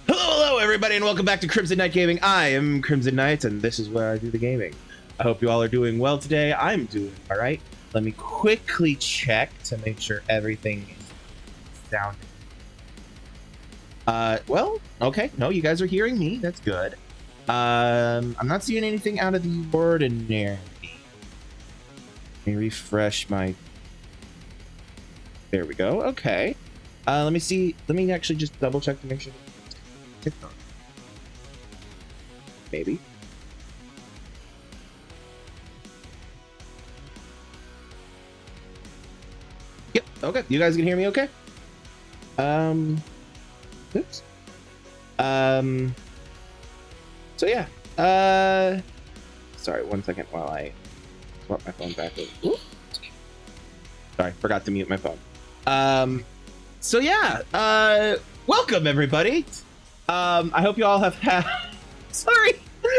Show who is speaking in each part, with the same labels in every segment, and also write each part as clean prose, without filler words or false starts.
Speaker 1: Hello, everybody, and welcome back to Crimson Knight Gaming. I am Crimson Knight, and this is where I do the gaming. I hope you all are doing well today. I'm doing all right. Let me quickly check to make sure everything is down. Well, okay. No, you guys are hearing me. That's good. I'm not seeing anything out of the ordinary. Let me refresh my... There we go. Okay. Let me see. Let me actually just double check to make sure. TikTok. Maybe. Yep. Okay. You guys can hear me okay? Oops. So yeah. Sorry, 1 second while I swap my phone back over. Sorry, forgot to mute my phone. So yeah, welcome everybody. I hope you all have had... Sorry,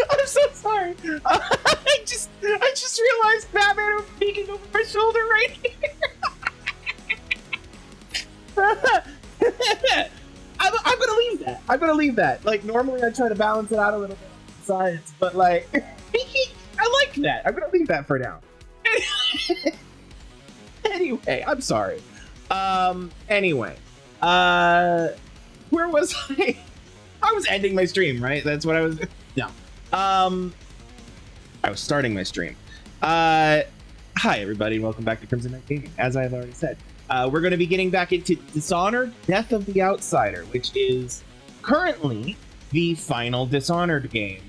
Speaker 1: I'm so sorry. I just realized Batman was peeking over my shoulder right here. I'm gonna leave that. I'm gonna leave that. Like, normally I try to balance it out a little bit on sides, but like, I like that. I'm gonna leave that for now. Anyway, I'm sorry. Anyway, where was I? I was ending my stream, right? That's what I was. No. I was starting my stream. Hi everybody, and welcome back to Crimson Knight Gaming. As I have already said, we're going to be getting back into Dishonored Death of the Outsider, which is currently the final Dishonored game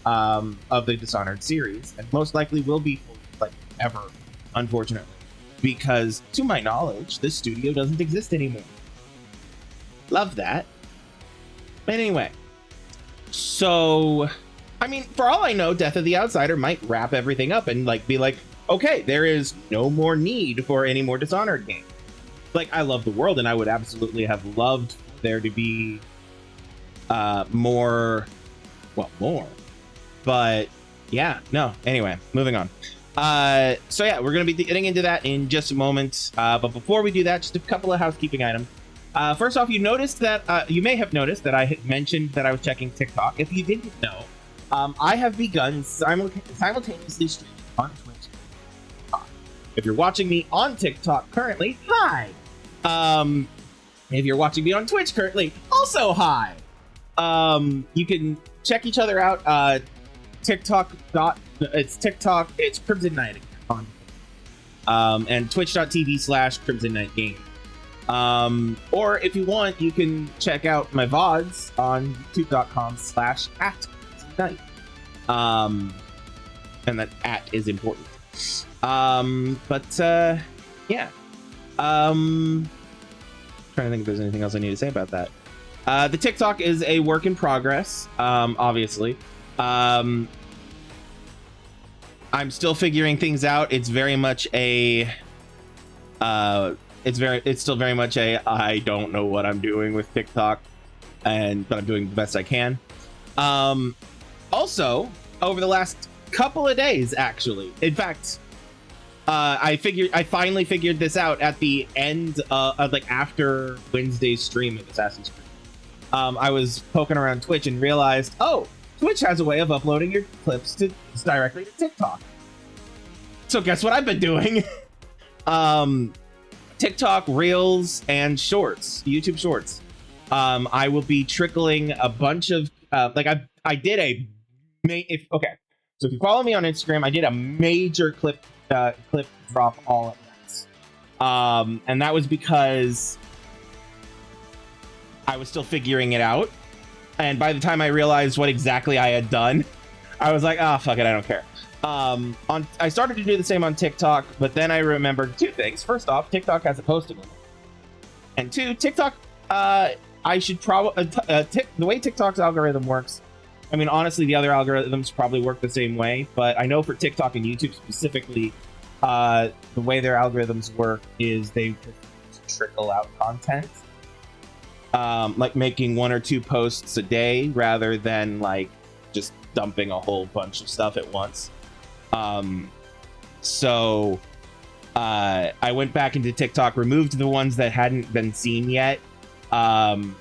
Speaker 1: of the Dishonored series, and most likely will be like ever, unfortunately, because to my knowledge, this studio doesn't exist anymore. Love that. Anyway, so I mean, for all I know, Death of the Outsider might wrap everything up and like be like, okay, there is no more need for any more Dishonored games. Like, I love the world, and I would absolutely have loved there to be more, but yeah, no. Anyway, moving on. So yeah, we're gonna be getting into that in just a moment. But before we do that, just a couple of housekeeping items. First off, you noticed that you may have noticed that I had mentioned that I was checking TikTok. If you didn't know, I have begun simultaneously streaming on Twitch. If you're watching me on TikTok currently, hi. If you're watching me on Twitch currently, also hi. You can check each other out. It's Crimson Knight on, and twitch.tv/Crimson Knight Game. Or if you want, you can check out my VODs on youtube.com/@Knight. And that @ is important. Yeah. Trying to think if there's anything else I need to say about that. The TikTok is a work in progress, obviously. I'm still figuring things out. It's very much a it's still very much a I don't know what I'm doing with TikTok, but I'm doing the best I can. Also, over the last couple of days, actually, in fact, I finally figured this out at the end of like after Wednesday's stream of Assassin's Creed. I was poking around Twitch and realized, oh, Twitch has a way of uploading your clips directly to TikTok. So guess what I've been doing? TikTok Reels and Shorts, YouTube Shorts. I will be trickling a bunch of I did a okay. So if you follow me on Instagram, I did a major clip drop all at once, and that was because I was still figuring it out. And by the time I realized what exactly I had done, I was like, oh, fuck it, I don't care. I started to do the same on TikTok, but then I remembered two things. First off, TikTok has a posting limit. And two, TikTok, I should probably... the way TikTok's algorithm works, I mean, honestly, the other algorithms probably work the same way, but I know for TikTok and YouTube specifically, the way their algorithms work is they trickle out content. Like making 1 or 2 posts a day rather than like just dumping a whole bunch of stuff at once. So I went back into TikTok, removed the ones that hadn't been seen yet, and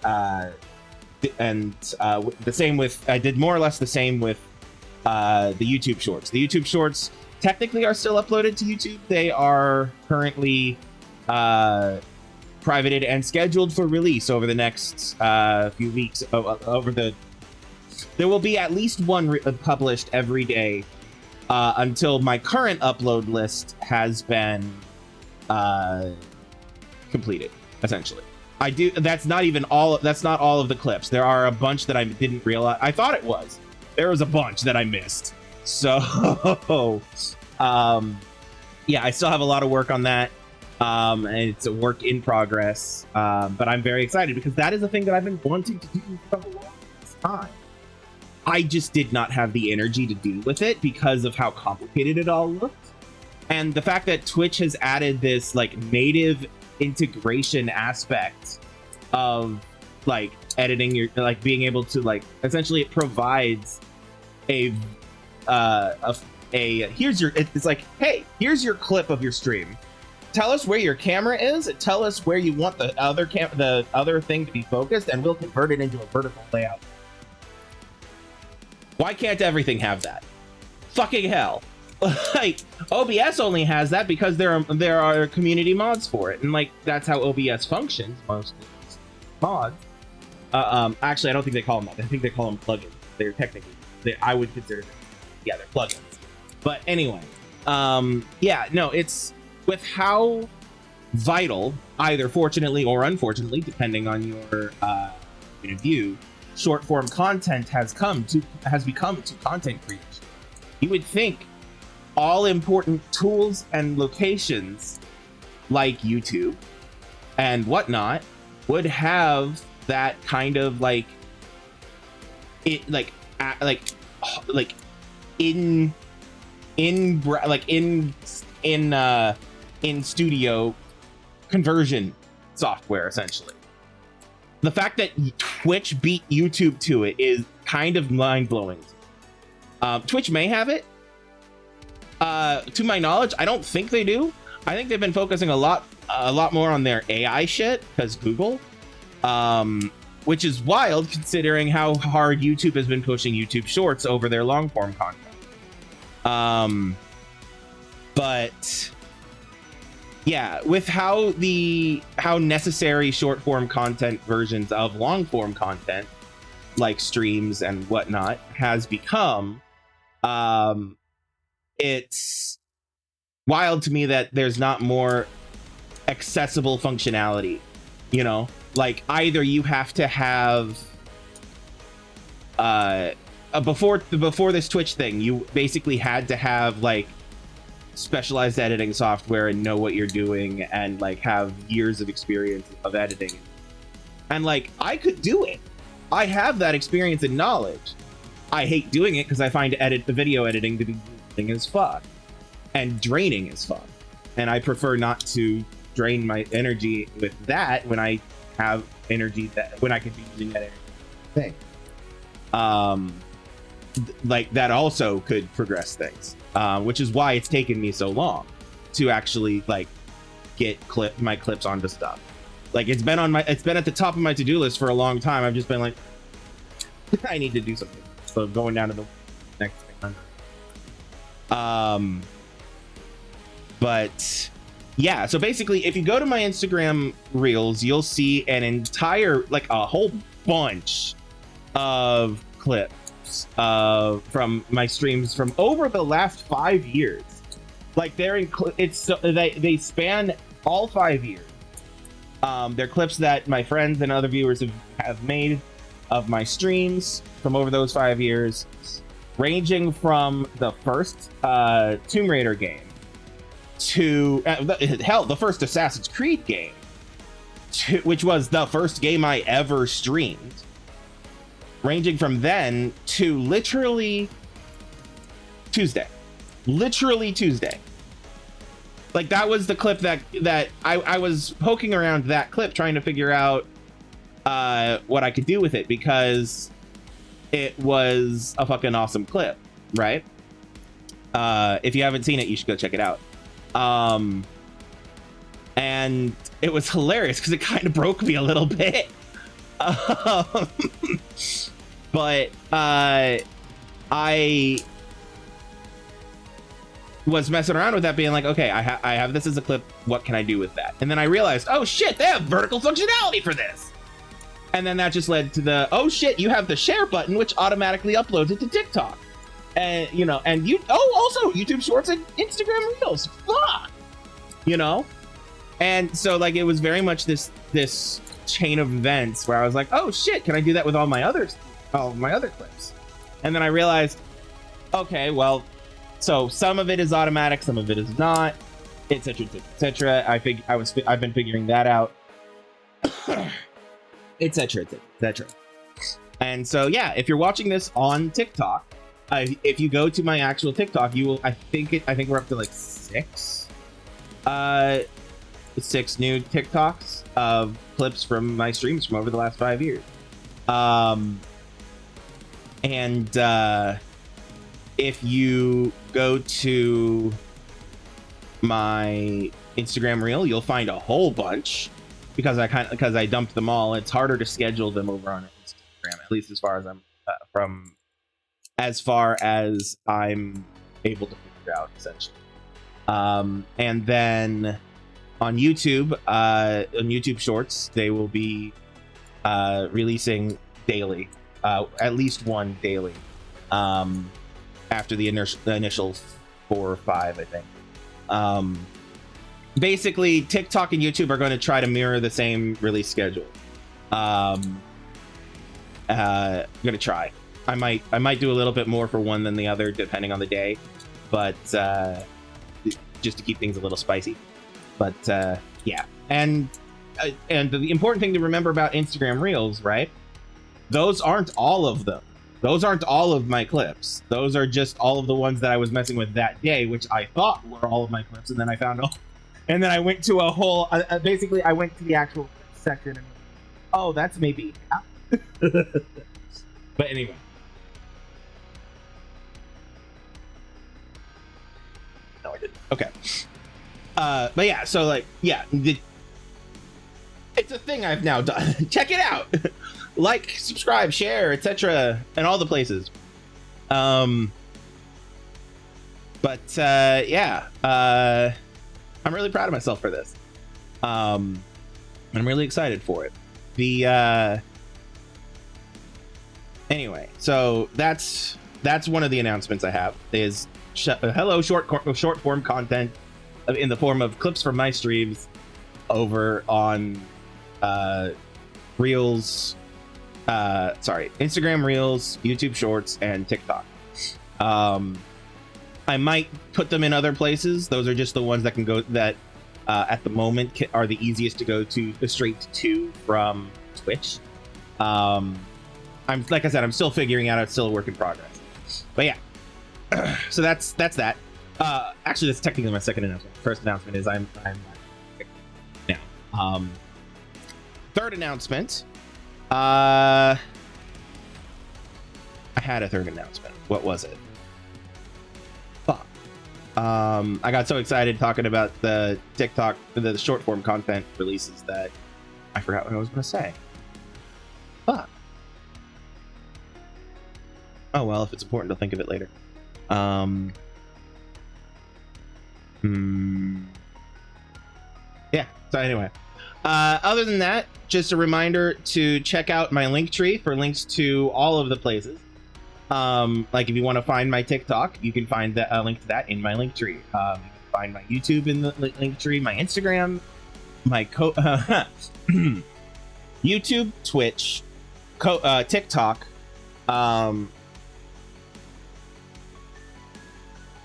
Speaker 1: the same with, I did more or less the same with the YouTube shorts. The YouTube shorts technically are still uploaded to YouTube. They are currently privated and scheduled for release over the next few weeks. There will be at least one published every day until my current upload list has been completed, essentially. That's not all of the clips. There are a bunch that I didn't realize. I thought it was. There was a bunch that I missed. So, yeah, I still have a lot of work on that. And it's a work in progress. But I'm very excited because that is a thing that I've been wanting to do for the longest time. I just did not have the energy to deal with it because of how complicated it all looked. And the fact that Twitch has added this like native integration aspect of like editing your, like being able to like, essentially it provides it's like, hey, here's your clip of your stream. Tell us where your camera is, and tell us where you want the other thing to be focused, and we'll convert it into a vertical layout. Why can't everything have that? Fucking hell. Like, OBS only has that because there are community mods for it, and like that's how OBS functions. Most mods. Actually, I don't think they call them that. I think they call them plugins. They're technically, I would consider them, yeah, they're plugins. But anyway, yeah, no, it's with how vital, either fortunately or unfortunately, depending on your view, short form content has become to content creation. You would think all important tools and locations like YouTube and whatnot would have that kind of like it like in studio conversion software, essentially. The fact that Twitch beat YouTube to it is kind of mind-blowing. Twitch may have it. To my knowledge, I don't think they do. I think they've been focusing a lot more on their AI shit, because Google. Which is wild considering how hard YouTube has been pushing YouTube Shorts over their long-form content. But yeah, with how necessary short-form content versions of long-form content, like streams and whatnot, has become, it's wild to me that there's not more accessible functionality, you know? Like, either you have to have before this Twitch thing, you basically had to have like specialized editing software and know what you're doing and like have years of experience of editing. And like, I could do it. I have that experience and knowledge. I hate doing it because I find the video editing to be draining as fuck and draining as fuck. And I prefer not to drain my energy with that when I have energy when I could be using that energy thing. Like that also could progress things, which is why it's taken me so long to actually like get my clips onto stuff. Like it's been at the top of my to-do list for a long time. I've just been like, I need to do something. So going down to the next thing. But yeah, so basically, if you go to my Instagram Reels, you'll see an entire, like a whole bunch of clips from my streams from over the last 5 years. Like they span all 5 years. They're clips that my friends and other viewers have made of my streams from over those 5 years, ranging from the first Tomb Raider game to the first Assassin's Creed game, which was the first game I ever streamed, ranging from then to literally Tuesday. Like that was the clip that I was poking around that clip trying to figure out what I could do with it, because it was a fucking awesome clip, right? If you haven't seen it, you should go check it out. And it was hilarious because it kind of broke me a little bit. But I was messing around with that, being like, okay, I have this as a clip. What can I do with that? And then I realized, oh shit, they have vertical functionality for this. And then that just led to the, oh shit, you have the share button, which automatically uploads it to TikTok. And, you know, and also YouTube Shorts and Instagram Reels. Fuck! You know? And so, like, it was very much this chain of events where I was like, oh shit, can I do that with all my other clips? And then I realized, okay, well, so some of it is automatic, some of it is not, etc., etc. I've been figuring that out, etc., etc. And so, yeah, if you're watching this on TikTok, if you go to my actual TikTok, you will. I think we're up to like six new TikToks of clips from my streams from over the last 5 years. If you go to my Instagram reel, you'll find a whole bunch because I dumped them all. It's harder to schedule them over on Instagram, at least as far as I'm able to figure out, essentially. And then on YouTube Shorts, they will be releasing daily, at least one daily, after the initial 4 or 5, I think. Basically, TikTok and YouTube are going to try to mirror the same release schedule. I'm gonna try. I might do a little bit more for one than the other, depending on the day, but just to keep things a little spicy. But yeah, and the important thing to remember about Instagram Reels, right? Those aren't all of them. Those aren't all of my clips. Those are just all of the ones that I was messing with that day, which I thought were all of my clips, and then I found and then I went to a whole. Basically, I went to the actual section and oh, that's maybe. But anyway. No, I didn't. Okay. But yeah, so like, yeah, it's a thing I've now done. Check it out. Like, subscribe, share, etc., and all the places. Yeah, I'm really proud of myself for this. I'm really excited for it. Anyway, so that's one of the announcements I have is hello short form content in the form of clips from my streams over on Reels, Instagram Reels, YouTube Shorts, and TikTok. I might put them in other places. Those are just the ones that can go that at the moment are the easiest to go to straight to from Twitch. I'm like I said, I'm still figuring out. It's still a work in progress. But yeah, so that's that. Actually, that's technically my second announcement. First announcement is I'm now. Third announcement. I had a third announcement. What was it? Fuck. I got so excited talking about the TikTok, the short form content releases that I forgot what I was going to say. Fuck. Oh well, if it's important, I'll think of it later. Yeah, so anyway. Other than that, just a reminder to check out my link tree for links to all of the places. Like if you want to find my TikTok, you can find a link to that in my link tree. You can find my YouTube in the link tree, my Instagram, my YouTube, Twitch, TikTok,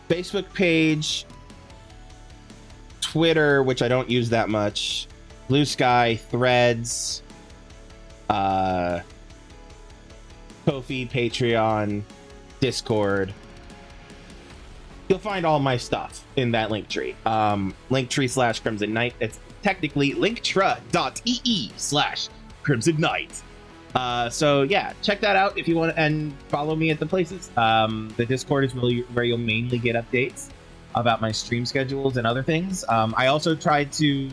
Speaker 1: Facebook page, Twitter, which I don't use that much, Blue Sky, Threads, Ko-fi, Patreon, Discord. You'll find all my stuff in that link tree. Linktree/Crimson Knight. It's technically linktr.ee/Crimson Knight. So yeah, check that out if you want, and follow me at the places. The Discord is really where you'll mainly get updates. about my stream schedules and other things. I also try to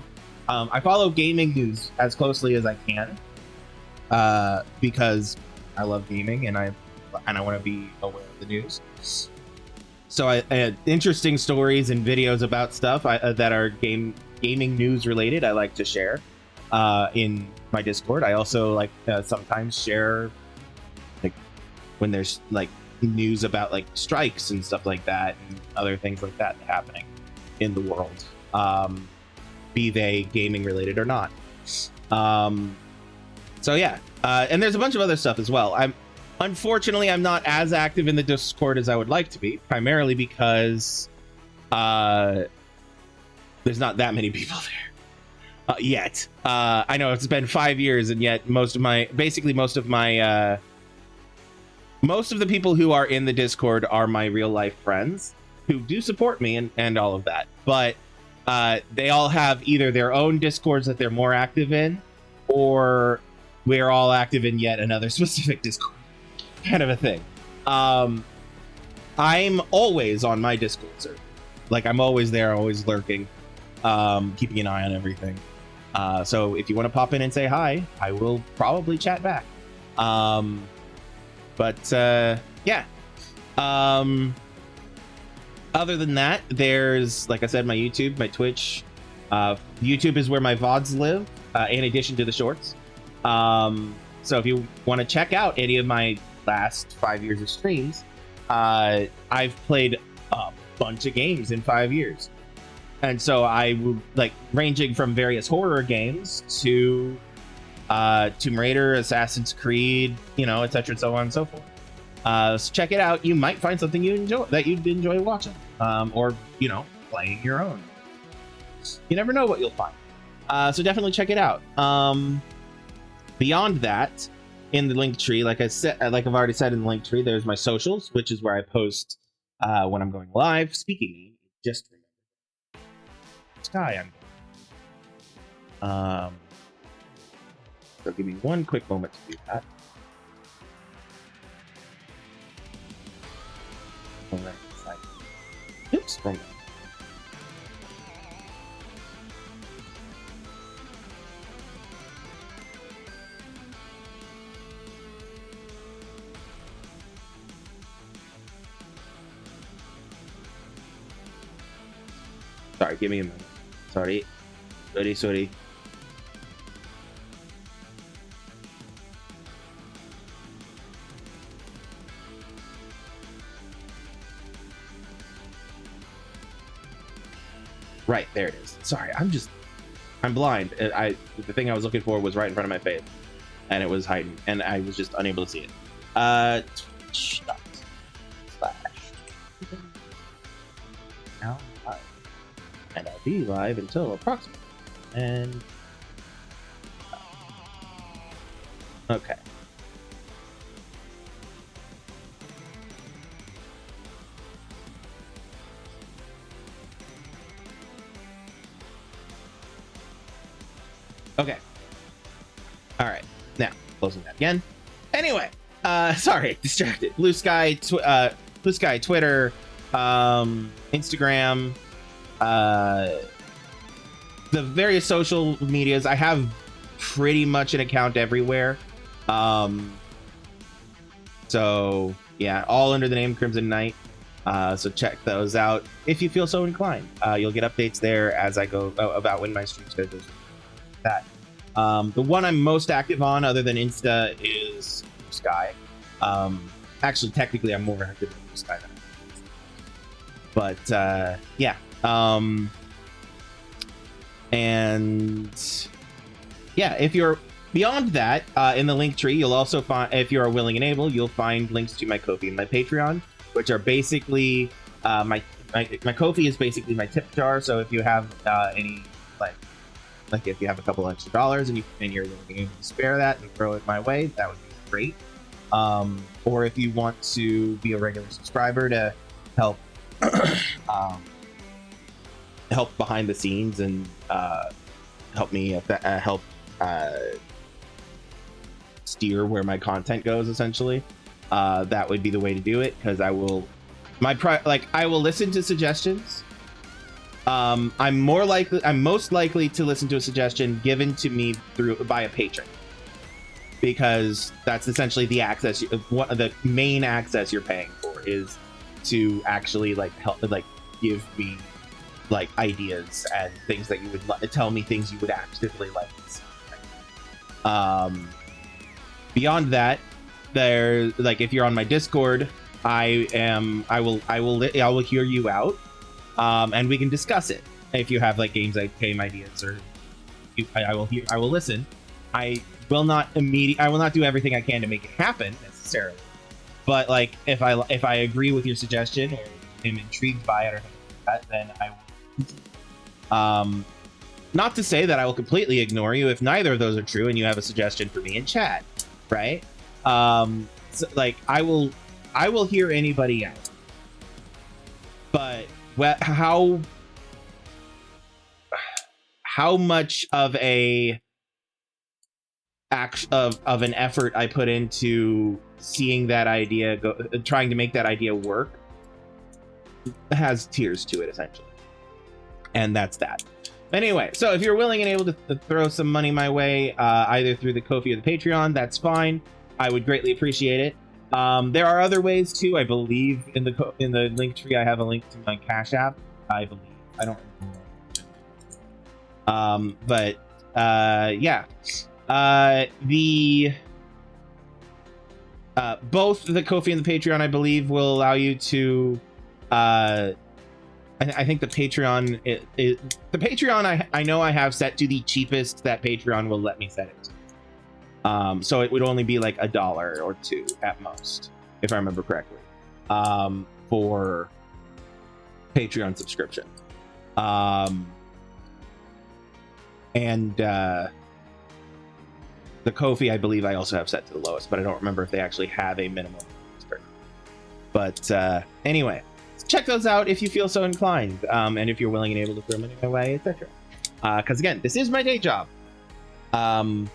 Speaker 1: I follow gaming news as closely as I can because I love gaming and I want to be aware of the news. So I had interesting stories and videos about stuff that are gaming news related. I like to share in my Discord. I also like sometimes share like when there's like news about like strikes and stuff like that and other things like that happening in the world, be they gaming related or not. So yeah, and there's a bunch of other stuff as well. Unfortunately, I'm not as active in the Discord as I would like to be, primarily because there's not that many people there yet. I know it's been 5 years, and yet most of the people who are in the Discord are my real life friends who do support me and all of that. But they all have either their own Discords that they're more active in, or we're all active in yet another specific Discord. Kind of a thing. I'm always on my Discord server. Like, I'm always there, always lurking, keeping an eye on everything. So if you want to pop in and say hi, I will probably chat back. Yeah. Other than that, there's, like I said, my YouTube, my Twitch. YouTube is where my VODs live, in addition to the shorts. So if you want to check out any of my last 5 years of streams, I've played a bunch of games in 5 years. And so I would like ranging from various horror games to Tomb Raider, Assassin's Creed, etc. and so on and so forth. So check it out. You might find something you'd enjoy watching, or playing your own. You never know what you'll find. So definitely check it out. Beyond that, in the link tree, like I've already said in the link tree, there's my socials, which is where I post when I'm going live. Speaking of, just remember Sky, so give me one quick moment to do that. All right, oops, wrong. Sorry, give me a minute. Sorry. Right, there it is. Sorry, I'm blind. The thing I was looking for was right in front of my face, and it was hiding, and I was just unable to see it. Twitch./ now live. And I'll be live until approximately. And okay. Okay. All right. Now closing that again. Anyway, sorry, distracted. Blue Sky, Twitter, Instagram. The various social medias, I have pretty much an account everywhere. So yeah, all under the name Crimson Knight. So check those out if you feel so inclined. You'll get updates there as I go about when my stream schedules. That the one I'm most active on, other than Insta, is Sky. Actually, technically, I'm more active on Sky than Insta. But yeah. And yeah, if you're beyond that, in the link tree, you'll also find, if you are willing and able, you'll find links to my Ko-fi and my Patreon, which are basically my Ko-fi is basically my tip jar. So if you have any like if you have a couple extra dollars and you're able to spare that and throw it my way, that would be great. Or if you want to be a regular subscriber to help help behind the scenes and help me steer where my content goes, essentially, that would be the way to do it, because I will listen to suggestions I'm most likely to listen to a suggestion given to me by a patron, because that's essentially the access. The main access you're paying for is to actually like help, like give me like ideas and things that you would tell me things you would actively like to see. Beyond that, there, like, if you're on my Discord, I will hear you out, and we can discuss it. If you have like game ideas, or I will listen. I will not do everything I can to make it happen necessarily, but like if I agree with your suggestion or am intrigued by it or something like that, then I will. Not to say that I will completely ignore you if neither of those are true and you have a suggestion for me in chat, right? So, like, I will hear anybody out, but how much of an effort I put into seeing that idea go, trying to make that idea work, has tiers to it essentially, and that's that. Anyway, so if you're willing and able to throw some money my way, either through the Ko-fi or the Patreon, that's fine. I would greatly appreciate it. There are other ways too. I believe in the link tree I have a link to my Cash App. I believe. I don't remember. But yeah. Both the Ko-fi and the Patreon, I believe, will allow you to I think the Patreon the Patreon I know I have set to the cheapest that Patreon will let me set it to. So it would only be like $1 or $2 at most, if I remember correctly, for Patreon subscription. And the Ko-fi, I believe I also have set to the lowest, but I don't remember if they actually have a minimum. But anyway, check those out if you feel so inclined, and if you're willing and able to throw money my way, etc. Because again, this is my day job, and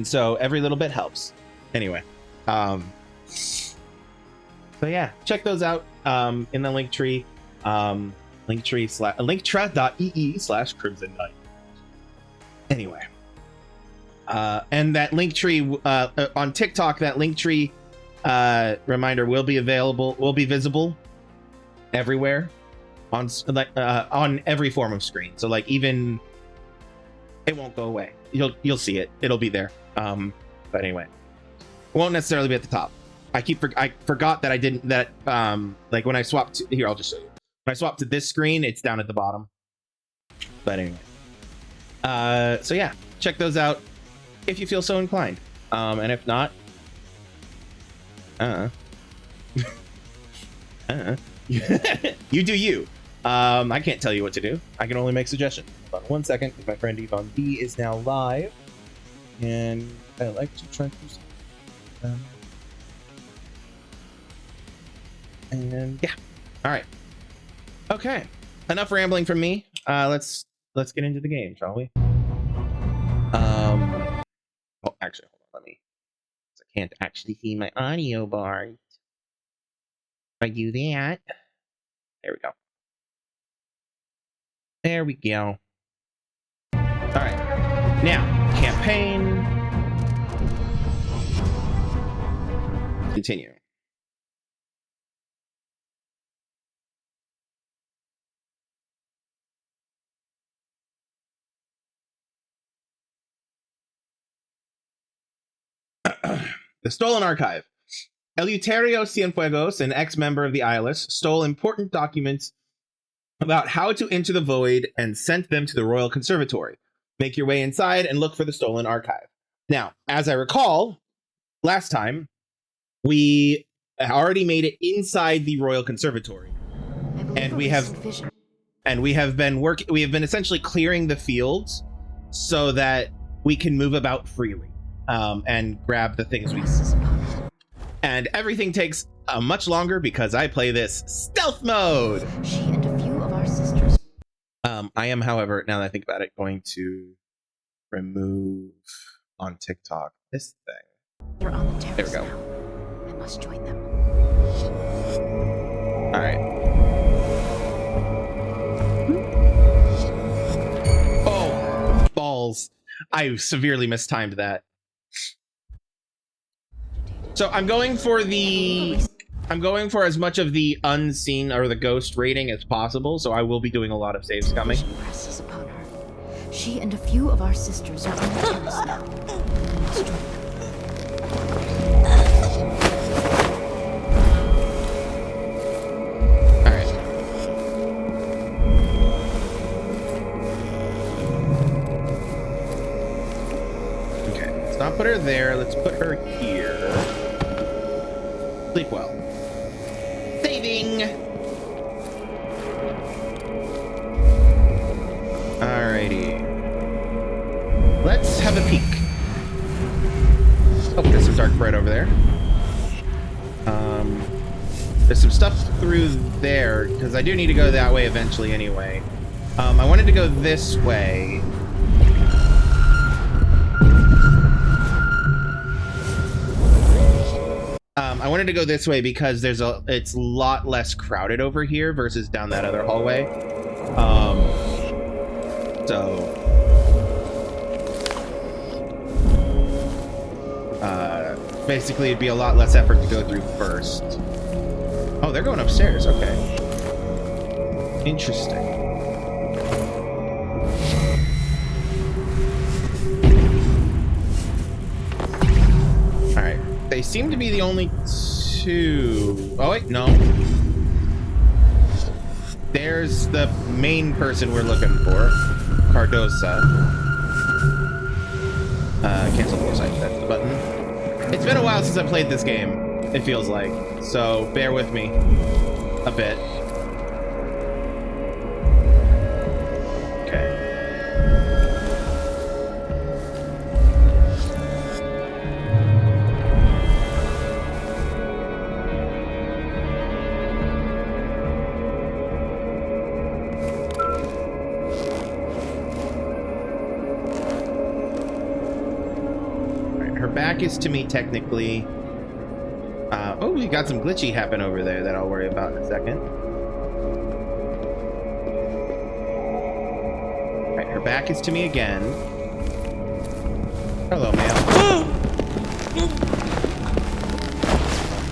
Speaker 1: so every little bit helps. Anyway, so yeah, check those out in the link tree, linktr.ee/Crimson Knight. Anyway, and that link tree on TikTok, that link tree reminder will be visible everywhere on every form of screen. So like, even it won't go away. You'll see it. It'll be there. But anyway, it won't necessarily be at the top. I forgot that I didn't, that like when I swapped to, here, I'll just show you. When I swapped to this screen, it's down at the bottom. But anyway, so yeah, check those out if you feel so inclined. And if not, you do you. I can't tell you what to do. I can only make suggestions. Hold on 1 second. My friend Yvonne B is now live, and I like to try to do something. And yeah, all right, okay. Enough rambling from me. Let's get into the game, shall we? Oh, actually, hold on. Let me. I can't actually see my audio bar. If I do that, there we go. There we go. All right, now campaign. Continue. The Stolen Archive. Eleuterio Cienfuegos, an ex-member of the Eyeless, stole important documents about how to enter the Void and sent them to the Royal Conservatory. Make your way inside and look for the Stolen Archive. Now, as I recall, last time, we already made it inside the Royal Conservatory. And we have been essentially clearing the fields so that we can move about freely, and grab the things we need. And everything takes much longer because I play this stealth mode.
Speaker 2: She and a few of our sisters.
Speaker 1: I am, however, now that I think about it, going to remove on TikTok this thing.
Speaker 2: They're on the terrace.
Speaker 1: There we go.
Speaker 2: Now. I must join them.
Speaker 1: All right. I severely mistimed that. So I'm going for as much of the unseen or the ghost rating as possible, so I will be doing a lot of saves coming.
Speaker 2: Vision presses upon her. She and a few of our sisters are on the terrace now. We must join them.
Speaker 1: Alright. Okay, let's not put her there, let's put her here. Sleep well. Saving! Alrighty. Let's have a peek. Oh, there's some dark bread over there. There's some stuff through there, because I do need to go that way eventually anyway. I wanted to go this way. I wanted to go this way because it's a lot less crowded over here versus down that other hallway. Basically it'd be a lot less effort to go through first. Oh, they're going upstairs. Okay. Interesting. All right. They seem to be the only two. Oh, wait, no. There's the main person we're looking for, Cardosa. Cancel voice activate. That's the button. It's been a while since I played this game, it feels like. So bear with me a bit. Okay. Her back is to me technically. Oh, we got some glitchy happen over there that I'll worry about in a second. All right, her back is to me again. Hello, ma'am.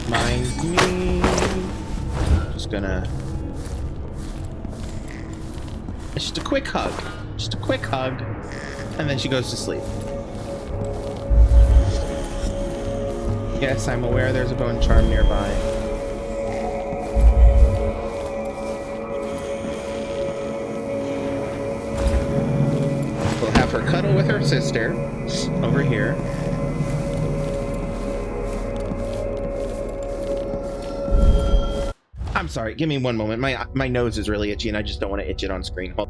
Speaker 1: Mind me. Just gonna. It's just a quick hug. Just a quick hug. And then she goes to sleep. Yes, I'm aware there's a bone charm nearby. We'll have her cuddle with her sister over here. I'm sorry, give me one moment. My nose is really itchy and I just don't want to itch it on screen. Hold.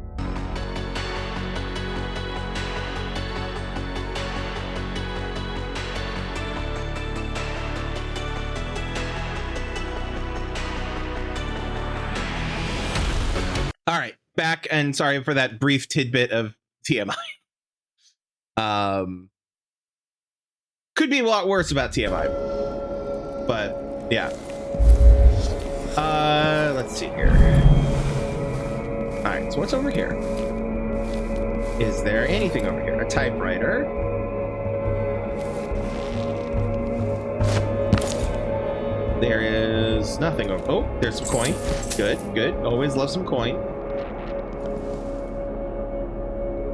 Speaker 1: All right, back, and sorry for that brief tidbit of TMI. Could be a lot worse about TMI, but yeah. Let's see here. All right, so what's over here? Is there anything over here? A typewriter. There is nothing over. Oh, there's some coin. Good, good. Always love some coin.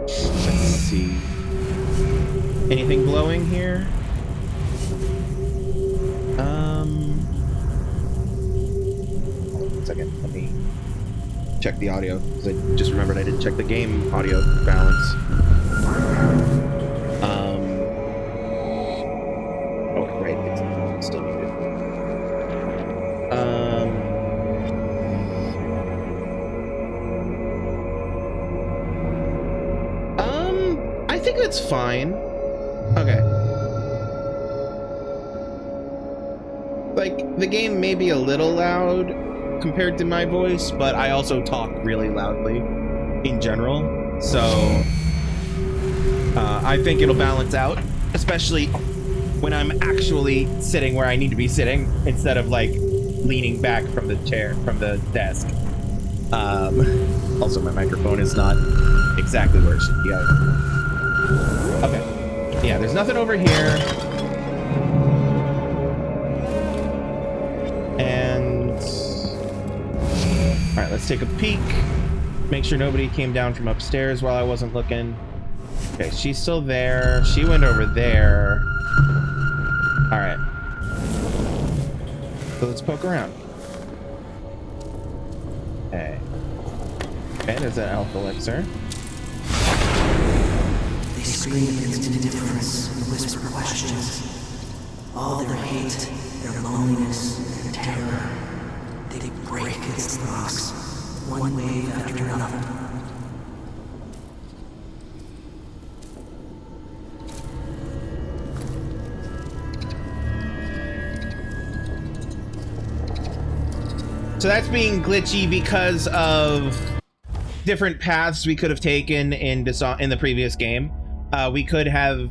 Speaker 1: Let's see. Anything glowing here? One second. Let me check the audio because I just remembered I didn't check the game audio balance. Oh, right. It's still muted. I think that's fine. Okay. Like, the game may be a little loud compared to my voice, but I also talk really loudly in general. So, I think it'll balance out, especially when I'm actually sitting where I need to be sitting instead of, like, leaning back from the chair, from the desk. Also, my microphone is not exactly where it should be either. Okay. Yeah, there's nothing over here. And... Alright, let's take a peek. Make sure nobody came down from upstairs while I wasn't looking. Okay, she's still there. She went over there. Alright. So let's poke around. Okay. Okay, there's that alpha elixir.
Speaker 3: They scream against indifference and whisper questions. All their hate, their loneliness, their terror. They break against the rocks, one wave after another.
Speaker 1: So that's being glitchy because of different paths we could have taken in the previous game. We could have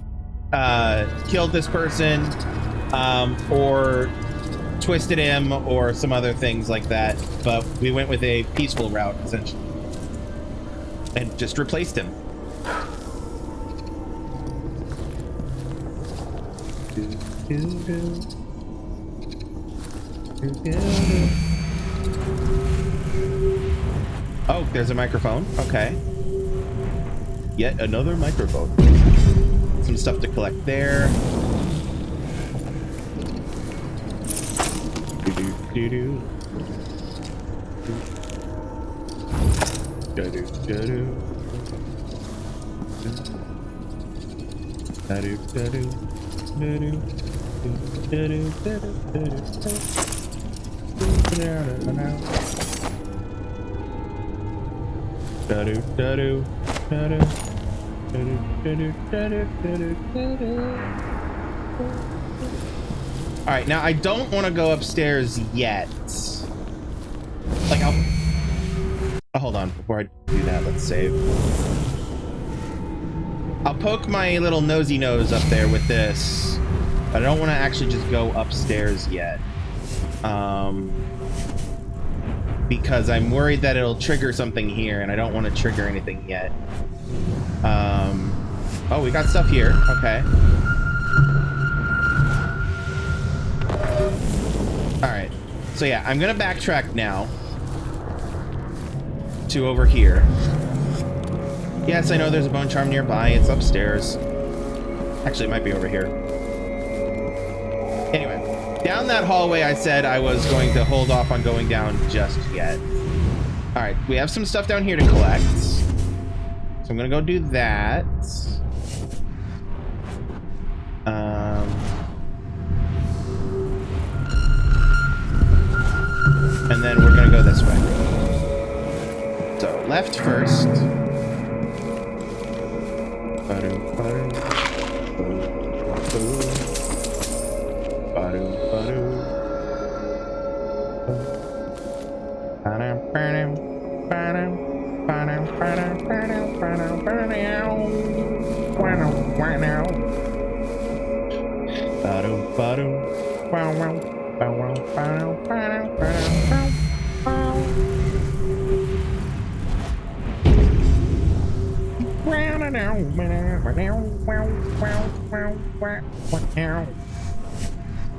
Speaker 1: killed this person or twisted him or some other things like that, but we went with a peaceful route essentially and just replaced him. Oh, there's a microphone. Okay. Yet another microphone. Some stuff to collect there. Do-do-do-do. Do-do-do-do. Do-do-do-do. All right, now I don't want to go upstairs yet. Like I'll hold on before I do that. Let's save. I'll poke my little nosy nose up there with this, but I don't want to actually just go upstairs yet. Because I'm worried that it'll trigger something here, and I don't want to trigger anything yet. Oh, we got stuff here. Okay. Alright. So yeah, I'm gonna backtrack now to over here. Yes, I know there's a bone charm nearby. It's upstairs. Actually, it might be over here. Anyway, down that hallway I said I was going to hold off on going down just yet. Alright, we have some stuff down here to collect. So I'm gonna go do that. And then we're gonna go this way. So left first.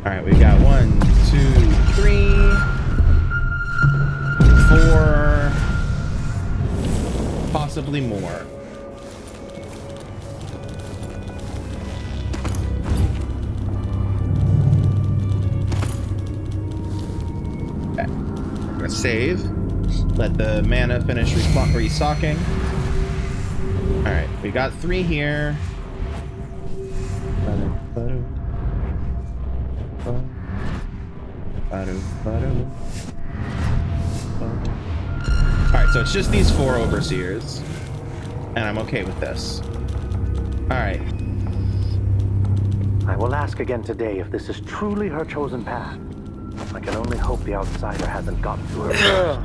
Speaker 1: Alright, we got 1, 2, 3, 4, possibly more. Okay, we're gonna save. Let the mana finish restocking. Alright, we got 3 here. Alright, so it's just these 4 overseers. And I'm okay with this. Alright.
Speaker 4: I will ask again today if this is truly her chosen path. I can only hope the outsider hasn't gotten to her first.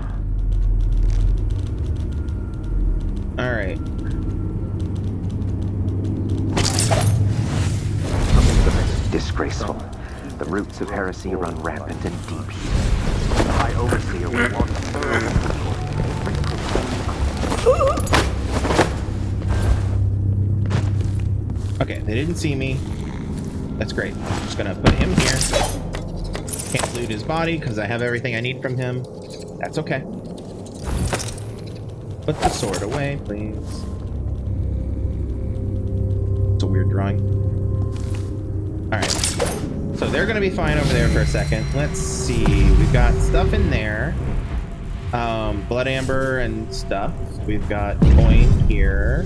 Speaker 1: Alright.
Speaker 4: Disgraceful. The roots of heresy run rampant and deep. The High Overseer will want
Speaker 1: Okay, they didn't see me. That's great. I'm just gonna put him here. Can't loot his body because I have everything I need from him. That's okay. Put the sword away, please. It's a weird drawing. Alright. So they're gonna be fine over there for a second. Let's see. We've got stuff in there. Blood amber and stuff. We've got coin here.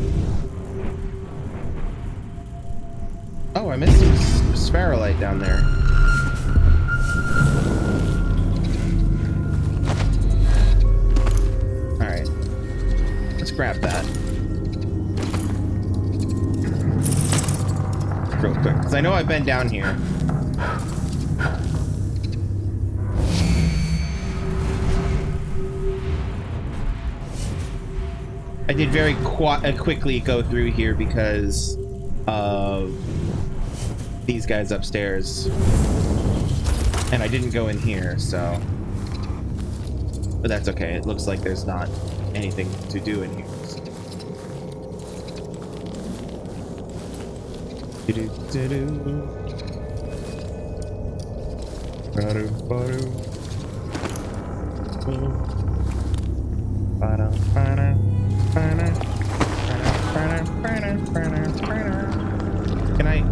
Speaker 1: Oh, I missed some spherolite down there. Alright. Let's grab that. Real quick, because I know I've been down here. I did very quickly go through here because of these guys upstairs, and I didn't go in here, so, but that's okay. It looks like there's not anything to do in here. Can I?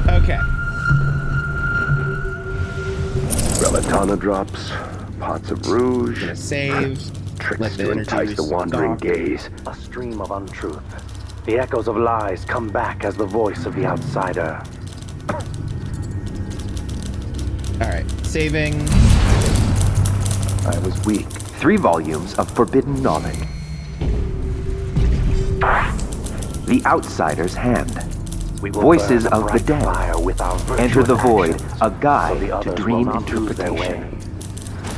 Speaker 1: Okay.
Speaker 5: Belladonna drops, pots of rouge,
Speaker 1: Gonna save.
Speaker 5: tricks to entice the wandering gaze.
Speaker 4: A stream of untruth. The echoes of lies come back as the voice of the outsider.
Speaker 1: Alright, saving.
Speaker 5: I was weak.
Speaker 4: 3 volumes of forbidden knowledge. The outsider's hand. Voices of the dead. Enter the void, a guide to dream interpretation.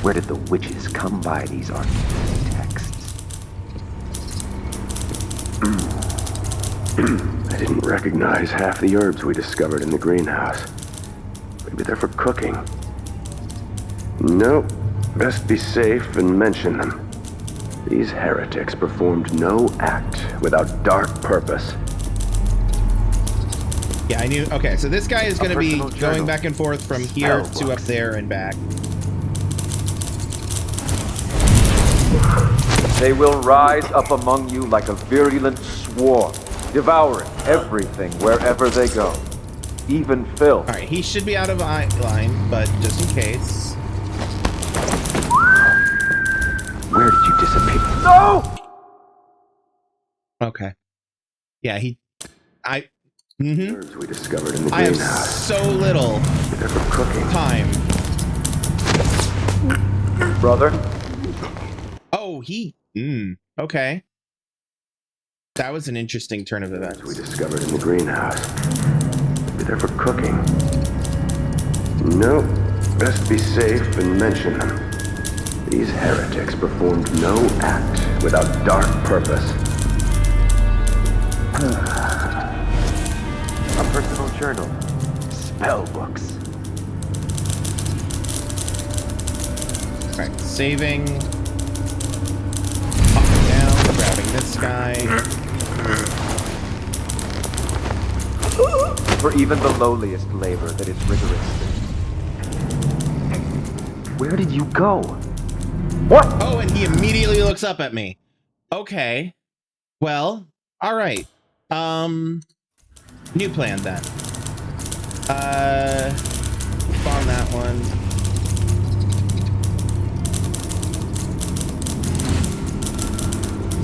Speaker 4: Where did the witches come by these arcane texts?
Speaker 5: I didn't recognize half the herbs we discovered in the greenhouse. Maybe they're for cooking. Nope. Best be safe and mention them. These heretics performed no act without dark purpose.
Speaker 1: Yeah, I knew. Okay, so this guy is going to be
Speaker 4: personal
Speaker 1: going
Speaker 4: journal.
Speaker 1: back and forth from here
Speaker 4: Spell
Speaker 1: to up
Speaker 4: books.
Speaker 1: there and back.
Speaker 6: They will rise up among you like a virulent swarm, devouring everything wherever they go, even filth.
Speaker 1: All right, he should be out of line, but just in case.
Speaker 4: Where did you disappear?
Speaker 6: No!
Speaker 1: Okay. Yeah,
Speaker 5: Herbs we discovered in the
Speaker 1: I have
Speaker 5: greenhouse.
Speaker 1: so little
Speaker 5: They're for cooking.
Speaker 1: time.
Speaker 6: Brother,
Speaker 1: Oh, okay. That was an interesting turn of events.
Speaker 5: We discovered in the greenhouse. Maybe they're for cooking. Nope. Best be safe and mention them. These heretics performed no act without dark purpose.
Speaker 4: A personal journal. Spell books.
Speaker 1: All right, saving. Popping down, grabbing this guy.
Speaker 6: for even the lowliest labor that is rigorous.
Speaker 4: Where did you go?
Speaker 6: What?
Speaker 1: Oh, and he immediately looks up at me. Okay. Well, all right. New plan then. Spawn that one.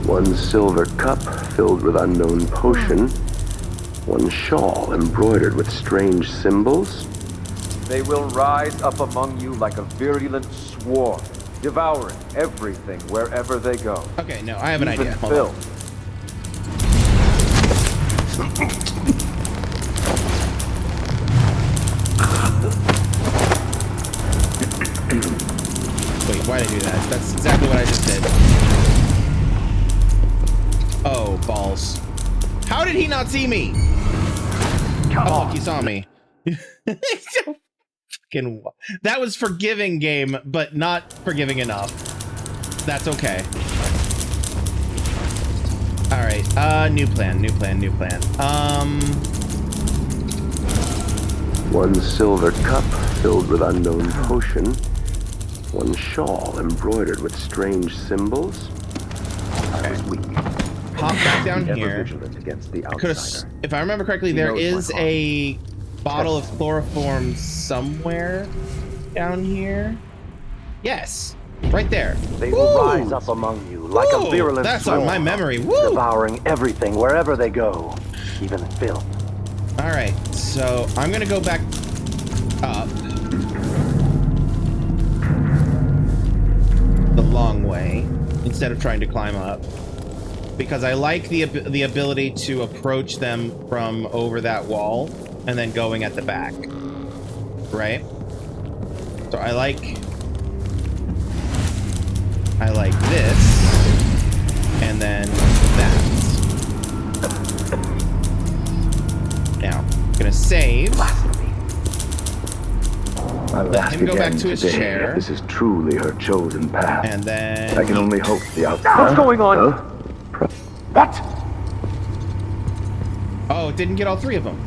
Speaker 5: One silver cup filled with unknown potion. One shawl embroidered with strange symbols.
Speaker 6: They will rise up among you like a virulent swarm, devouring everything wherever they go.
Speaker 1: Okay, no, I have an
Speaker 6: Even
Speaker 1: idea. Hold on.
Speaker 6: filth.
Speaker 1: Wait, why did I do that? That's exactly what I just did. Oh, balls. How did he not see me? Oh, look, he saw me. So fucking... That was forgiving game, but not forgiving enough. That's okay. Alright, new plan.
Speaker 5: One silver cup filled with unknown potion. One shawl embroidered with strange symbols.
Speaker 4: I was weak.
Speaker 1: Hop back down
Speaker 4: Ever
Speaker 1: here.
Speaker 4: vigilant against the
Speaker 1: I could've
Speaker 4: outsider.
Speaker 1: if I remember correctly,
Speaker 4: He
Speaker 1: there
Speaker 4: knows my
Speaker 1: is
Speaker 4: heart.
Speaker 1: a bottle of chloroform somewhere down here. Yes, right there.
Speaker 7: They will
Speaker 1: Woo!
Speaker 7: rise up among you like
Speaker 1: Woo!
Speaker 7: a virulent
Speaker 1: That's
Speaker 7: swarm,
Speaker 1: on my memory. Woo!
Speaker 7: devouring everything wherever they go, even filth.
Speaker 1: All right, so I'm gonna go back up the long way instead of trying to climb up, because I like the ability to approach them from over that wall and then going at the back, right? So I like this, and then that. Now, I'm gonna save.
Speaker 5: I'll
Speaker 1: Let
Speaker 5: ask
Speaker 1: him go
Speaker 5: again
Speaker 1: back to his
Speaker 5: today
Speaker 1: chair.
Speaker 5: if this is truly her chosen path.
Speaker 1: And then
Speaker 5: I can only hope the outsider.
Speaker 6: What's going on? What?
Speaker 1: Oh, it didn't get all three of them.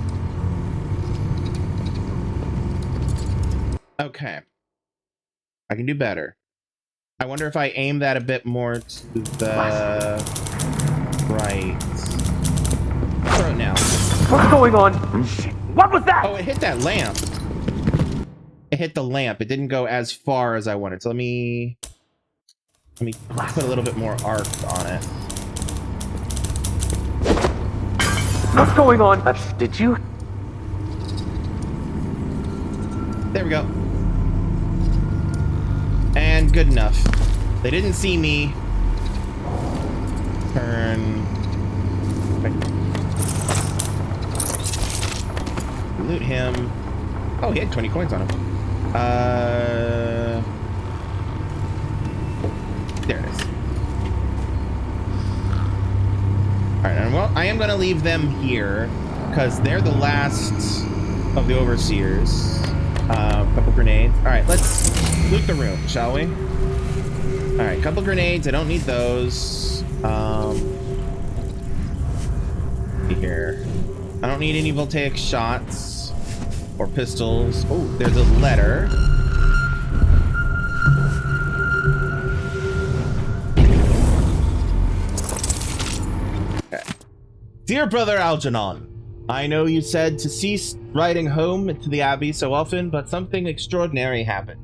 Speaker 1: Okay. I can do better. I wonder if I aim that a bit more to the right. Throw it now.
Speaker 6: What's going on? What was that?
Speaker 1: Oh, it hit that lamp. It hit the lamp. It didn't go as far as I wanted. So let me put a little bit more arc on it.
Speaker 6: What's going on?
Speaker 7: Did you?
Speaker 1: There we go. And good enough. They didn't see me. Turn. Loot him. Oh, he had 20 coins on him. There it is. Alright, and well, I am going to leave them here because they're the last of the overseers. Couple grenades. Alright, let's loot the room, shall we? Alright, couple grenades. I don't need those. Here. I don't need any voltaic shots or pistols. Oh, there's a letter. Okay. Dear Brother Algernon, I know you said to cease riding home to the Abbey so often, but something extraordinary happened.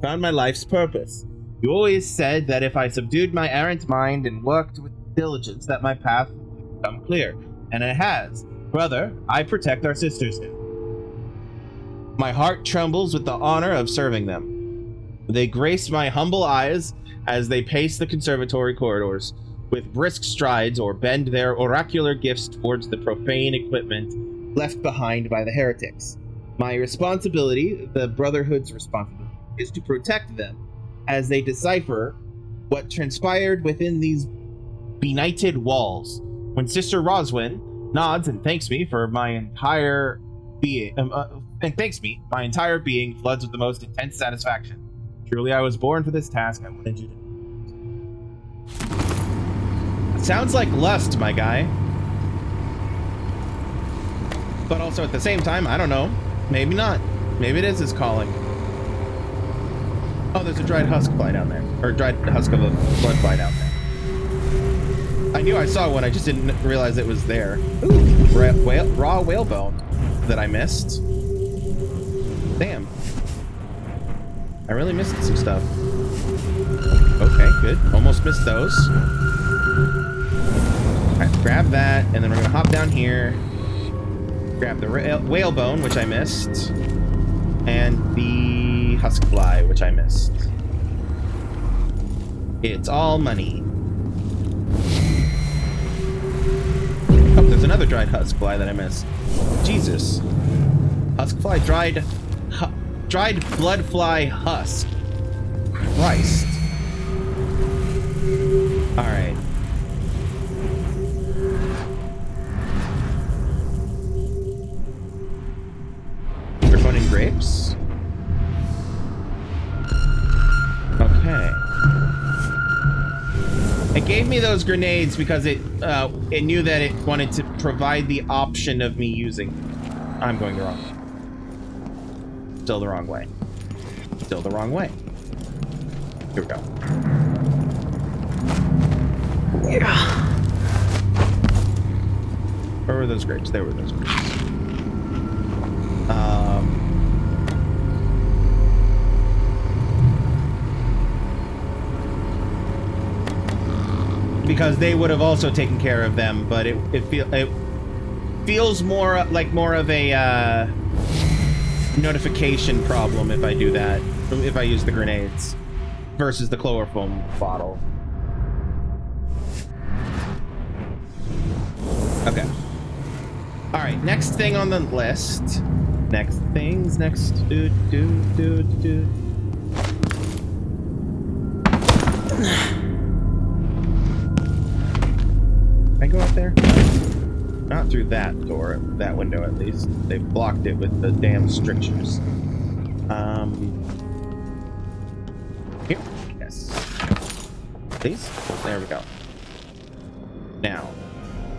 Speaker 1: Found my life's purpose. You always said that if I subdued my errant mind and worked with diligence, that my path would become clear. And it has. Brother, I protect our sisters here. My heart trembles with the honor of serving them. They grace my humble eyes as they pace the conservatory corridors with brisk strides or bend their oracular gifts towards the profane equipment left behind by the heretics. My responsibility, the Brotherhood's responsibility, is to protect them as they decipher what transpired within these benighted walls. When Sister Roswin nods and thanks me for my entire being, my entire being floods with the most intense satisfaction. Truly, I was born for this task. I wanted you to. Sounds like lust, my guy. But also at the same time, I don't know. Maybe not. Maybe it is his calling. Oh, there's a dried husk fly down there. Or dried husk of a blood fly down there. I knew I saw one, I just didn't realize it was there. Ooh, raw whalebone that I missed. Damn. I really missed some stuff. Okay, good. Almost missed those. Alright, grab that, and then we're gonna hop down here. Grab the whalebone, which I missed. And the husk fly, which I missed. It's all money. Oh, there's another dried husk fly that I missed. Jesus. Husk fly, dried blood fly husk. Christ. Alright. Draconian grapes. Okay. It gave me those grenades because it knew that it wanted to provide the option of me using them. I'm going the wrong way. Still the wrong way. Still the wrong way. Here we go. Yeah. Where were those grapes? There were those grapes. Because they would have also taken care of them, but it feels more like more of a notification problem if I do that, if I use the grenades versus the chloroform bottle. Okay. All right, next thing on the list. Next things, next do. Can I go out there? Not through that door, that window at least. They've blocked it with the damn strictures. Here? Yes. Please? There we go. Now,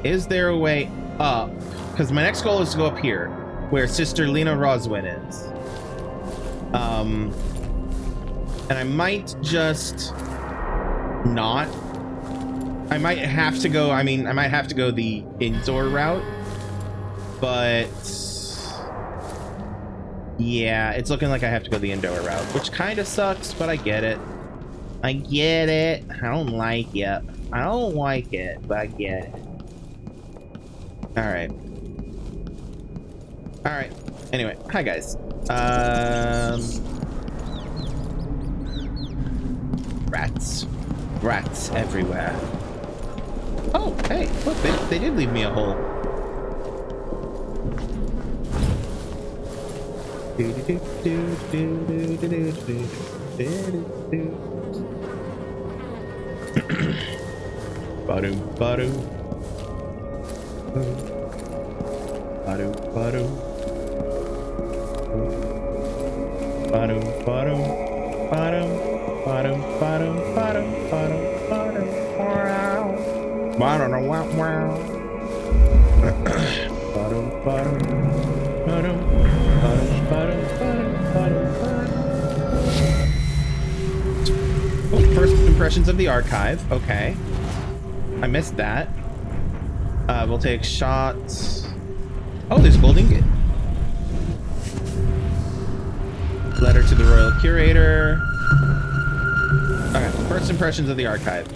Speaker 1: is there a way up? Because my next goal is to go up here, where Sister Lena Roswin is. And I might just not. I might have to go, I might have to go the indoor route, but yeah, it's looking like I have to go the indoor route, which kind of sucks, but I get it. I get it. I don't like it. I don't like it, but I get it. Alright. Alright. Anyway, hi guys. Rats. Rats everywhere. Oh, hey, look, they did leave me a hole. Ba-doom, ba-doom. Ba-doom, ba-doom. Ba-doom, ba-doom. Ba-doom, ba-doom, ba-doom, ba-doom, ba-doom, ba-doom. Ba-doom, wow, wow. Ba-doom, ba-doom. Ba-doom, ba-doom, ba-doom, ba-doom, ba-doom. Oh, first impressions of the archive. Okay. I missed that. We'll take shots. Oh, there's gold ingot. Letter to the Royal Curator. Alright, first impressions of the archive.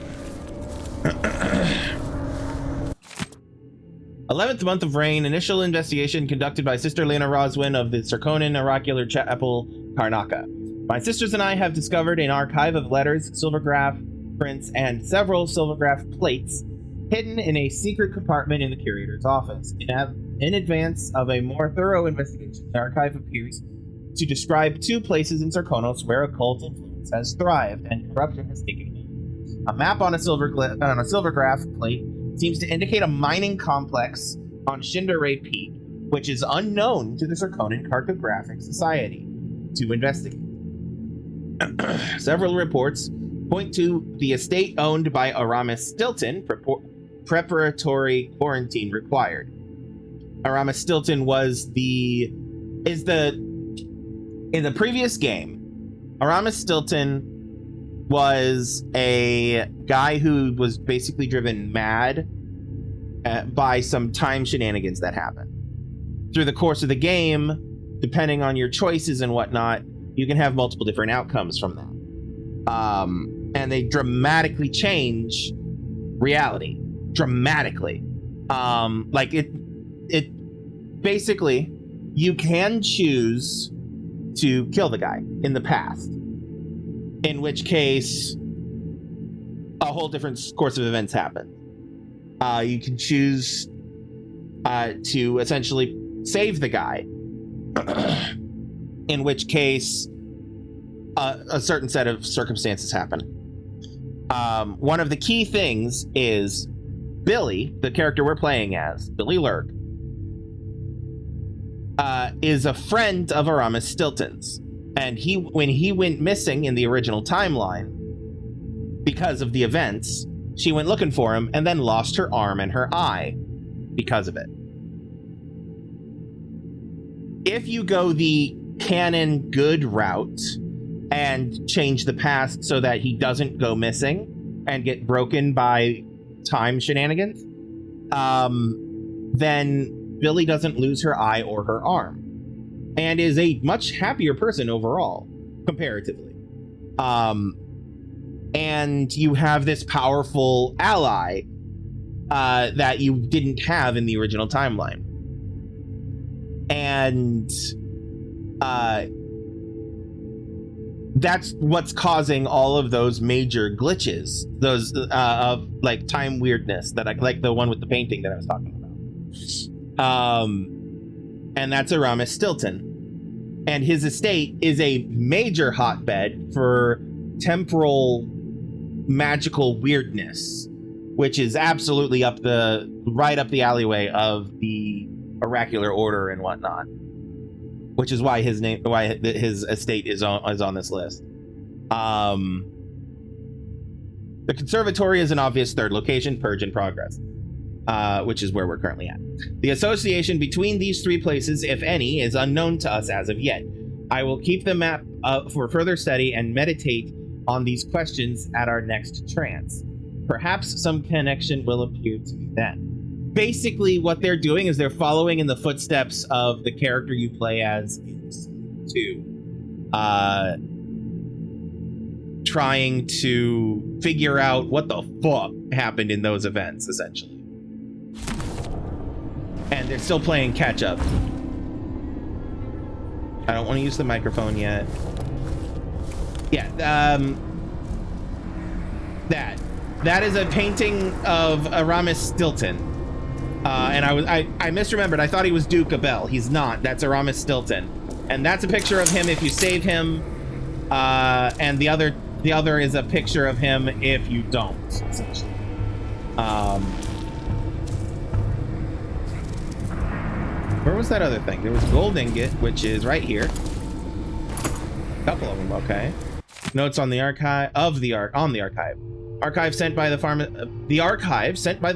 Speaker 1: 11th month of rain. Initial investigation conducted by Sister Lena Roswin of the Sarkonin Oracular Chapel, Karnaka. My sisters and I have discovered an archive of letters, silvergraph prints, and several silvergraph plates hidden in a secret compartment in the curator's office. In advance of a more thorough investigation, the archive appears to describe 2 places in Sarkonos where occult influence has thrived and corruption has taken hold. A map on a silvergraph plate seems to indicate a mining complex on Shindaray Peak, which is unknown to the Sarkonin Cartographic Society to investigate. Several reports point to the estate owned by Aramis Stilton, preparatory quarantine required. Aramis Stilton in the previous game, Aramis Stilton was a guy who was basically driven mad by some time shenanigans that happened. Through the course of the game, depending on your choices and whatnot, you can have multiple different outcomes from that. And they dramatically change reality. Dramatically. Like it basically, you can choose to kill the guy in the past, in which case a whole different course of events happen. You can choose to essentially save the guy, in which case a certain set of circumstances happen. One of the key things is Billy, the character we're playing as, Billy Lurk, is a friend of Aramis Stilton's. And when he went missing in the original timeline, because of the events, she went looking for him and then lost her arm and her eye because of it. If you go the canon good route and change the past so that he doesn't go missing and get broken by time shenanigans, then Billy doesn't lose her eye or her arm and is a much happier person overall, comparatively. And you have this powerful ally that you didn't have in the original timeline. And that's what's causing all of those major glitches, those of like time weirdness that I like, the one with the painting that I was talking about. And that's Aramis Stilton. And his estate is a major hotbed for temporal magical weirdness, which is absolutely right up the alleyway of the oracular order and whatnot, which is why his estate is on this list. The conservatory is an obvious third location. Purge in progress, which is where we're currently at. The association between these three places, if any, is unknown to us as of yet. I will keep the map up for further study and meditate on these questions at our next trance. Perhaps some connection will appear to me then. Basically, what they're doing is they're following in the footsteps of the character you play as in Season 2. Trying to figure out what the fuck happened in those events, essentially. And they're still playing catch up. I don't want to use the microphone yet. Yeah, that is a painting of Aramis Stilton. And I misremembered. I thought he was Duke Abel. He's not. That's Aramis Stilton. And that's a picture of him if you save him. And the other is a picture of him if you don't, essentially. Where was that other thing? There was gold ingot, which is right here. A couple of them, okay. Notes on the archive on the archive. Archive sent by the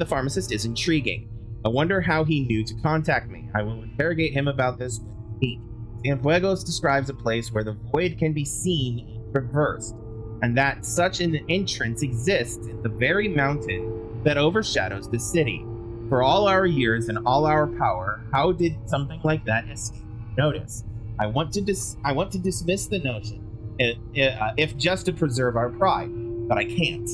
Speaker 1: pharmacist is intriguing. I wonder how he knew to contact me. I will interrogate him about this when we meet. Cienfuegos describes a place where the void can be seen and traversed, and that such an entrance exists in the very mountain that overshadows the city. For all our years and all our power, how did something like that escape notice? I want to dismiss the notion, if just to preserve our pride, but I can't.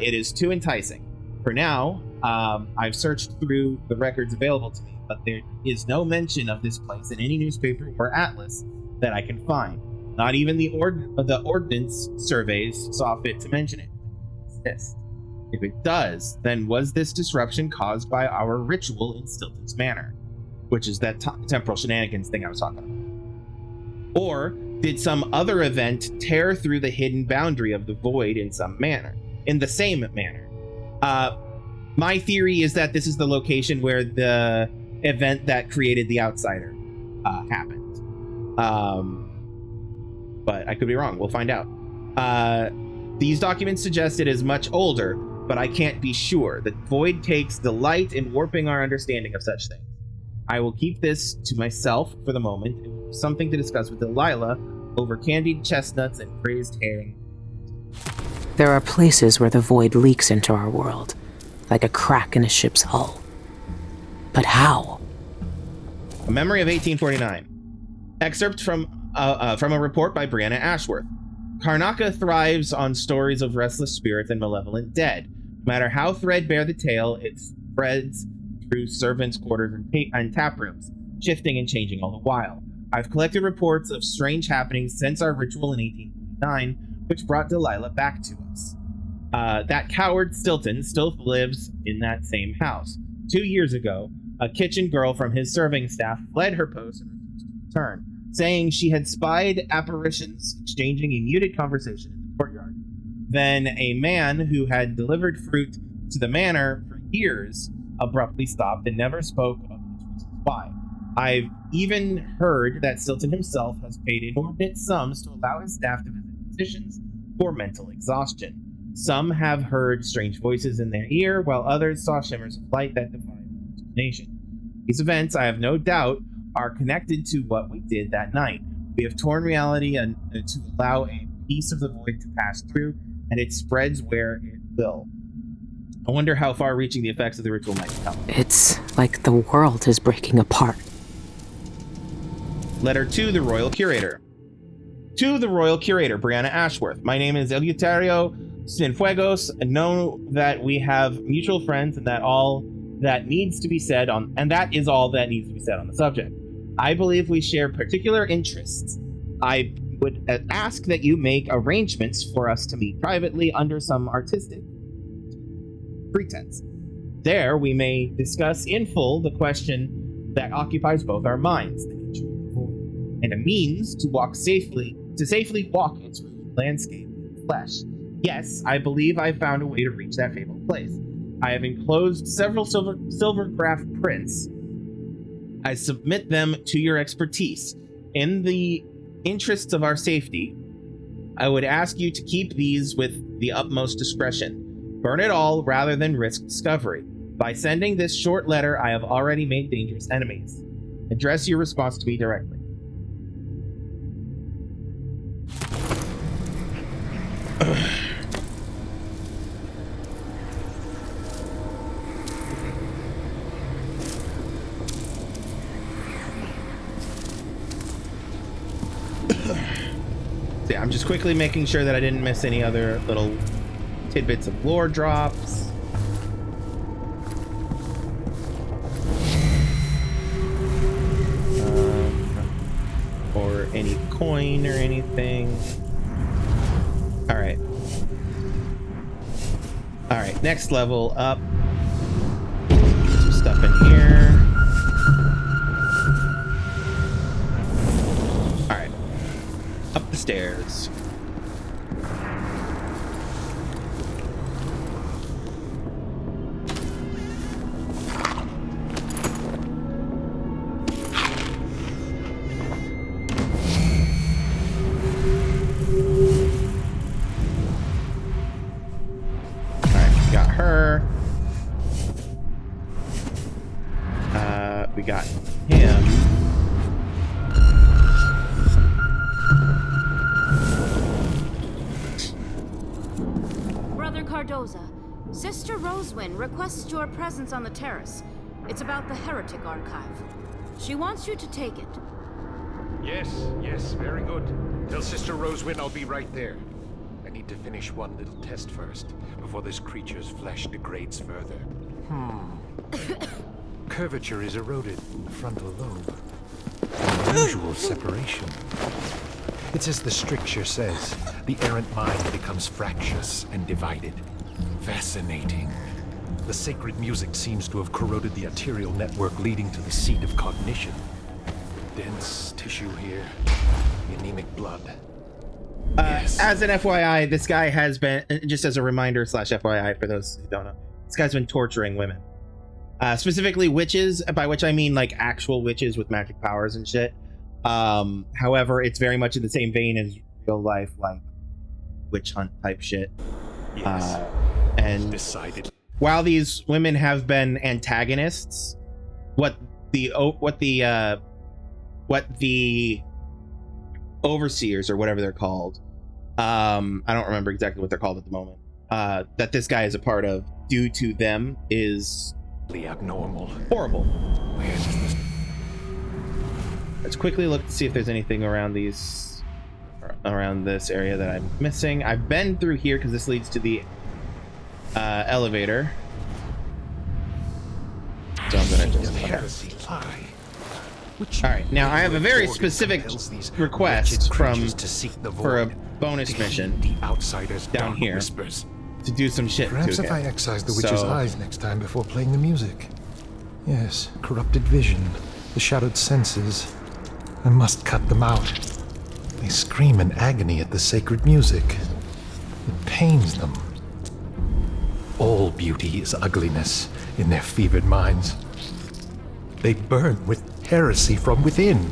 Speaker 1: It is too enticing. For now, I've searched through the records available to me, but there is no mention of this place in any newspaper or atlas that I can find. Not even the ordnance surveys saw fit to mention it. If it does, then was this disruption caused by our ritual in Stilton's Manor, which is that temporal shenanigans thing I was talking about? Or did some other event tear through the hidden boundary of the void in the same manner? My theory is that this is the location where the event that created the Outsider happened. But I could be wrong. We'll find out. These documents suggest it is much older, but I can't be sure. The void takes delight in warping our understanding of such things. I will keep this to myself for the moment. Something to discuss with Delilah over candied chestnuts and braised herring.
Speaker 8: There are places where the void leaks into our world, like a crack in a ship's hull. But how?
Speaker 1: A memory of 1849. Excerpt from a report by Brianna Ashworth. Karnaca thrives on stories of restless spirits and malevolent dead. No matter how threadbare the tale, it spreads through servants' quarters and tap rooms, shifting and changing all the while. I've collected reports of strange happenings since our ritual in 1849, which brought Delilah back to us. That coward Stilton still lives in that same house. 2 years ago, a kitchen girl from his serving staff fled her post and refused to return, saying she had spied apparitions exchanging a muted conversation in the courtyard. Then a man who had delivered fruit to the manor for years abruptly stopped and never spoke of his reasons why. I've even heard that Stilton himself has paid inordinate sums to allow his staff to visit physicians for mental exhaustion. Some have heard strange voices in their ear, while others saw shimmers of light that defied explanation. These events, I have no doubt, are connected to what we did that night. We have torn reality to allow a piece of the void to pass through, and it spreads where it will. I wonder how far-reaching the effects of the ritual might become.
Speaker 8: It's like the world is breaking apart.
Speaker 1: Letter to the Royal Curator. To the Royal Curator, Brianna Ashworth. My name is Eleuterio Cienfuegos, and know that we have mutual friends, and that is all that needs to be said on the subject. I believe we share particular interests. I would ask that you make arrangements for us to meet privately under some artistic pretense. There we may discuss in full the question that occupies both our minds, the nature of the void, and a means to safely walk its landscape in flesh. Yes, I believe I've found a way to reach that fabled place. I have enclosed several silvergraph prints. I submit them to your expertise. In the interests of our safety, I would ask you to keep these with the utmost discretion. Burn it all rather than risk discovery. By sending this short letter, I have already made dangerous enemies. Address your response to me directly. So yeah, I'm just quickly making sure that I didn't miss any other little tidbits of lore drops. Or any coin or anything. Alright. Alright, next level up. Some stuff in here. Alright. Up the stairs. We got him.
Speaker 2: Brother Cardoza, Sister Rosewind requests your presence on the terrace. It's about the Heretic Archive. She wants you to take it.
Speaker 9: Yes, very good. Tell Sister Rosewind I'll be right there. I need to finish one little test first, before this creature's flesh degrades further. Curvature is eroded in the frontal lobe. Unusual separation. It's as the stricture says, the errant mind becomes fractious and divided. Fascinating. The sacred music seems to have corroded the arterial network leading to the seat of cognition. Dense tissue here, anemic blood. Yes.
Speaker 1: As an FYI, this guy has been, just as a reminder / FYI for those who don't know, this guy's been torturing women. Specifically witches, by which I mean like actual witches with magic powers and shit. However, it's very much in the same vein as real life, like witch hunt type shit.
Speaker 9: Yes.
Speaker 1: And
Speaker 9: Decided.
Speaker 1: While these women have been antagonists, what the overseers or whatever they're called. I don't remember exactly what they're called at the moment. That this guy is a part of, due to them, is
Speaker 9: abnormal.
Speaker 1: Horrible.
Speaker 9: Where does this...
Speaker 1: Let's quickly look to see if there's anything around this area that I'm missing. I've been through here because this leads to the elevator. So I'm gonna just... All right, now I have a very specific request for a bonus mission down here to do some shit.
Speaker 9: Perhaps if I excise the witch's eyes next time before playing the music. Yes, corrupted vision, the shadowed senses. I must cut them out. They scream in agony at the sacred music. It pains them. All beauty is ugliness in their fevered minds. They burn with heresy from within.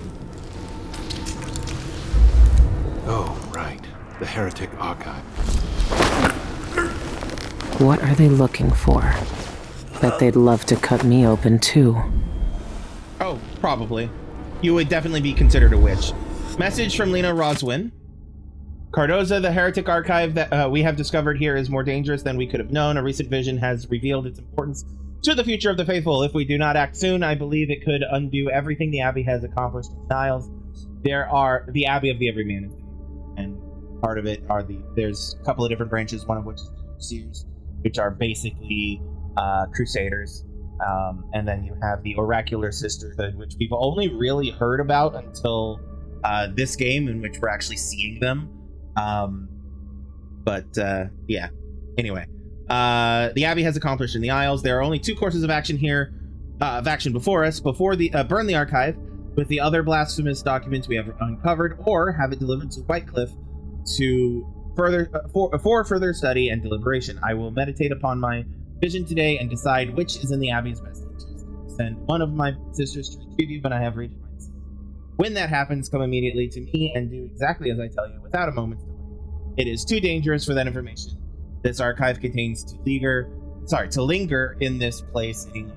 Speaker 9: Oh, right. The Heretic Archive.
Speaker 8: What are they looking for? Bet they'd love to cut me open too.
Speaker 1: Oh, probably. You would definitely be considered a witch. Message from Lena Roswin. Cardoza, the Heretic Archive that we have discovered here is more dangerous than we could have known. A recent vision has revealed its importance to the future of the faithful. If we do not act soon, I believe it could undo everything the Abbey has accomplished in the Isles. There are the Abbey of the Everyman, and part of it are there's a couple of different branches, one of which is the Overseers, which are basically Crusaders. And then you have the Oracular Sisterhood, which we've only really heard about until this game, in which we're actually seeing them. Yeah. Anyway, the Abbey has accomplished in the Isles. There are only two courses of action here, before us: burn the archive with the other blasphemous documents we have uncovered, or have it delivered to Whitecliff to for further study and deliberation. I will meditate upon my vision today and decide which is in the Abbey's best interest. Send one of my sisters to retrieve you when I have reached my decision. When that happens, come immediately to me and do exactly as I tell you, without a moment's delay. It is too dangerous for that information this archive contains to linger in this place any longer.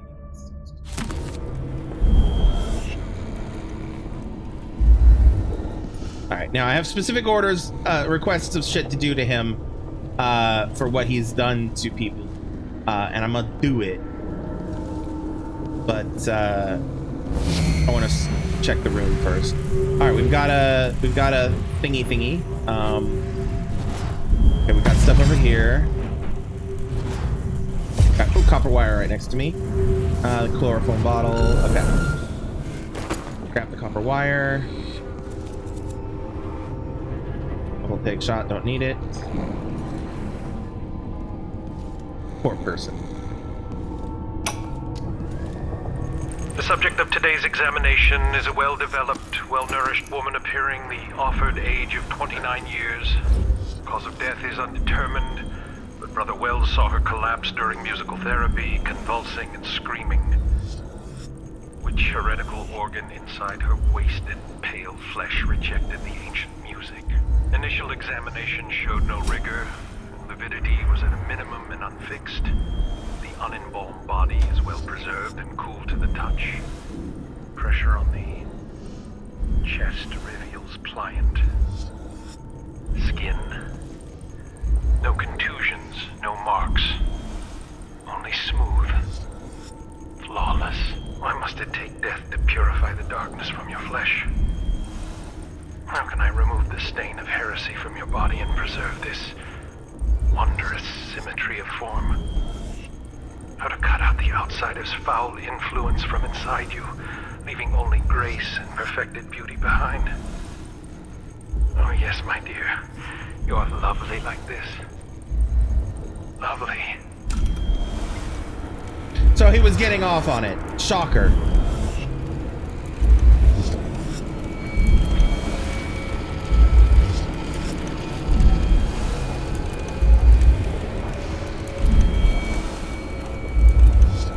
Speaker 1: All right, now I have specific orders, requests of shit to do to him for what he's done to people. And I'm gonna do it, but I want to check the room first. All right, we've got a thingy. Okay, we've got stuff over here. Got copper wire right next to me. The chloroform bottle. Okay, grab the copper wire. Double take shot. Don't need it. Poor person.
Speaker 10: The subject of today's examination is a well-developed, well-nourished woman appearing the offered age of 29 years. Cause of death is undetermined, but Brother Wells saw her collapse during musical therapy, convulsing and screaming. Which heretical organ inside her wasted, pale flesh rejected the ancient music? Initial examination showed no rigor. Lividity was at a minimum and unfixed. The unembalmed body is well preserved and cool to the touch. Pressure on the chest reveals pliant skin. No contusions, no marks. Only smooth. Flawless. Why must it take death to purify the darkness from your flesh? How can I remove the stain of heresy from your body and preserve this wondrous symmetry of form? How to cut out the outsider's foul influence from inside you, leaving only grace and perfected beauty behind. Oh yes, my dear, you're lovely like this. Lovely.
Speaker 1: So he was getting off on it. Shocker.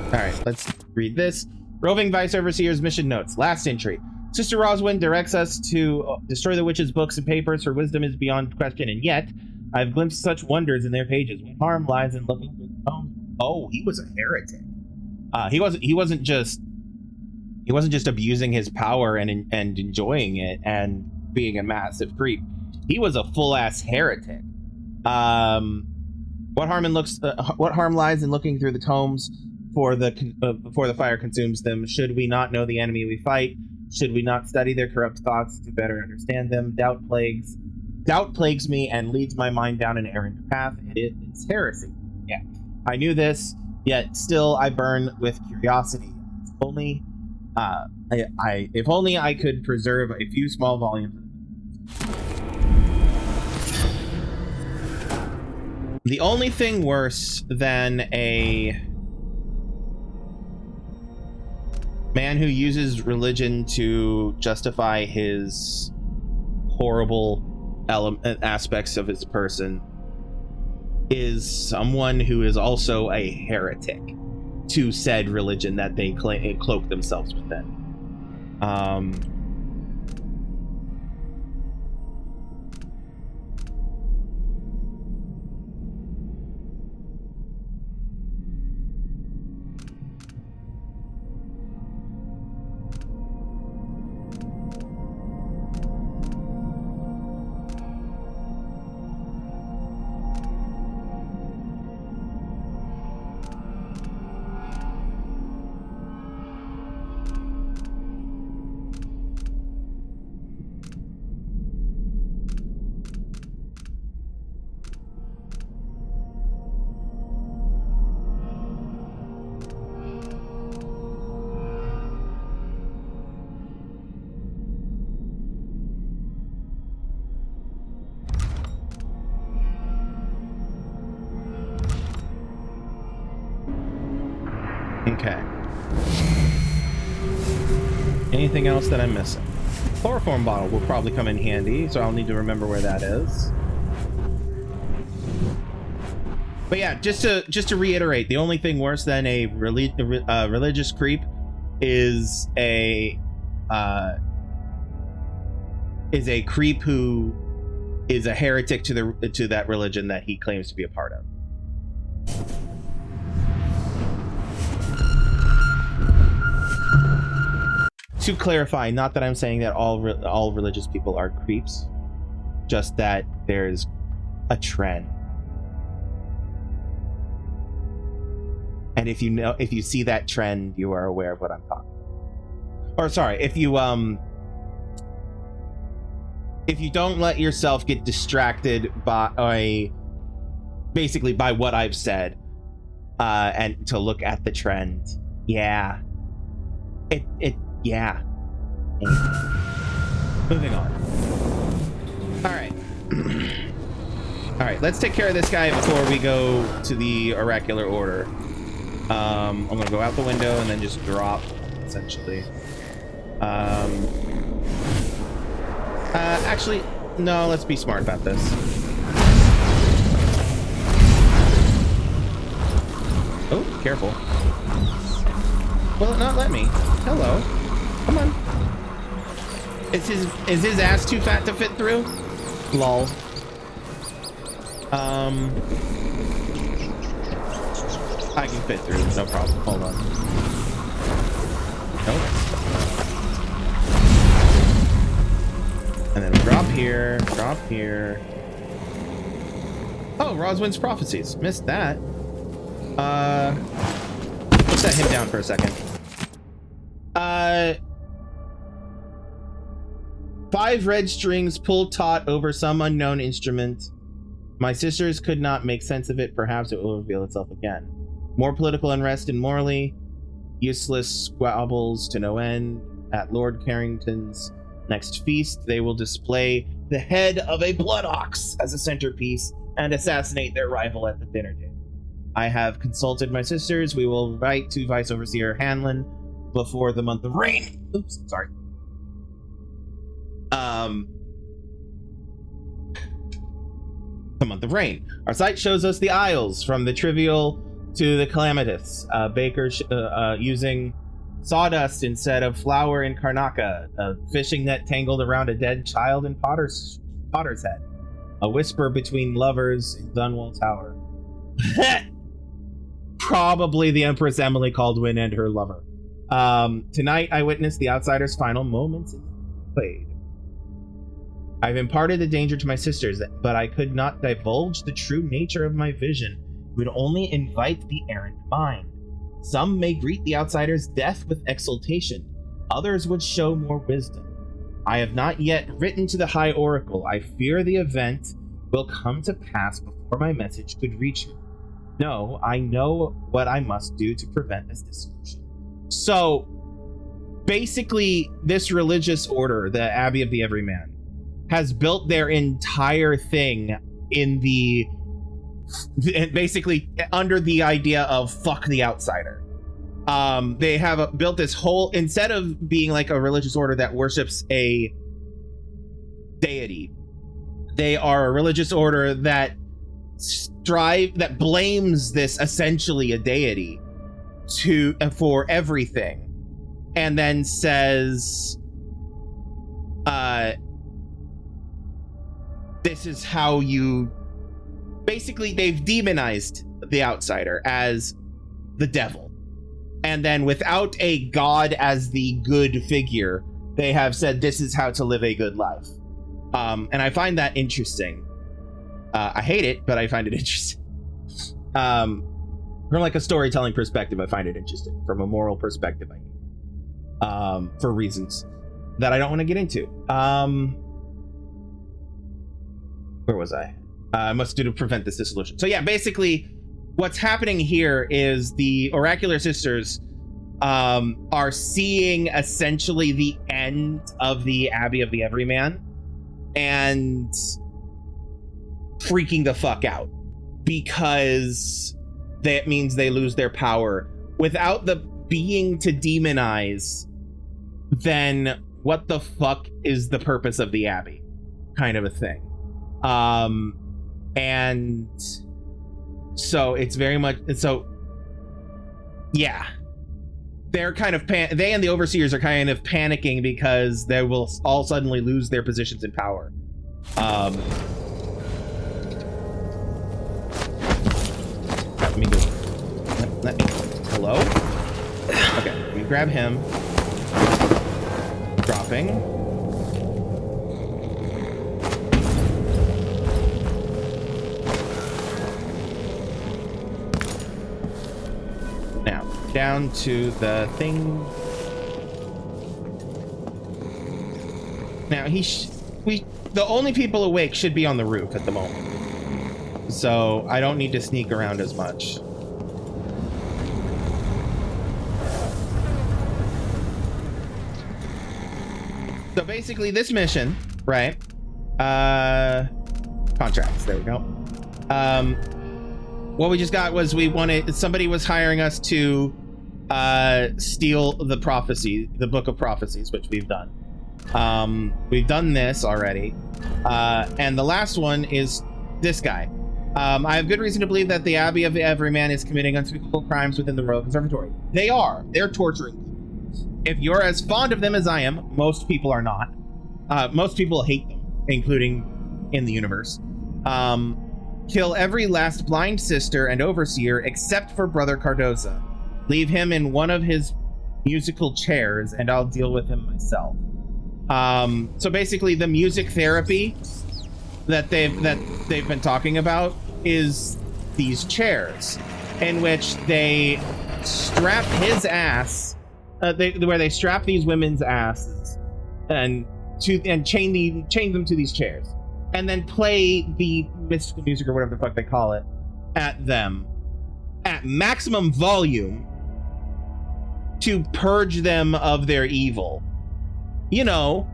Speaker 1: Alright, let's read this. Roving Vice Overseer's mission notes. Last entry. Sister Roswin directs us to destroy the witch's books and papers. Her wisdom is beyond question, and yet I've glimpsed such wonders in their pages. What harm lies in looking through the tomes? Oh, he was a heretic. He wasn't just abusing his power and enjoying it and being a massive creep. He was a full-ass heretic. What harm lies in looking through the tomes before the fire consumes them? Should we not know the enemy we fight? Should we not study their corrupt thoughts to better understand them? Doubt plagues me and leads my mind down an errant path. It is heresy. Yeah, I knew this, yet still I burn with curiosity. If only I could preserve a few small volumes. The only thing worse than a man who uses religion to justify his horrible aspects of his person is someone who is also a heretic to said religion that they cloak themselves within. Okay. Anything else that I'm missing? Chloroform bottle will probably come in handy, so I'll need to remember where that is. But yeah, just to reiterate, the only thing worse than a religious creep is a creep who is a heretic to that religion that he claims to be a part of. To clarify, not that I'm saying that all religious people are creeps, just that there's a trend. And if you see that trend, you are aware of what I'm talking about. Or sorry, if you don't let yourself get distracted by what I've said, and to look at the trend, yeah. Yeah. Moving on. Alright. Alright, let's take care of this guy before we go to the oracular order. I'm gonna go out the window and then just drop, essentially. Actually, no, let's be smart about this. Oh, careful. Will it not let me? Hello. Come on. Is his ass too fat to fit through? Lol. I can fit through, no problem. Hold on. Nope. And then drop here, drop here. Oh, Roswin's prophecies. Missed that. Let's set him down for a second. 5 red strings pulled taut over some unknown instrument. My sisters could not make sense of it. Perhaps it will reveal itself again. More political unrest and morally useless squabbles to no end. At Lord Carrington's next feast, they will display the head of a blood ox as a centerpiece and assassinate their rival at the dinner table. I have consulted my sisters. We will write to Vice Overseer Hanlon before the month of rain. Oops, sorry. The month of rain. Our site shows us the aisles from the trivial to the calamitous. Baker using sawdust instead of flour in Karnaka. A fishing net tangled around a dead child in Potter's head. A whisper between lovers in Dunwall Tower. Probably the Empress Emily Caldwin and her lover. Tonight I witnessed the Outsider's final moments in the blade. I've imparted the danger to my sisters, but I could not divulge the true nature of my vision. It would only invite the errant mind. Some may greet the outsider's death with exultation. Others would show more wisdom. I have not yet written to the High Oracle. I fear the event will come to pass before my message could reach me. No, I know what I must do to prevent this dissolution. So, basically, this religious order, the Abbey of the Everyman, has built their entire thing in basically under the idea of fuck the outsider. They have built this whole, instead of being like a religious order that worships a deity, they are a religious order that blames this essentially a deity for everything, and then says, this is how you, basically they've demonized the outsider as the devil. And then without a god as the good figure, they have said this is how to live a good life. And I find that interesting. I hate it, but I find it interesting. From like a storytelling perspective, I find it interesting. From a moral perspective, I hate it. For reasons that I don't want to get into. Where was I? I must do to prevent this dissolution. So yeah, basically what's happening here is the Oracular Sisters are seeing essentially the end of the Abbey of the Everyman and freaking the fuck out, because that means they lose their power. Without the being to demonize, then what the fuck is the purpose of the Abbey? Kind of a thing. And so it's very much, so yeah, they're kind of they and the overseers are kind of panicking because they will all suddenly lose their positions in power. Let me go. Let me. Hello? Okay, we grab him. Dropping. Now, down to the thing. Now, the only people awake should be on the roof at the moment. So, I don't need to sneak around as much. So basically this mission, right? Contracts, there we go. What we just got was somebody was hiring us to steal the prophecy, the Book of Prophecies, which we've done. We've done this already. And the last one is this guy. I have good reason to believe that the Abbey of Everyman is committing unspeakable crimes within the Royal Conservatory. They are. They're torturing. If you're as fond of them as I am, most people are not. Most people hate them, including in the universe. Kill every last blind sister and overseer except for Brother Cardoza. Leave him in one of his musical chairs, and I'll deal with him myself. So basically, the music therapy that they've been talking about is these chairs, in which they strap his ass. Where they strap these women's asses and chain them to these chairs, and then play the mystical music or whatever the fuck they call it at them at maximum volume to purge them of their evil. You know,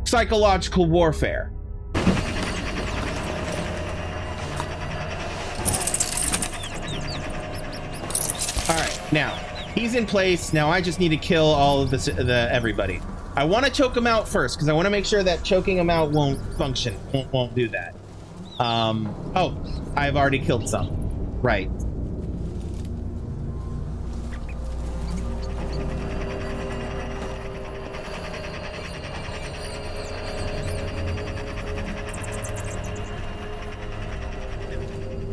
Speaker 1: psychological warfare. All right, now. He's in place. Now I just need to kill all of the everybody. I want to choke him out first because I want to make sure that choking him out won't function. Won't do that. Oh, I've already killed some. Right.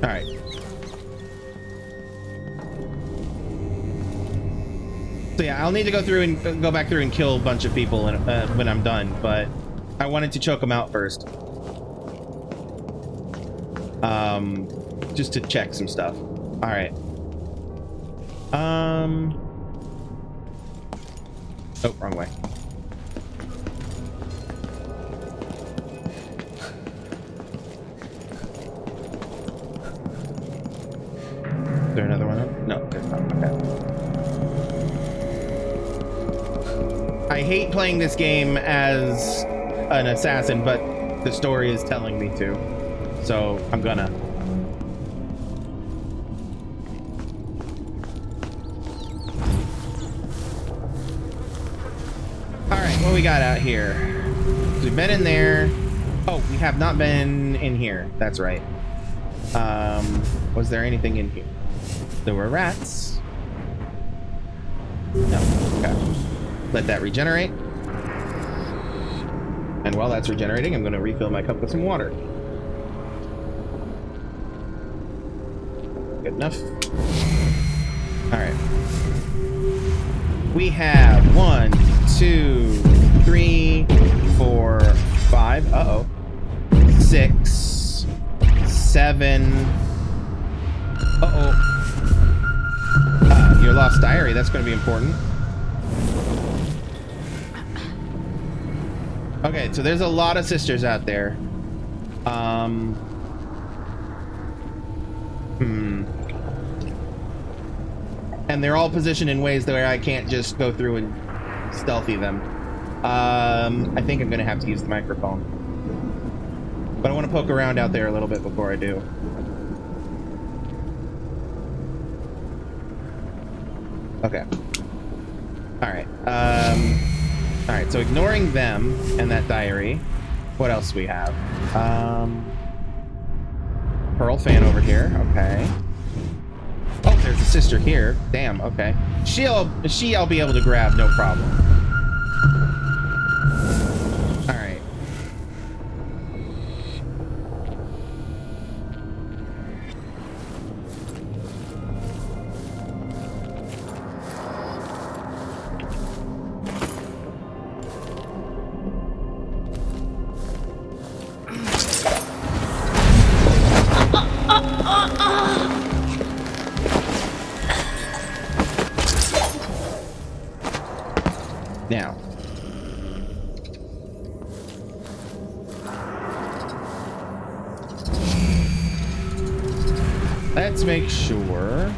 Speaker 1: All right. So yeah, I'll need to go back through and kill a bunch of people when I'm done, but I wanted to choke him out first. Just to check some stuff. All right. Oh, wrong way. Is there another one up? No, there's not. Okay. I hate playing this game as an assassin, but the story is telling me to. So I'm gonna. Alright, what we got out here? We've been in there. Oh, we have not been in here. That's right. Was there anything in here? There were rats. No. Okay. Let that regenerate. And while that's regenerating, I'm going to refill my cup with some water. Good enough. Alright. We have 1, 2, 3, 4, 5. Uh-oh. 6, 7. Uh-oh. Your lost diary. That's going to be important. Okay, so there's a lot of sisters out there. And they're all positioned in ways where I can't just go through and stealthy them. I think I'm gonna have to use the microphone. But I want to poke around out there a little bit before I do. Okay. Alright. Alright, so ignoring them and that diary, what else do we have? Pearl fan over here, okay. Oh, there's a sister here. Damn, okay. I'll be able to grab, no problem. Alright. Now, let's make sure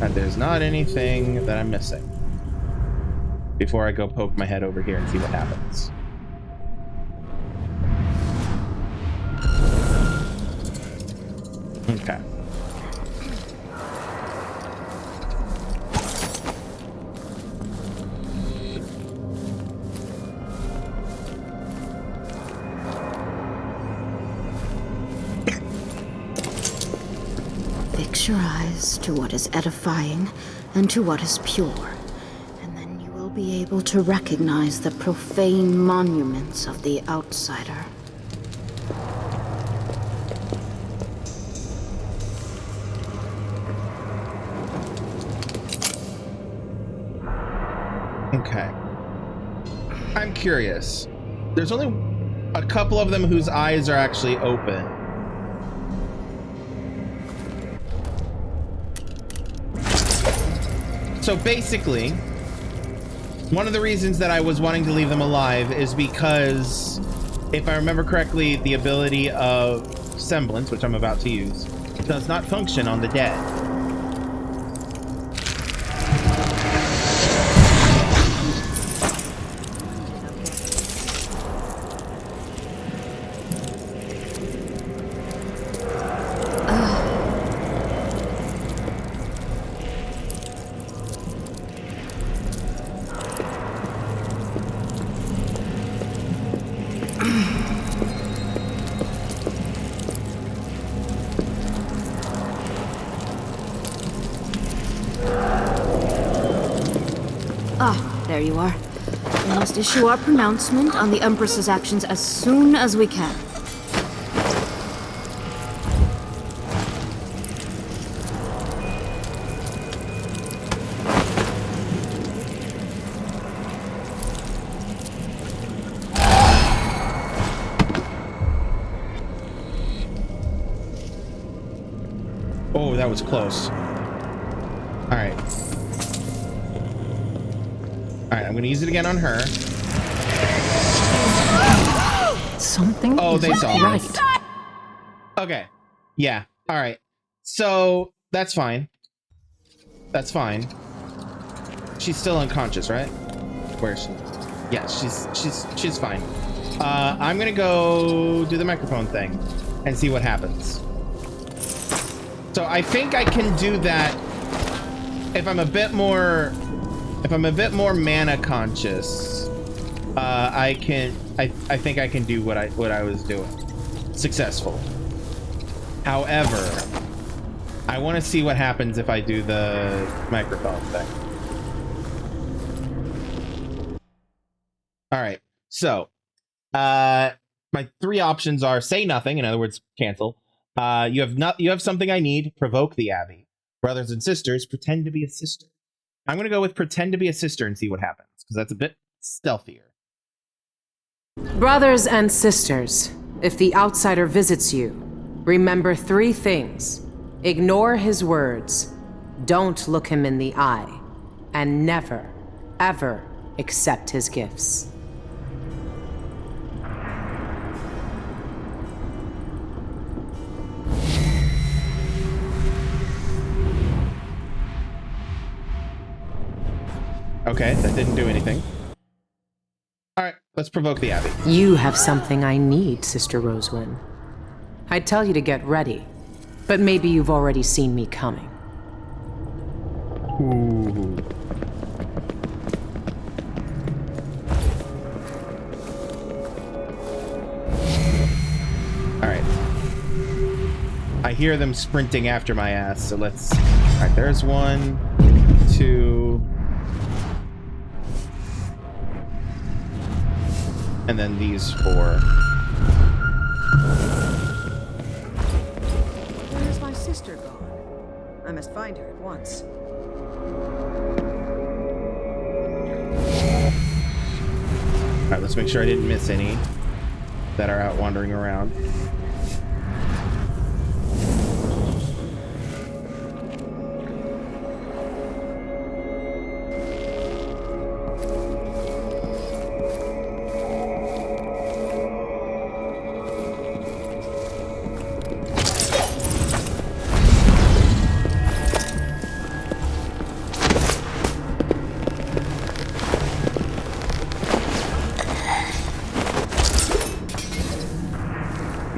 Speaker 1: that there's not anything that I'm missing before I go poke my head over here and see what happens. Okay.
Speaker 2: Fix your eyes to what is edifying and to what is pure, and then you will be able to recognize the profane monuments of the outsider.
Speaker 1: Okay. I'm curious. There's only a couple of them whose eyes are actually open. So basically, one of the reasons that I was wanting to leave them alive is because, if I remember correctly, the ability of semblance, which I'm about to use, does not function on the dead.
Speaker 2: There you are. We must issue our pronouncement on the Empress's actions as soon as we can.
Speaker 1: Oh, that was close. Alright. Alright, I'm gonna use it again on her.
Speaker 2: Something
Speaker 1: Oh, they
Speaker 2: isn't
Speaker 1: saw me.
Speaker 2: right.
Speaker 1: Okay. Yeah. Alright. So, that's fine. That's fine. She's still unconscious, right? Where is she? Yeah, she's fine. I'm gonna go do the microphone thing and see what happens. So I think I can do that if I'm a bit more mana conscious. I think I can do what I was doing successfully. However, I want to see what happens if I do the microphone thing. All right. So, my three options are say nothing, in other words, cancel. You have something I need, provoke the Abbey. Brothers and sisters, pretend to be a sister. I'm going to go with pretend to be a sister and see what happens, because that's a bit stealthier.
Speaker 8: Brothers and sisters, if the outsider visits you, remember 3 things. Ignore his words, don't look him in the eye, and never, ever accept his gifts.
Speaker 1: Okay, that didn't do anything. All right, let's provoke the Abbey.
Speaker 8: You have something I need, Sister Rosewyn. I'd tell you to get ready, but maybe you've already seen me coming.
Speaker 1: Ooh. All right. I hear them sprinting after my ass, so let's... All right, there's 1, 2... And then these 4.
Speaker 11: Where's my sister gone? I must find her at once.
Speaker 1: Alright, let's make sure I didn't miss any that are out wandering around.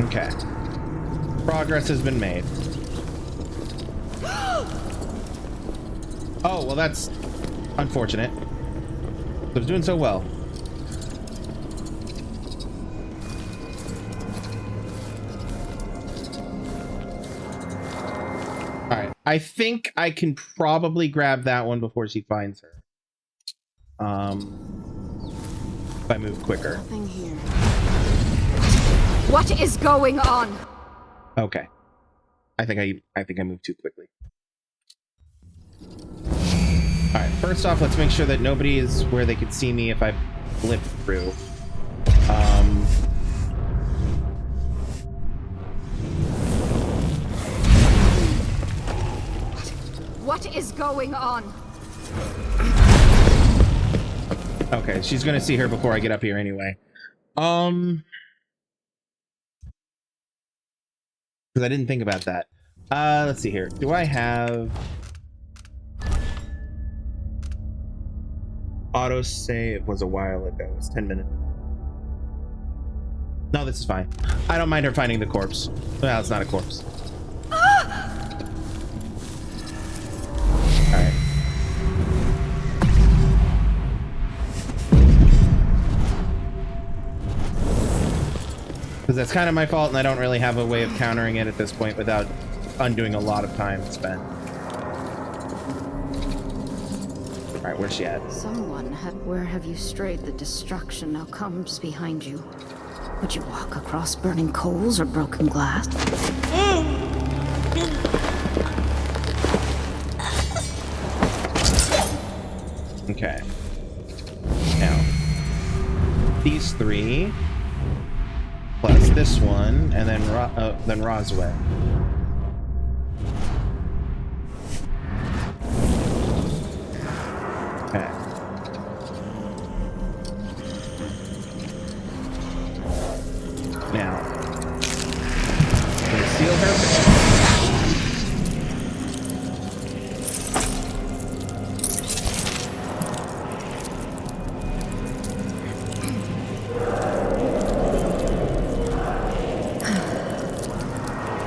Speaker 1: Okay. Progress has been made. Oh, well that's unfortunate. I was doing so well. Alright, I think I can probably grab that one before she finds her. If I move quicker.
Speaker 2: Nothing here.
Speaker 12: What is going on?
Speaker 1: Okay. I think I moved too quickly. Alright, first off, let's make sure that nobody is where they could see me if I blip through.
Speaker 12: What is going on?
Speaker 1: Okay, she's gonna see her before I get up here anyway. Because I didn't think about that. Let's see here. Do I have autosave? Was a while ago. It was 10 minutes. No, this is fine. I don't mind her finding the corpse. Well, it's not a corpse. Alright. Because that's kind of my fault, and I don't really have a way of countering it at this point without undoing a lot of time spent. Alright, where's she at?
Speaker 2: Where have you strayed? The destruction now comes behind you. Would you walk across burning coals or broken glass?
Speaker 1: Okay. Now, these 3, plus this one, and then Roswell. Okay. Now, gonna seal her.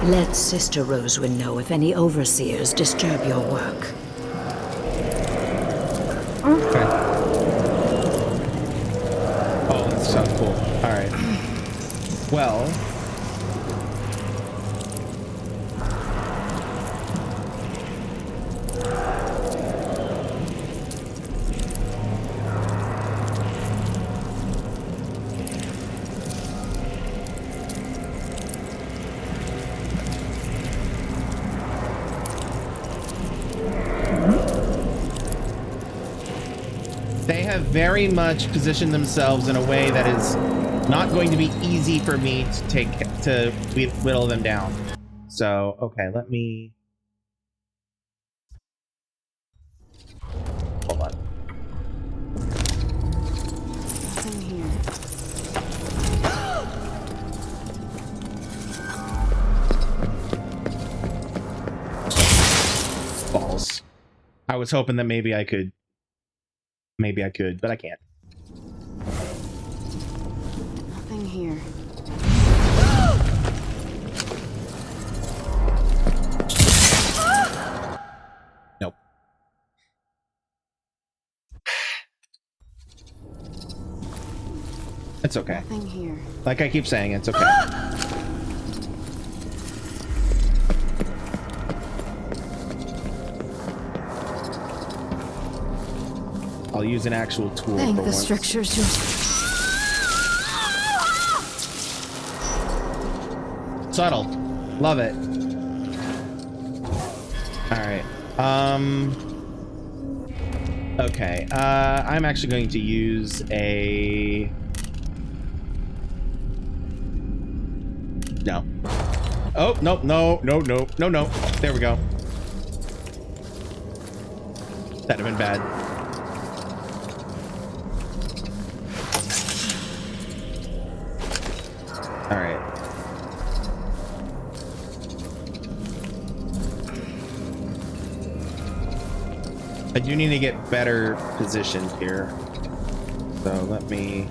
Speaker 2: Let Sister Rosewind know if any overseers disturb your work.
Speaker 1: Okay. Oh, that sounds cool. Alright. Well. They have very much positioned themselves in a way that is not going to be easy for me to whittle them down. So, okay, let me... Hold on.
Speaker 2: Nothing here.
Speaker 1: Balls. I was hoping that maybe I could, but I can't.
Speaker 2: Nothing here.
Speaker 1: Nope. It's okay.
Speaker 2: Nothing here.
Speaker 1: Like I keep saying, it's okay. I'll use an actual tool
Speaker 2: Thank
Speaker 1: for
Speaker 2: the
Speaker 1: once.
Speaker 2: strictures.
Speaker 1: Subtle. Love it. Alright. Okay. I'm actually going to use a... No. Oh, nope, no. There we go. That'd have been bad. Alright. I do need to get better positioned here. So let me...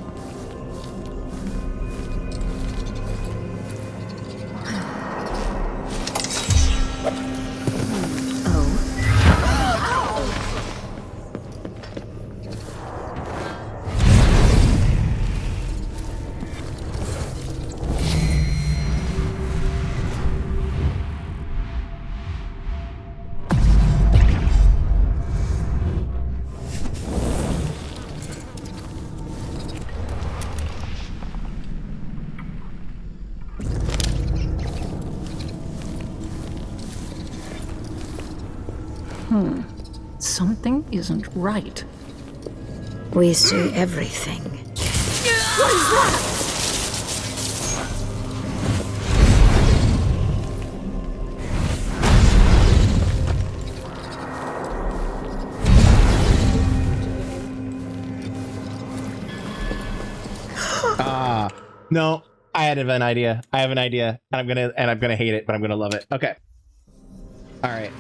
Speaker 13: Something isn't right.
Speaker 2: We see everything.
Speaker 13: What is that?
Speaker 1: No, I have an idea. I have an idea. And I'm gonna hate it, but I'm gonna love it. Okay. Alright.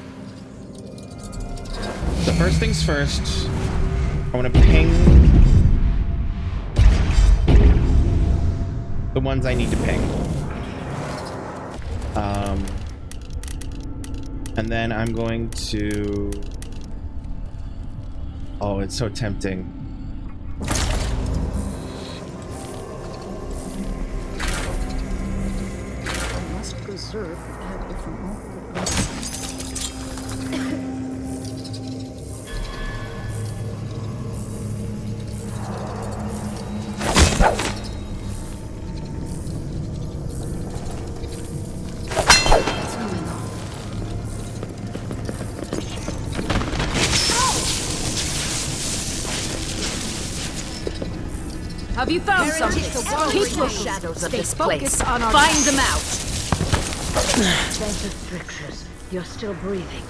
Speaker 1: So first things first, I want to ping the ones I need to ping. And then I'm going to... Oh, it's so tempting.
Speaker 13: I must preserve the Abbey from all the
Speaker 12: Have you found something?
Speaker 2: Keep your shadows of this place.
Speaker 12: On our
Speaker 2: Find them out. Thank the strictures. You're still breathing.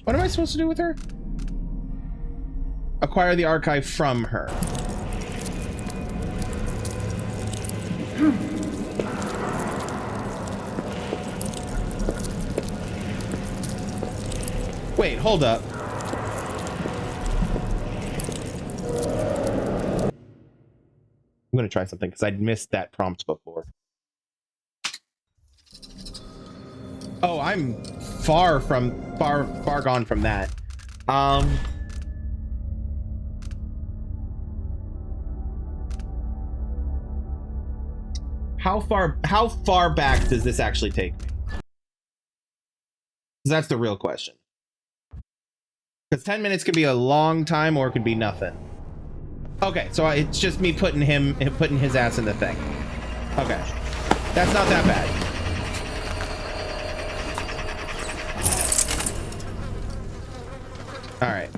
Speaker 1: What am I supposed to do with her? Acquire the archive from her. Wait, hold up. I'm gonna try something because I'd missed that prompt before. Oh, I'm far gone from that. How far back does this actually take me? That's the real question. Because 10 minutes could be a long time or it could be nothing. Okay, so it's just me putting his ass in the thing. Okay. That's not that bad. All right.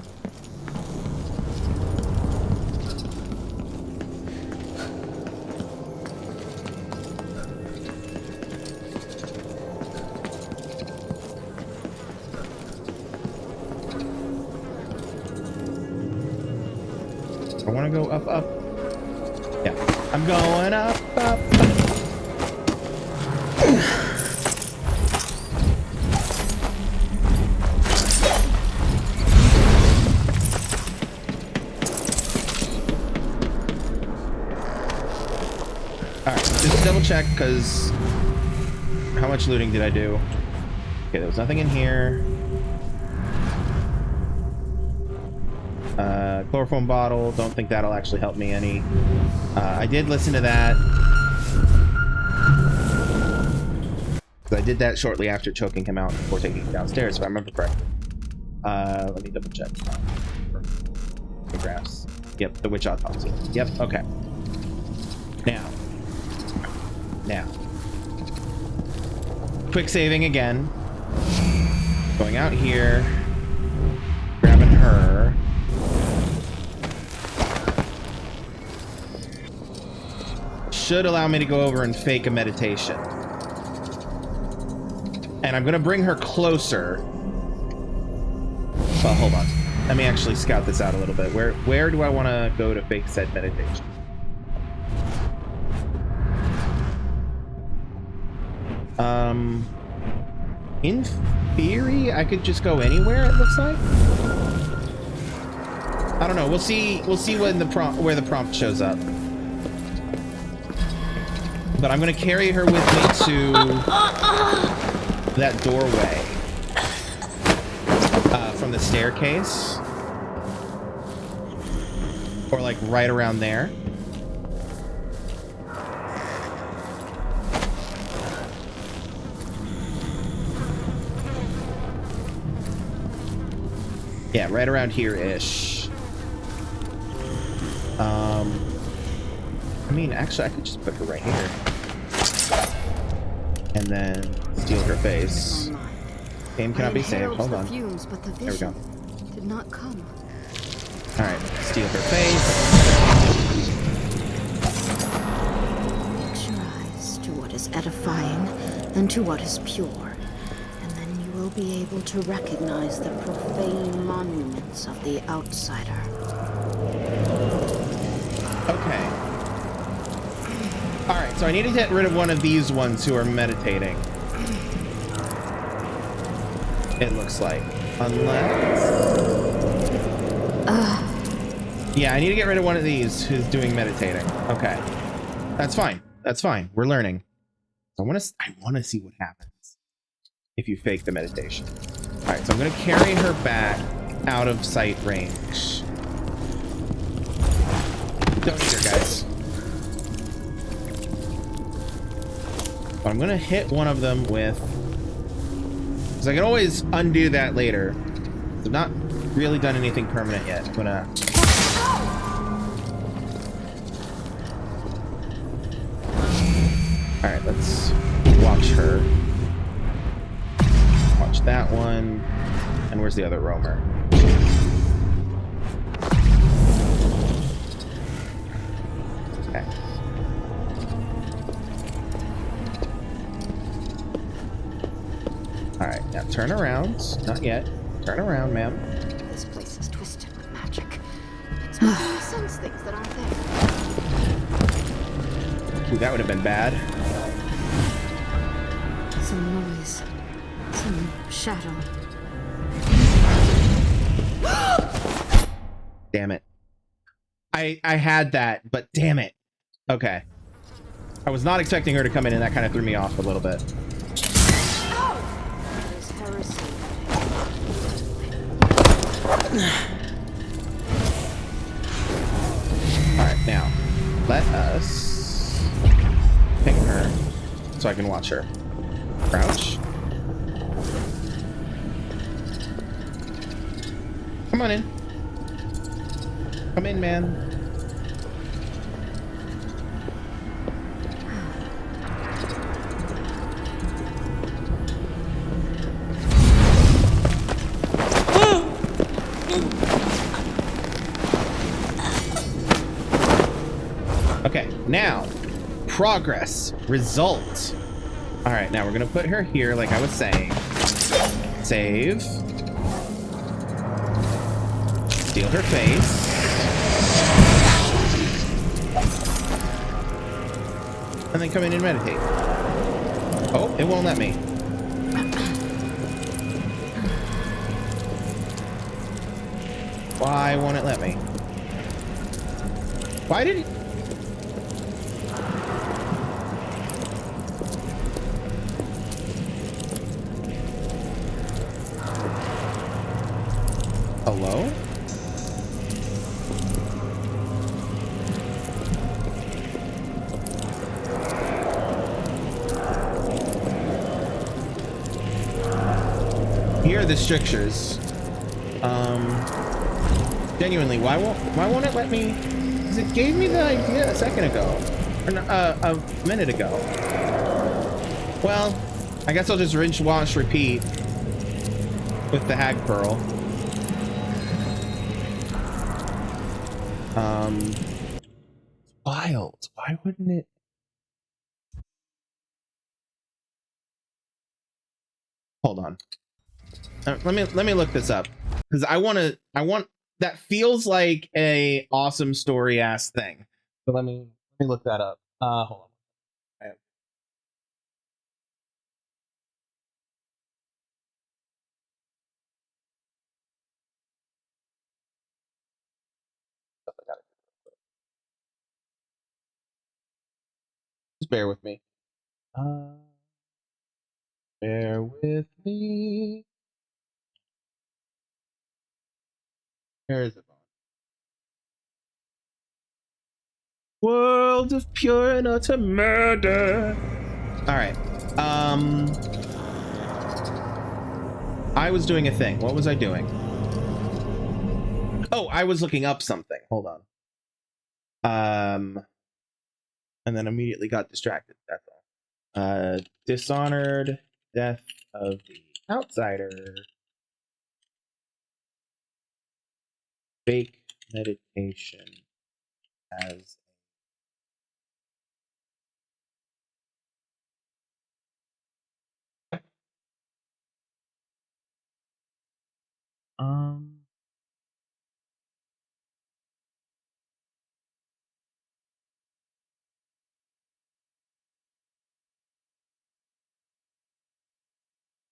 Speaker 1: I want to go up. Yeah, I'm going up. Alright, just double check, because how much looting did I do? Okay, there was nothing in here. Chloroform bottle, don't think that'll actually help me any. I did listen to that. I did that shortly after choking him out before taking him downstairs, if I remember correctly. Let me double check. Photographs. Yep, the witch autopsy. Yep, okay. Now. Quick saving again. Going out here. Grabbing her. Should allow me to go over and fake a meditation. And I'm gonna bring her closer. Well, hold on. Let me actually scout this out a little bit. Where do I want to go to fake said meditation? In theory, I could just go anywhere, it looks like. I don't know. We'll see when where the prompt shows up. But I'm gonna carry her with me to that doorway from the staircase, or like right around there. Yeah, right around here-ish. I mean, actually, I could just put her right here. And then steal her face. Game cannot be saved. Hold on.
Speaker 2: Fumes, but the
Speaker 1: there we go.
Speaker 2: Did not come.
Speaker 1: Alright, steal her face.
Speaker 2: Fix your eyes to what is edifying and to what is pure. Will be able to recognize the profane monuments of the outsider.
Speaker 1: Okay. Alright, so I need to get rid of one of these ones who are meditating. It looks like. Unless... Yeah, I need to get rid of one of these who's doing meditating. Okay. That's fine. That's fine. We're learning. I want to see what happens if you fake the meditation. All right, so I'm going to carry her back out of sight range. Don't need her, guys. But I'm going to hit one of them with... Because I can always undo that later. I've not really done anything permanent yet. I'm going to... Alright, let's watch her. Watch that one. And where's the other roamer? Okay. Alright, now turn around. Not yet. Turn around, ma'am.
Speaker 2: This place is twisted with magic. It's making me sense things that aren't there.
Speaker 1: Ooh, that would have been bad.
Speaker 2: Some noise. Some shadow.
Speaker 1: Damn it. I had that, but damn it. Okay. I was not expecting her to come in, and that kind of threw me off a little bit.
Speaker 2: That is heresy.
Speaker 1: Alright, now, let us ping her so I can watch her. Crouch. Come on in. Come in, man. Okay, now, progress, result. All right, now we're gonna put her here, like I was saying. Save. Steal her face. And then come in and meditate. Oh, it won't let me. Why won't it let me? Why did it? Hello? Here are the strictures. Genuinely, why won't it let me? Because it gave me the idea a second ago, or a minute ago. Well, I guess I'll just rinse, wash, repeat with the hag pearl. Wild. Why wouldn't it? Hold on. Let me look this up because I want that feels like a awesome story ass thing. But let me look that up. Hold on. Just bear with me. Bear with me. Where is it? World of pure and utter murder. All right. I was doing a thing. What was I doing? Oh, I was looking up something. Hold on. And then immediately got distracted. That's all. Dishonored Death of the Outsider. Fake meditation as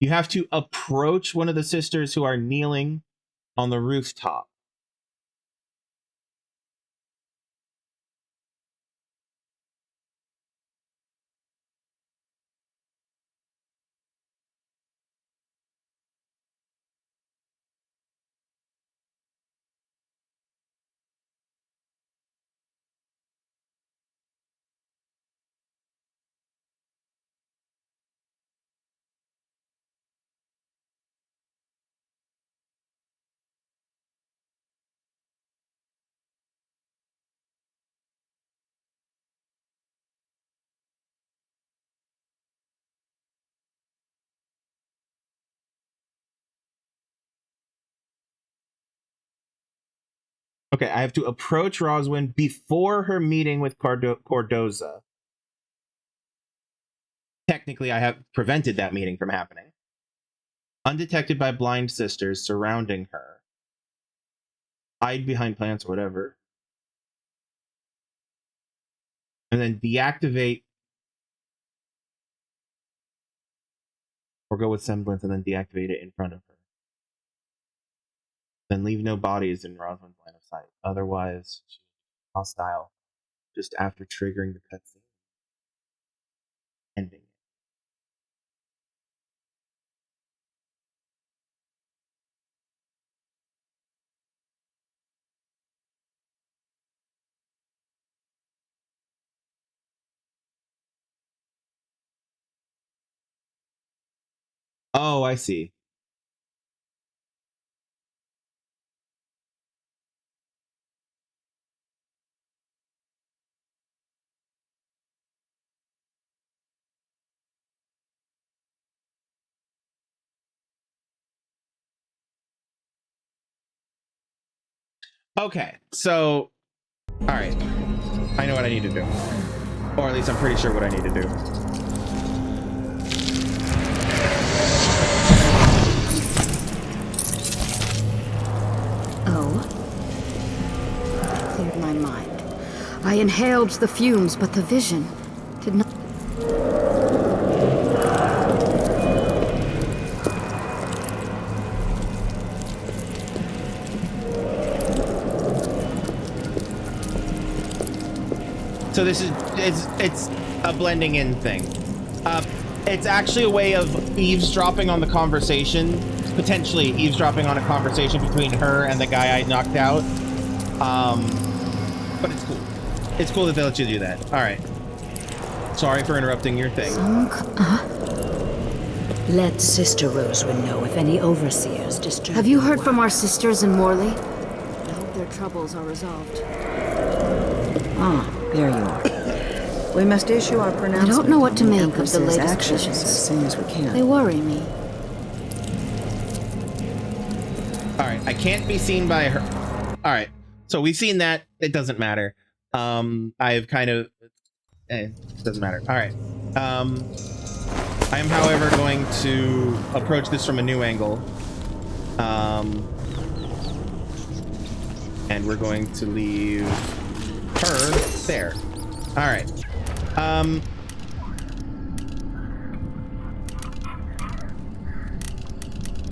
Speaker 1: You have to approach one of the sisters who are kneeling on the rooftop. Okay, I have to approach Roswin before her meeting with Cordoza. Technically, I have prevented that meeting from happening. Undetected by blind sisters surrounding her. Hide behind plants or whatever. And then deactivate. Or go with semblance and then deactivate it in front of her. Then leave no bodies in Roswin's line of sight. Otherwise, she's hostile. Just after triggering the cutscene. Ending it. Oh, I see. Okay, so... Alright. I know what I need to do. Or at least I'm pretty sure what I need to do.
Speaker 2: Oh. Cleared my mind. I inhaled the fumes, but the vision did not...
Speaker 1: So this is it's a blending in thing. It's actually a way of eavesdropping on the conversation, potentially eavesdropping on a conversation between her and the guy I knocked out. But it's cool. It's cool that they let you do that. All right. Sorry for interrupting your thing.
Speaker 14: Let Sister Roswin know if any overseers disturb.
Speaker 2: Have you heard from our sisters in Morley? I hope their troubles are resolved.
Speaker 14: Ah, there you are. We must issue our pronouncement.
Speaker 2: I don't know what to
Speaker 14: on the
Speaker 2: make of the
Speaker 14: Empress's
Speaker 2: latest
Speaker 14: actions
Speaker 2: visions.
Speaker 14: as soon as we can.
Speaker 2: They worry me.
Speaker 1: All right, I can't be seen by her. All right, so we've seen that. It doesn't matter. I've kind of... it doesn't matter. All right. I am, however, going to approach this from a new angle. And we're going to leave her there. All right.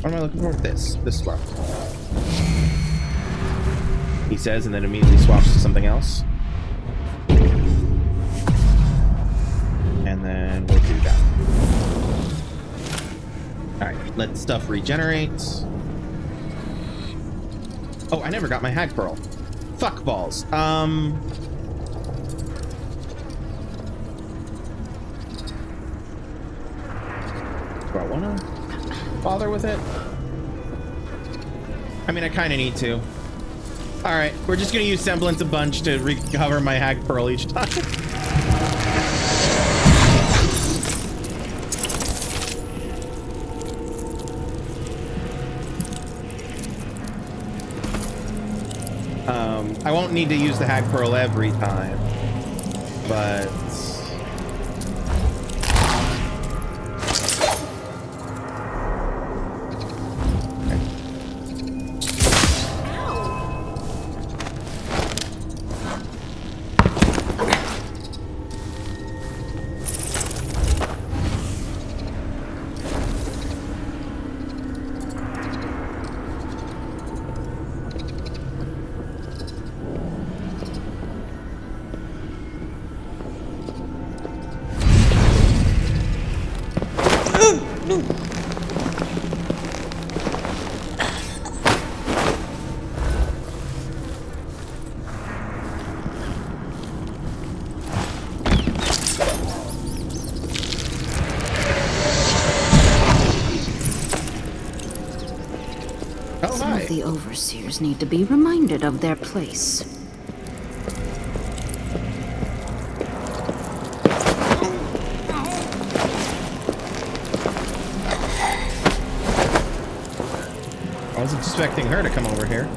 Speaker 1: What am I looking for with this? This swap. He says, and then immediately swaps to something else. And then we'll do that. Alright, let stuff regenerate. Oh, I never got my hag pearl. Fuck balls. Do I wanna bother with it? I mean, I kind of need to. Alright, we're just gonna use Semblance a bunch to recover my hag pearl each time. I won't need to use the hag pearl every time, but... Oh,
Speaker 2: Some
Speaker 1: hi.
Speaker 2: of the overseers need to be reminded of their place.
Speaker 1: I wasn't expecting her to come over here.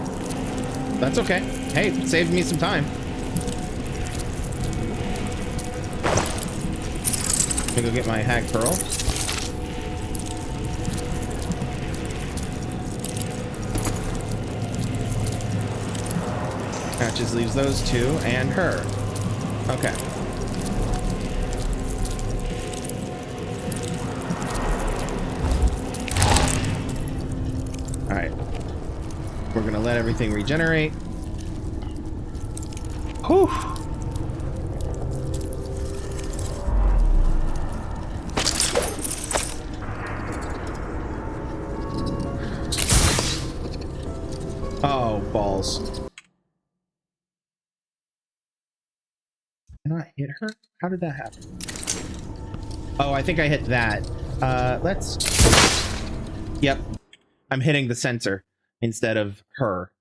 Speaker 1: That's okay. Hey, it saved me some time. Let me go get my hag pearl. That just leaves those two and her. Okay. Alright. We're gonna let everything regenerate. Whew. Oh, balls. Can I hit her? How did that happen? Oh, I think I hit that. Let's... Yep. I'm hitting the sensor instead of her.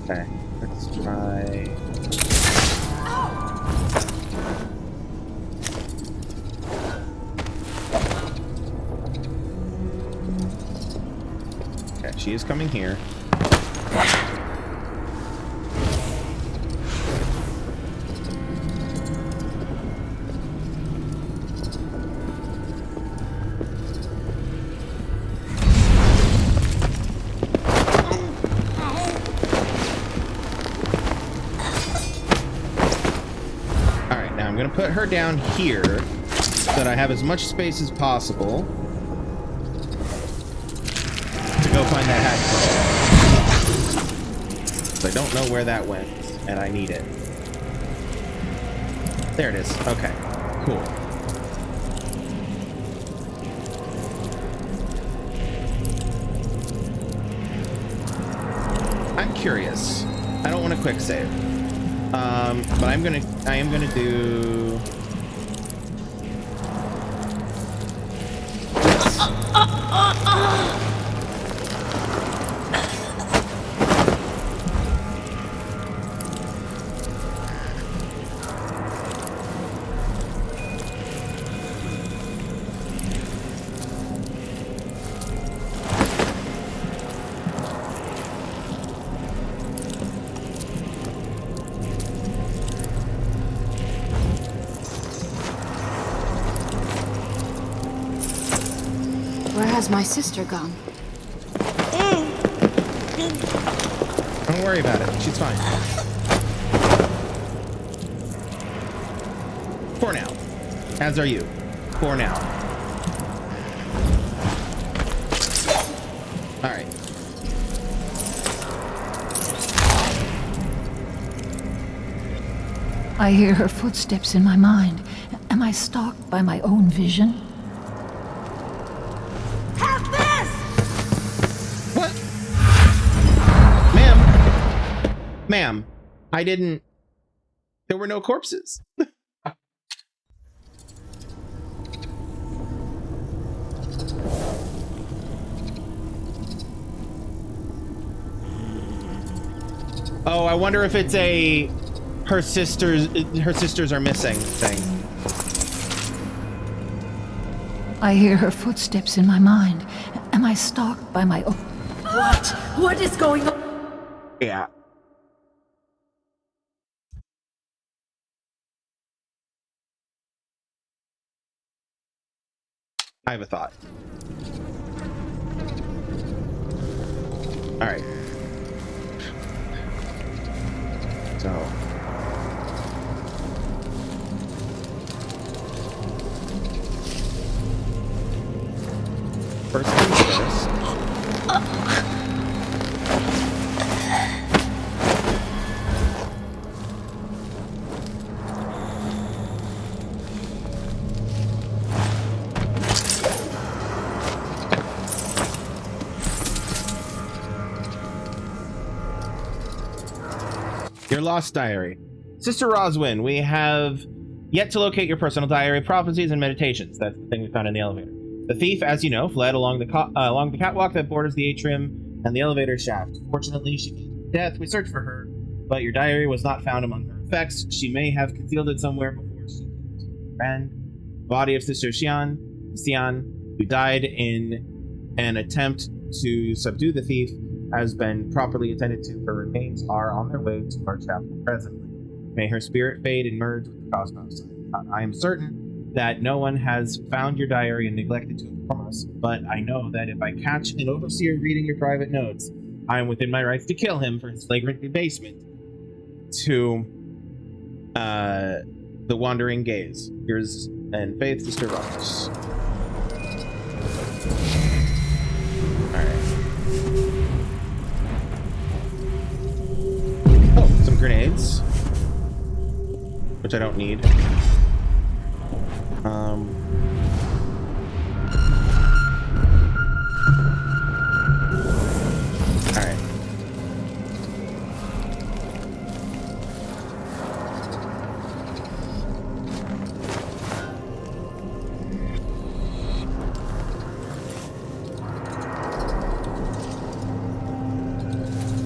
Speaker 1: Okay, let's try... Okay, she is coming here. I'm gonna put her down here so that I have as much space as possible to go find that hatch pearl. So I don't know where that went, and I need it. There it is. Okay, cool. I'm curious. I don't want to quick save. But I am gonna do this.
Speaker 2: Where has my sister gone?
Speaker 1: Don't worry about it. She's fine. For now. As are you. For now. Alright.
Speaker 13: I hear her footsteps in my mind. Am I stalked by my own vision?
Speaker 12: Have this!
Speaker 1: What? Ma'am. Ma'am. I didn't... There were no corpses. Oh, I wonder if it's a... Her sisters are missing thing.
Speaker 13: I hear her footsteps in my mind. Am I stalked by my own...
Speaker 12: What? What is going on?
Speaker 1: Yeah. I have a thought. All right. So. First things first. Your lost diary. Sister Roswin, we have yet to locate your personal diary, prophecies, and meditations. That's the thing we found in the elevator. The thief, as you know, fled along the catwalk that borders the atrium and the elevator shaft. Fortunately, she came to death. We searched for her, but your diary was not found among her effects. She may have concealed it somewhere before she came to her friend. The body of Sister Xian, who died in an attempt to subdue the thief, has been properly attended to. Her remains are on their way to our chapel presently. May her spirit fade and merge with the cosmos. I am certain that no one has found your diary and neglected to inform us, but I know that if I catch an overseer reading your private notes, I am within my rights to kill him for his flagrant debasement to the wandering gaze. Yours and faith, Sister Rogers. Some grenades, which I don't need. Alright.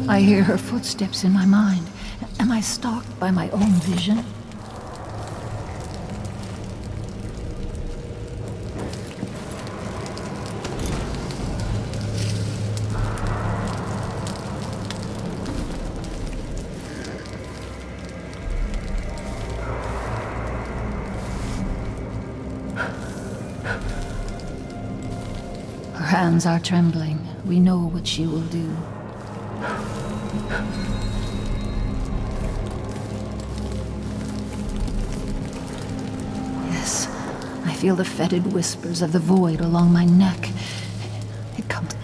Speaker 13: I hear her footsteps in my mind. Am I stalked by my own vision? Her hands are trembling. We know what she will do. Yes, I feel the fetid whispers of the void along my neck. It comes...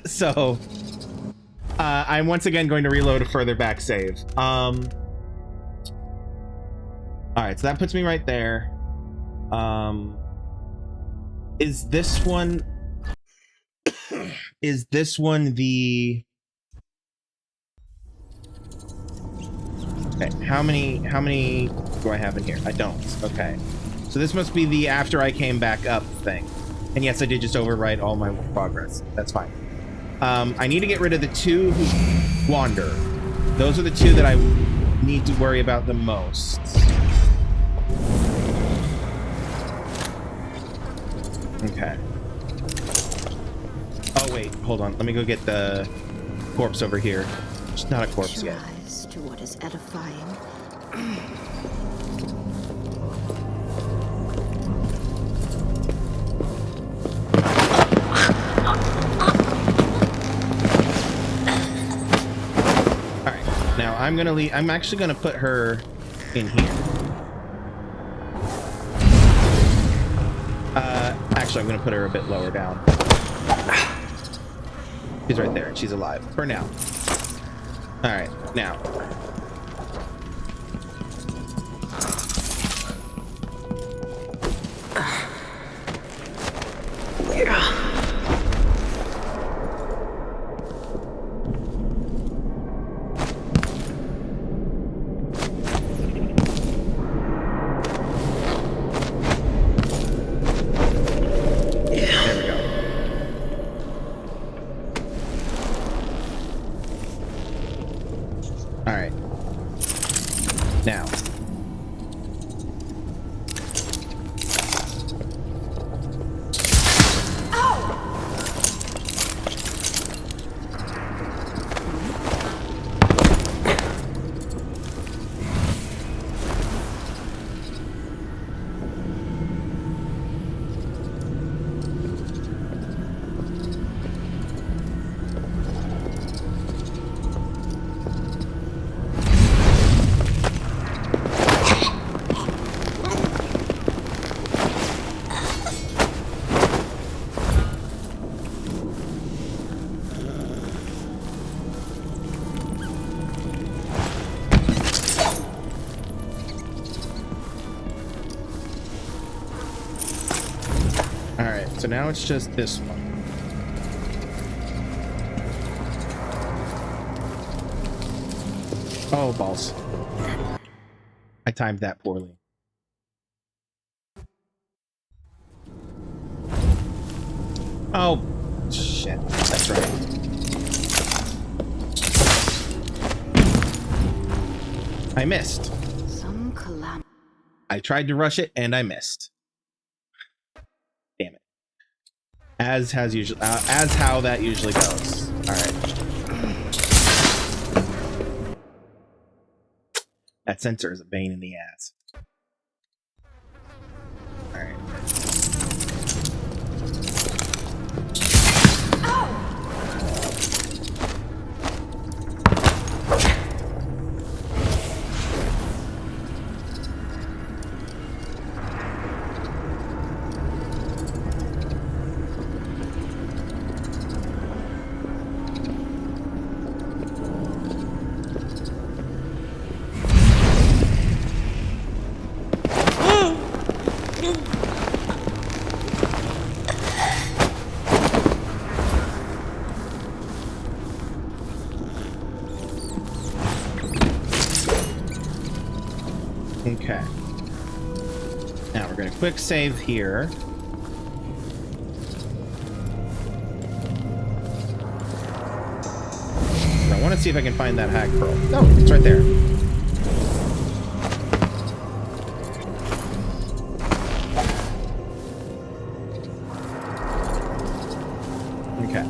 Speaker 1: So, I'm once again going to reload a further back save. Alright, so that puts me right there. Is this one... Is this one the... Okay, how many do I have in here? I don't. Okay. So this must be the after I came back up thing. And yes, I did just overwrite all my progress. That's fine. I need to get rid of the two who wander. Those are the two that I need to worry about the most. Okay. Oh wait, hold on. Let me go get the corpse over here. It's not a corpse yet.
Speaker 2: Rise to what is edifying.
Speaker 1: Now I'm gonna leave. I'm actually gonna put her in here. Actually, I'm gonna put her a bit lower down. She's right there. She's alive for now. All right, now. So now it's just this one. Oh, balls. I timed that poorly. Oh, shit. That's right. I missed.
Speaker 2: Some calamity.
Speaker 1: I tried to rush it and I missed. Damn it. As how that usually goes. All right. That sensor is a pain in the ass. All right. Okay. Now we're going to quick save here. I want to see if I can find that hag pearl. Oh, it's right there. Okay.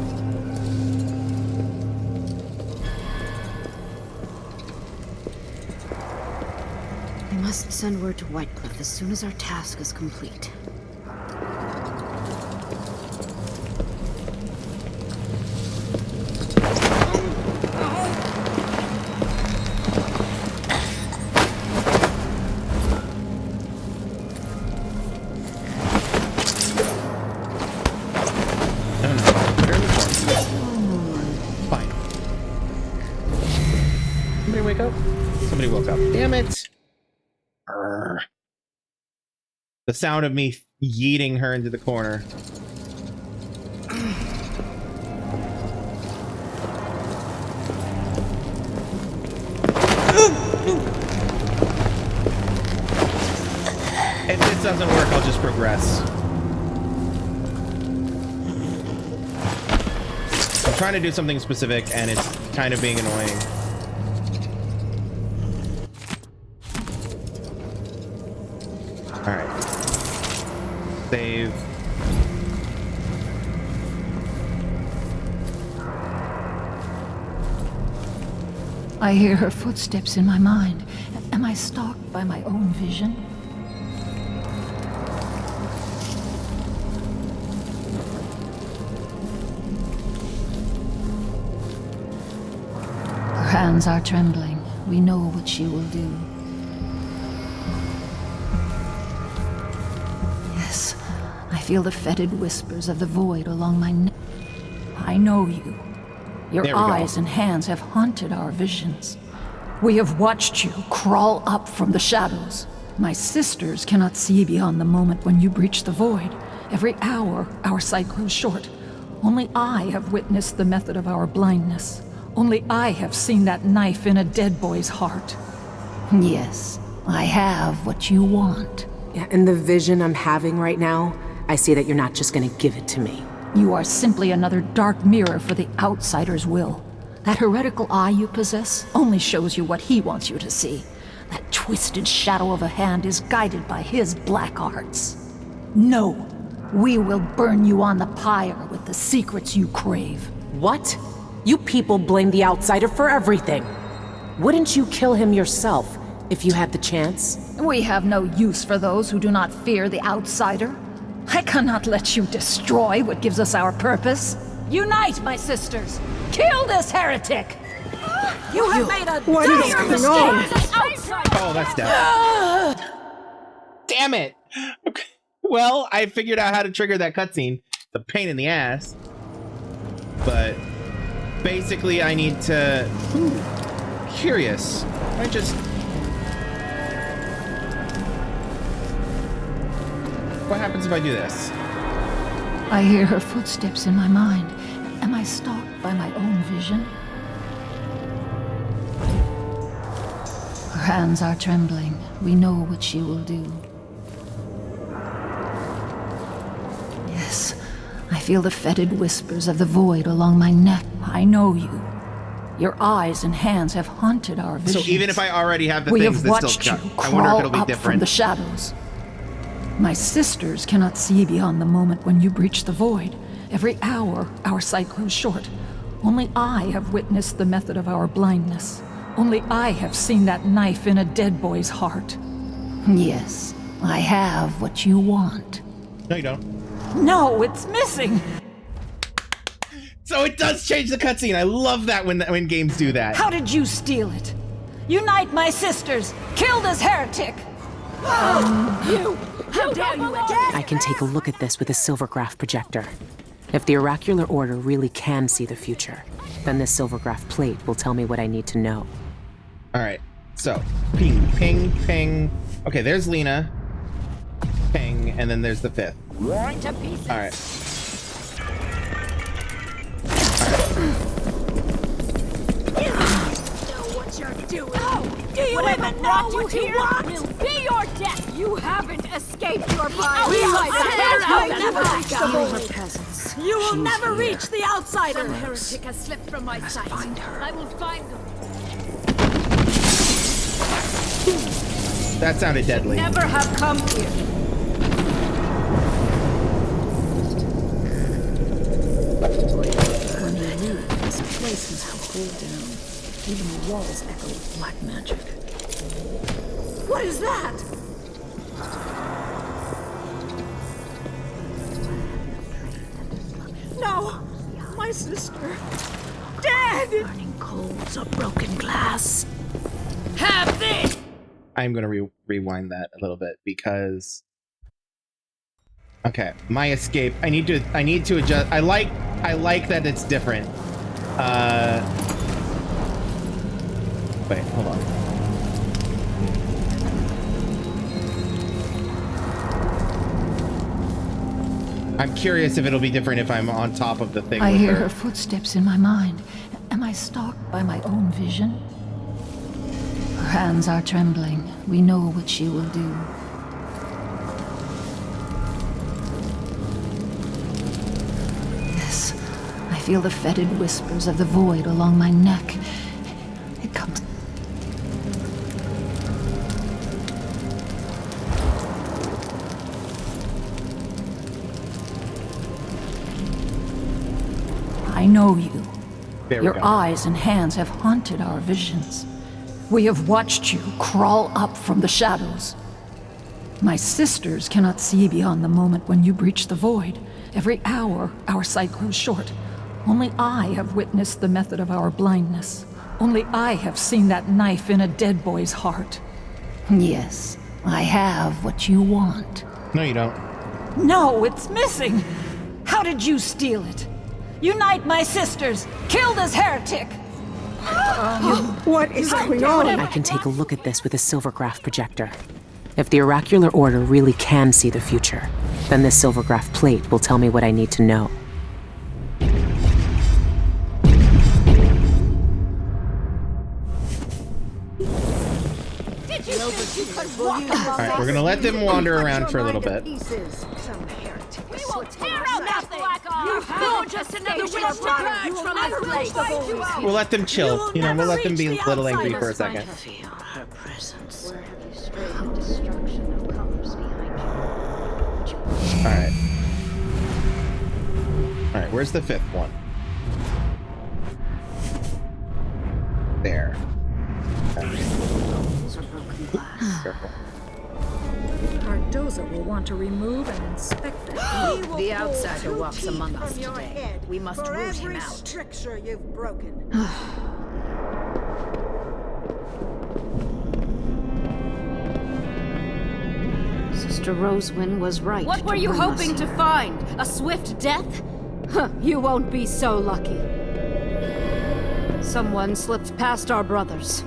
Speaker 2: We must send word to Whitecliff as soon as our task is complete.
Speaker 1: Somebody woke up. Damn it! Urgh. The sound of me yeeting her into the corner. If this doesn't work, I'll just progress. I'm trying to do something specific, and it's kind of being annoying. Alright. Save.
Speaker 13: I hear her footsteps in my mind. Am I stalked by my own vision? Her hands are trembling. We know what she will do. Yes, I feel the fetid whispers of the void along my neck. I know you. Your eyes and hands have haunted our visions. We have watched you crawl up from the shadows. My sisters cannot see beyond the moment when you breach the void. Every hour, our sight grows short. Only I have witnessed the method of our blindness. Only I have seen that knife in a dead boy's heart. Yes, I have what you want.
Speaker 8: Yeah, and the vision I'm having right now, I see that you're not just gonna give it to me.
Speaker 13: You are simply another dark mirror for the outsider's will. That heretical eye you possess only shows you what he wants you to see. That twisted shadow of a hand is guided by his black arts. No, we will burn you on the pyre with the secrets you crave.
Speaker 8: What? You people blame the outsider for everything. Wouldn't you kill him yourself if you had the chance?
Speaker 13: We have no use for those who do not fear the outsider. I cannot let you destroy what gives us our purpose. Unite, my sisters! Kill this heretic!
Speaker 11: You have made a
Speaker 14: What is going on?
Speaker 1: Oh, that's death. Damn it! Okay. Well, I figured out how to trigger that cutscene. It's a pain in the ass. But basically, I need to... Curious. I just... What happens if I do this?
Speaker 13: I hear her footsteps in my mind. Am I stalked by my own vision? Her hands are trembling. We know what she will do. Yes, I feel the fetid whispers of the void along my neck. I know you. Your eyes and hands have haunted our visions.
Speaker 1: So even if I already have the
Speaker 13: we
Speaker 1: things
Speaker 13: have
Speaker 1: that
Speaker 13: watched
Speaker 1: still
Speaker 13: you
Speaker 1: count, I wonder if
Speaker 13: crawl
Speaker 1: it'll be
Speaker 13: up from
Speaker 1: different.
Speaker 13: the shadows. My sisters cannot see beyond the moment when you breach the void. Every hour, our sight grows short. Only I have witnessed the method of our blindness. Only I have seen that knife in a dead boy's heart. Yes, I have what you want.
Speaker 1: No, you don't.
Speaker 13: No, it's missing!
Speaker 1: So it does change the cutscene. I love that when games do that.
Speaker 13: How did you steal it? Unite my sisters! Kill this heretic!
Speaker 12: You! How dare you attack?
Speaker 8: I can take a look at this with a silvergraph projector. If the oracular order really can see the future, then this silvergraph plate will tell me what I need to know.
Speaker 1: All right, so ping, ping, ping. Okay, there's Lena. Ping, and then there's the fifth.
Speaker 12: To pieces.
Speaker 1: All right.
Speaker 12: You know what you're doing. Oh, do you even know what you want? Will be your death. You haven't escaped your fate. You will never reach the outsider. Some heretic has slipped from my sight. Find her. I will find them.
Speaker 1: That sounded deadly.
Speaker 12: Never have come here.
Speaker 13: When we leave, this place is pulled down. Even the walls echo with black magic.
Speaker 12: What is that? No! My sister! Dead!
Speaker 2: Burning coals of broken glass.
Speaker 12: Have this!
Speaker 1: I'm gonna rewind that a little bit because. Okay, my escape. I need to adjust. I like that it's different. Wait, hold on. I'm curious if it'll be different if I'm on top of the thing.
Speaker 13: I
Speaker 1: with
Speaker 13: hear her footsteps in my mind. Am I stalked by my own vision? Her hands are trembling. We know what she will do. Yes, I feel the fetid whispers of the void along my neck. It comes. I know you. Your eyes and hands have haunted our visions. We have watched you crawl up from the shadows. My sisters cannot see beyond the moment when you breach the void. Every hour, our sight grows short. Only I have witnessed the method of our blindness. Only I have seen that knife in a dead boy's heart. Yes, I have what you want.
Speaker 1: No, you don't.
Speaker 13: No, it's missing! How did you steal it? Unite my sisters! Kill this heretic!
Speaker 11: What is going on?
Speaker 8: I can take a look at this with a silvergraph projector. If the oracular order really can see the future, then this silvergraph plate will tell me what I need to know.
Speaker 12: Did you think you could walk
Speaker 1: All right, we're gonna let them wander around for a little bit.
Speaker 12: We will tear out that black arm. You're just another witch to purge from this place.
Speaker 1: We'll let them chill. You know, we'll let them be a little angry for a second.
Speaker 2: Feel her presence. Where have you strayed? Destruction comes behind you.
Speaker 1: All right. All right, where's the fifth one? There. Careful.
Speaker 15: Cardoza will want to remove and inspect it.
Speaker 12: The outsider walks among us today. We must root him out.
Speaker 11: Stricture you've broken.
Speaker 2: Sister Rosewyn was right.
Speaker 12: What were you hoping to find? A swift death? Huh, you won't be so lucky. Someone slipped past our brothers.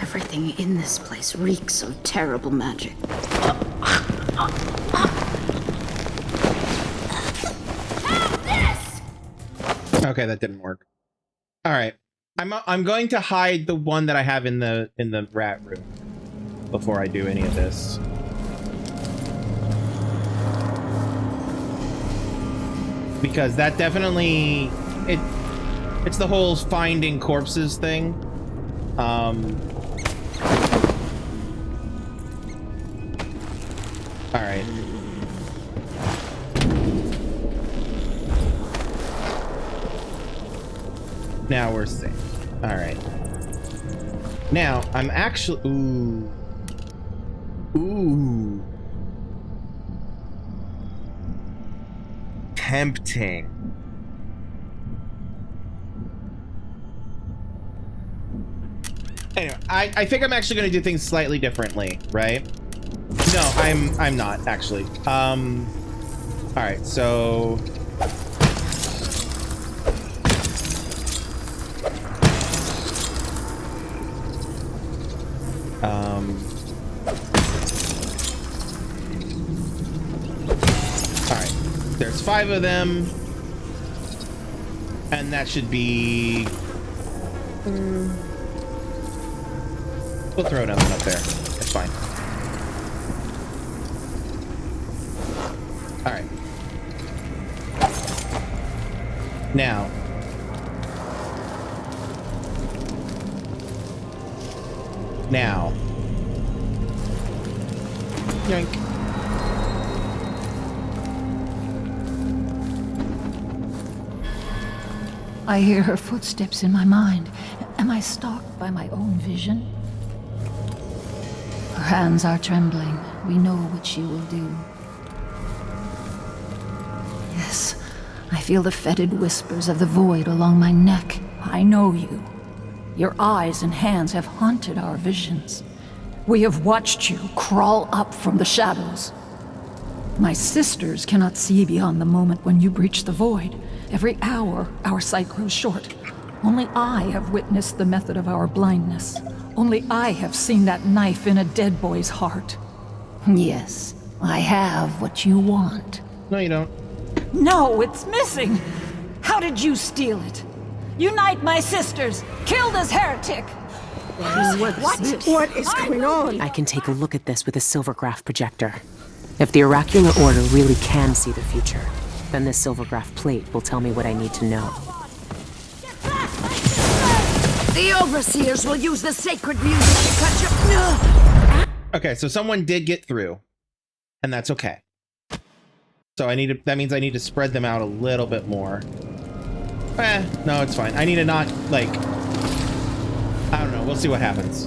Speaker 2: Everything in this place reeks of terrible magic.
Speaker 12: Have this!
Speaker 1: Okay, that didn't work. All right. I'm going to hide the one that I have in the rat room before I do any of this. Because that definitely it's the whole finding corpses thing. All right. Now we're safe. All right. Now I'm actually ooh. Tempting. Anyway, I think I'm actually going to do things slightly differently, right? No, I'm not actually. All right, so all right, there's 5 of them, and that should be. We'll throw another one up there. That's fine. All right. Now. Yoink.
Speaker 13: I hear her footsteps in my mind. Am I stalked by my own vision? Her hands are trembling. We know what she will do. Yes, I feel the fetid whispers of the void along my neck. I know you. Your eyes and hands have haunted our visions. We have watched you crawl up from the shadows. My sisters cannot see beyond the moment when you breach the void. Every hour, our sight grows short. Only I have witnessed the method of our blindness. Only I have seen that knife in a dead boy's heart. Yes, I have what you want.
Speaker 1: No, you don't.
Speaker 13: No, it's missing! How did you steal it? Unite my sisters! Kill this heretic!
Speaker 11: What is going on?
Speaker 8: I can take a look at this with a silvergraph projector. If the oracular order really can see the future, then this silvergraph plate will tell me what I need to know.
Speaker 12: The overseers will use the sacred music to cut your...
Speaker 1: Okay, so someone did get through, and that's okay. So that means I need to spread them out a little bit more. No, it's fine. I need to not, like, I don't know. We'll see what happens.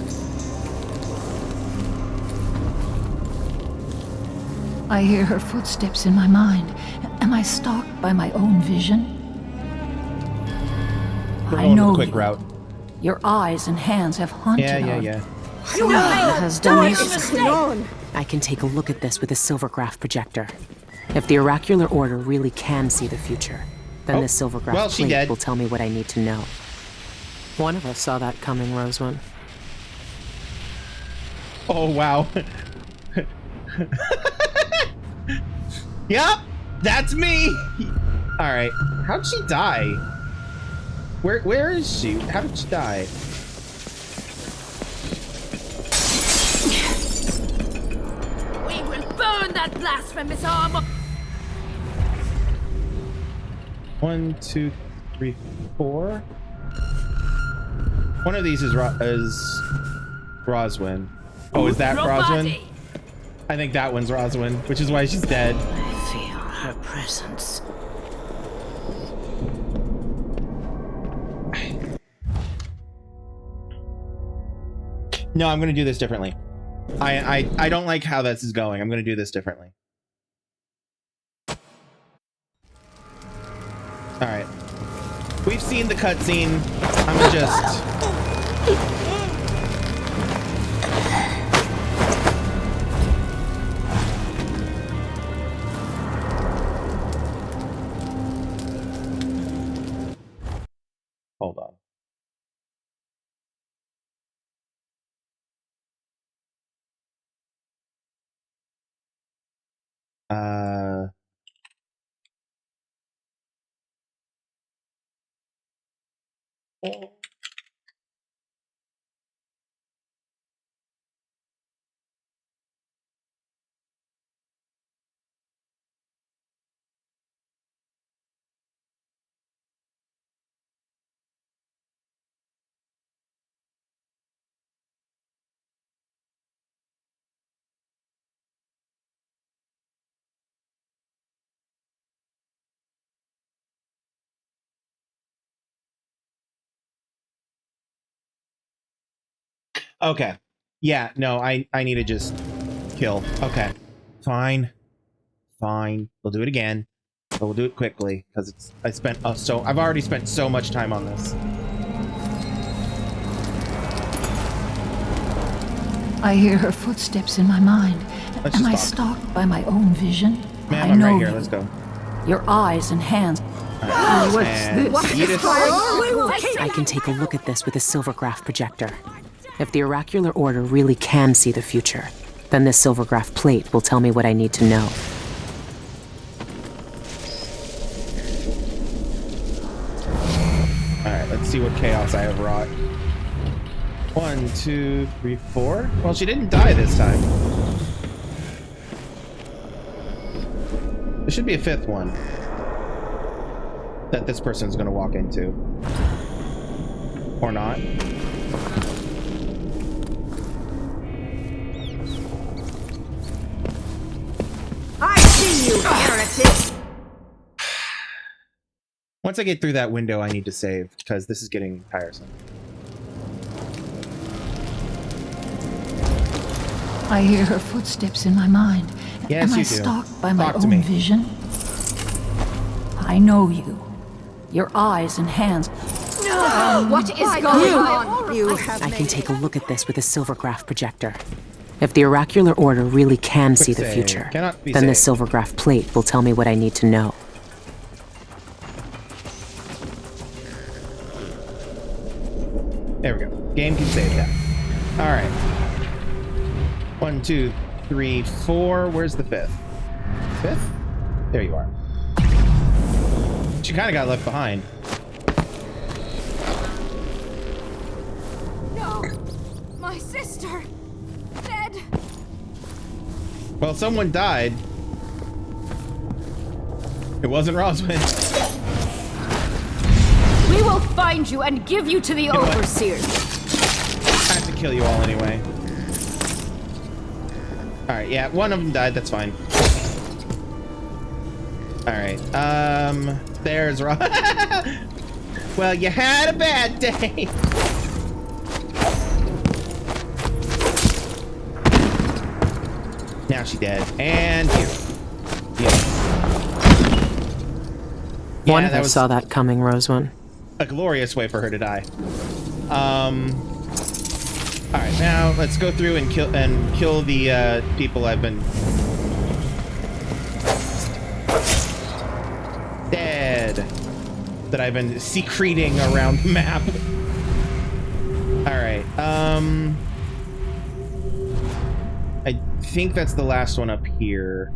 Speaker 13: I hear her footsteps in my mind. Am I stalked by my own vision? I know
Speaker 1: quick
Speaker 13: you.
Speaker 1: route.
Speaker 13: Your eyes and hands have haunted
Speaker 1: Yeah.
Speaker 2: Someone has done this.
Speaker 8: I can take a look at this with a silvergraph projector. If the oracular order really can see the future, then this silvergraph plate will tell me what I need to know. One of us saw that coming, Roseman.
Speaker 1: Oh, wow. Yep, that's me. All right. How'd she die? Where is she? How did she die?
Speaker 12: We will burn that blasphemous armor!
Speaker 1: 1, 2, 3, 4. One of these is Roswin. Oh, is that Roswin? I think that one's Roswin, which is why she's dead.
Speaker 2: I feel her presence.
Speaker 1: No, I'm gonna do this differently. I don't like how this is going. I'm gonna do this differently. All right. We've seen the cutscene. I'm gonna just. Hold on. Okay. Yeah, no, I need to just kill. Okay. Fine. Fine. We'll do it again. But we'll do it quickly because I've already spent so much time on this.
Speaker 13: I hear her footsteps in my mind.
Speaker 1: Let's
Speaker 13: Am
Speaker 1: just
Speaker 13: I
Speaker 1: talk.
Speaker 13: stalked by my own vision?
Speaker 1: Ma'am,
Speaker 13: I
Speaker 1: I'm
Speaker 13: know
Speaker 1: right here.
Speaker 13: you.
Speaker 1: Let's go.
Speaker 13: Your eyes and hands.
Speaker 1: Right.
Speaker 13: What's
Speaker 1: And
Speaker 13: this?
Speaker 1: Edith.
Speaker 8: I can take a look at this with a silvergraph projector. If the oracular order really can see the future, then this silvergraph plate will tell me what I need to know.
Speaker 1: Alright, let's see what chaos I have wrought. 1, 2, 3, 4. Well, she didn't die this time. There should be a 5th one that this person's gonna walk into. Or not.
Speaker 14: I see you, heretic!
Speaker 1: Once I get through that window, I need to save, because this is getting tiresome.
Speaker 13: I hear her footsteps in my mind.
Speaker 1: Yes,
Speaker 13: Am I
Speaker 1: you do.
Speaker 13: stalked by my
Speaker 1: Talk to
Speaker 13: own
Speaker 1: me.
Speaker 13: vision? I know you. Your eyes and hands.
Speaker 12: What is going on?
Speaker 14: You have
Speaker 8: I can take a look at this with a silvergraph projector. If the oracular order really can see the
Speaker 1: save.
Speaker 8: future,
Speaker 1: Cannot be
Speaker 8: then this
Speaker 1: saved.
Speaker 8: silvergraph plate will tell me what I need to know.
Speaker 1: There we go. Game can save that. Alright. 1, 2, 3, 4. Where's the 5th? 5th? There you are. She kind of got left behind.
Speaker 12: No! My sister! Dead!
Speaker 1: Well, someone died. It wasn't Roswin.
Speaker 12: We will find you and give you to the
Speaker 1: know what?
Speaker 12: overseers.
Speaker 1: I have to kill you all anyway. Alright, yeah, one of them died, that's fine. Alright, there's Ros. Well, you had a bad day. Now she's dead. And here. Yeah.
Speaker 8: One
Speaker 1: Yeah,
Speaker 8: of
Speaker 1: that
Speaker 8: us
Speaker 1: was
Speaker 8: saw that coming, Roseone.
Speaker 1: a glorious way for her to die. Alright, now let's go through and kill the people I've been dead that I've been secreting around the map. Alright, I think that's the last one up here.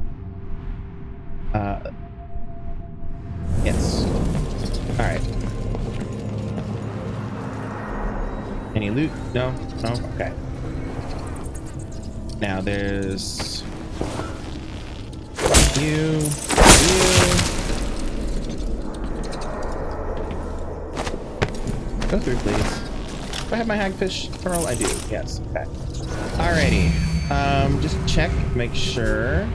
Speaker 1: Yes. Alright. Any loot? No? No? Okay. Now there's you. Go through, please. Do I have my hagfish pearl? I do. Yes. Okay. Alrighty. Just check, make sure.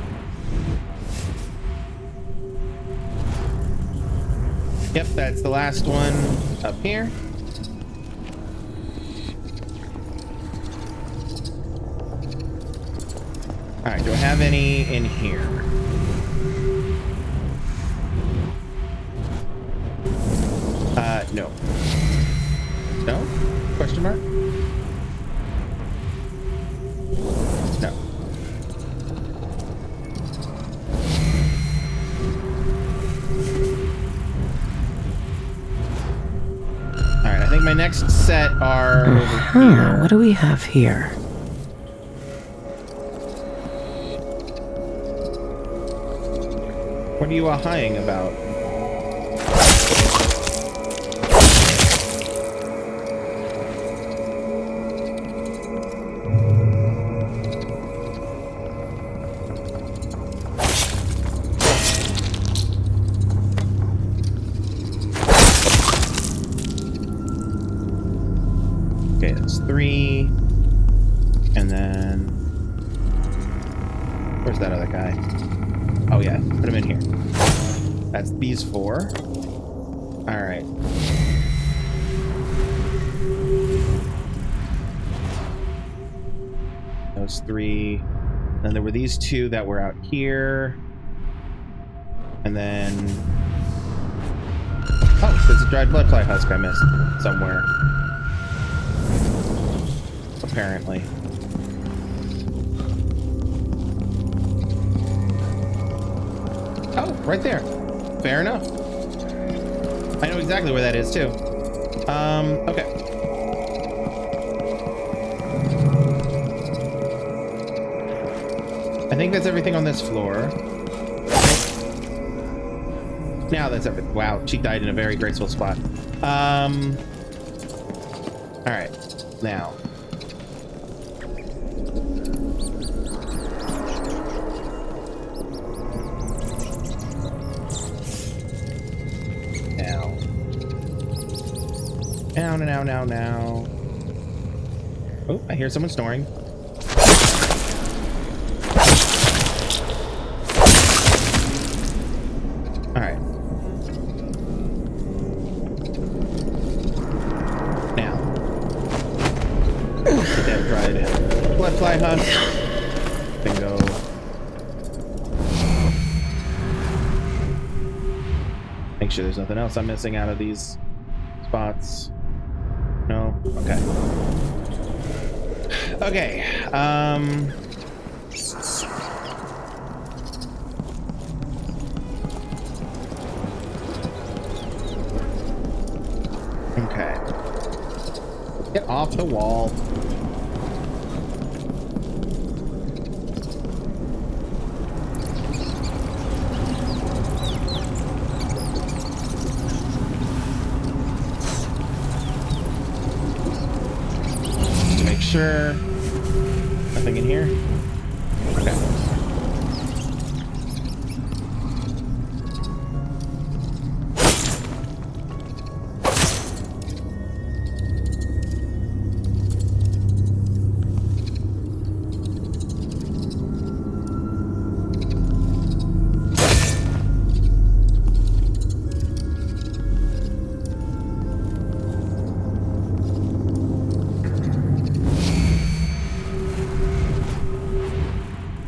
Speaker 1: Yep, that's the last one up here. Alright, do I have any in here? No. No? Question mark? No. Alright, I think my next set are over here.
Speaker 8: What do we have here?
Speaker 1: What are you Where's that other guy? Oh yeah, put him in here. That's these 4. All right. Those 3. Then there were these 2 that were out here. And then... Oh, there's a dried bloodfly husk I missed somewhere. Apparently. Oh, right there. Fair enough. I know exactly where that is, too. Okay. I think that's everything on this floor. Now that's everything. Wow, she died in a very graceful spot. Alright. Now. Now. Oh, I hear someone snoring. Alright. Now. Get that dried bloodfly husk. Bingo. Make sure there's nothing else I'm missing out of these spots. No? Okay. Okay. Okay. Get off the wall. Sure. Nothing in here? Okay.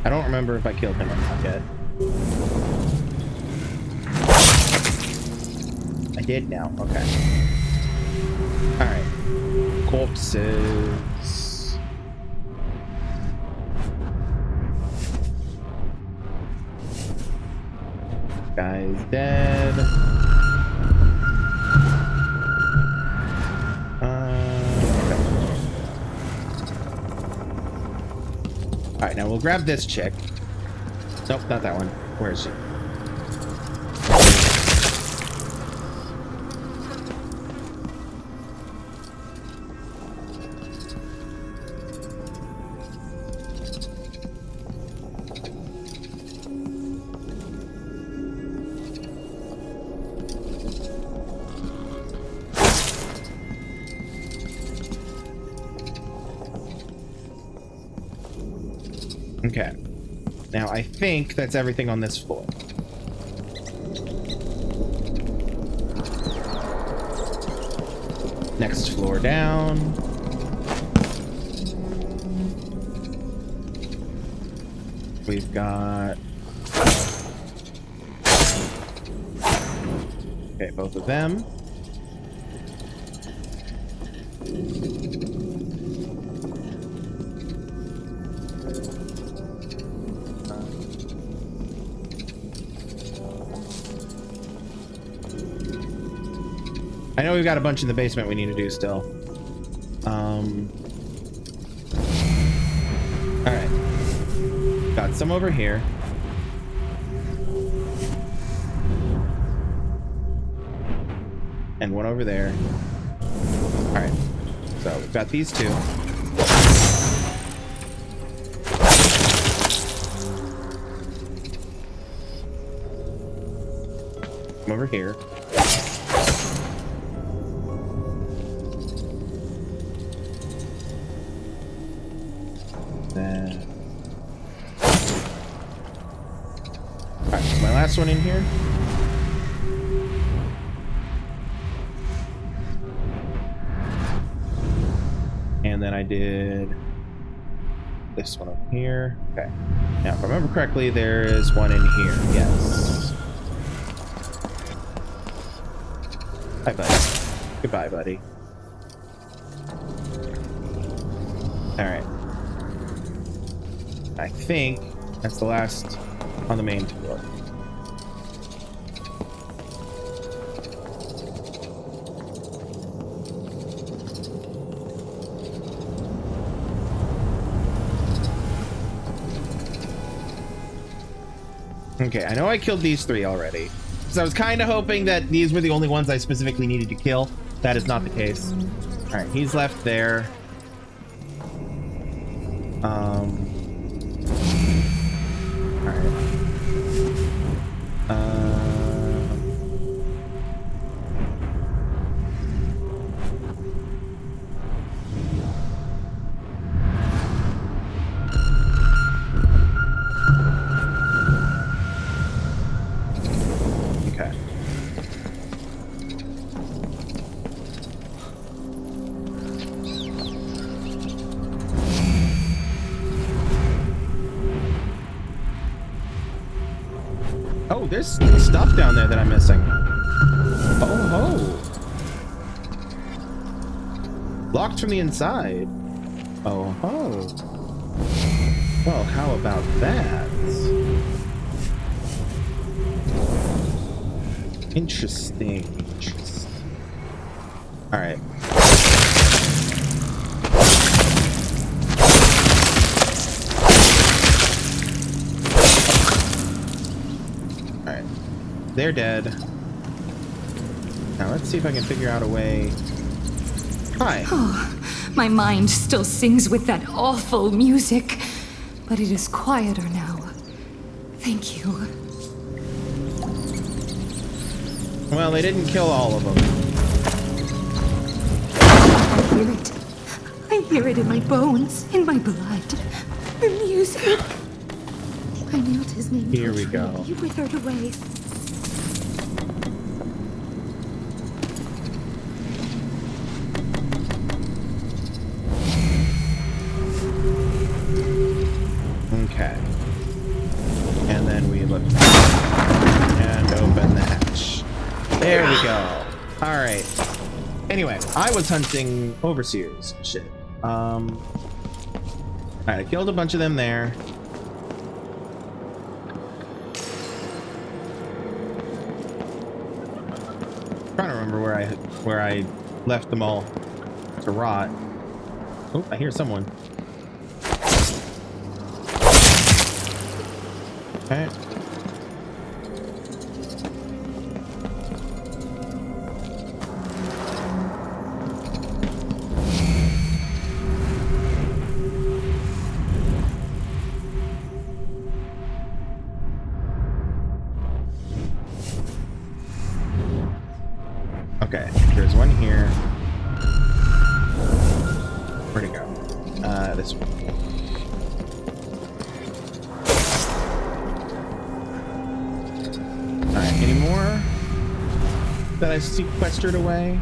Speaker 1: I don't remember if I killed him or not yet. I did now. Okay. Alright. Corpses. Guy's dead. Alright, now we'll grab this chick. Nope, not that one. Where is she? Okay. Now, I think that's everything on this floor. Next floor down. We've got... Okay, both of them. I know we've got a bunch in the basement we need to do still. Alright. Got some over here. And one over there. Alright. So we've got these two. Come over here. last one in here. And then I did this one up here. Okay. Now, if I remember correctly, there is one in here. Yes. Hi, buddy. Goodbye, buddy. Alright. I think that's the last on the main floor. Okay, I know I killed these 3 already. So I was kind of hoping that these were the only ones I specifically needed to kill. That is not the case. Alright, he's left there. Alright. Okay. Oh, there's stuff down there that I'm missing. Oh ho! Locked from the inside. Oh ho! Well, how about that? Interesting. Interesting. All right. They're dead. Now let's see if I can figure out a way. Hi.
Speaker 16: Oh, my mind still sings with that awful music, but it is quieter now. Thank you.
Speaker 1: Well, they didn't kill all of them.
Speaker 16: I hear it. I hear it in my bones, in my blood. The music. I knelt his name.
Speaker 1: Here we go.
Speaker 16: You withered away.
Speaker 1: Okay. And then we look and open the hatch. There we go. All right. Anyway, I was hunting overseers. Shit. All right, I killed a bunch of them there. Trying to remember where I left them all to rot. Oh, I hear someone. Okay. Okay, there's one here. Where'd it go? This one. Alright, any more that I sequestered away?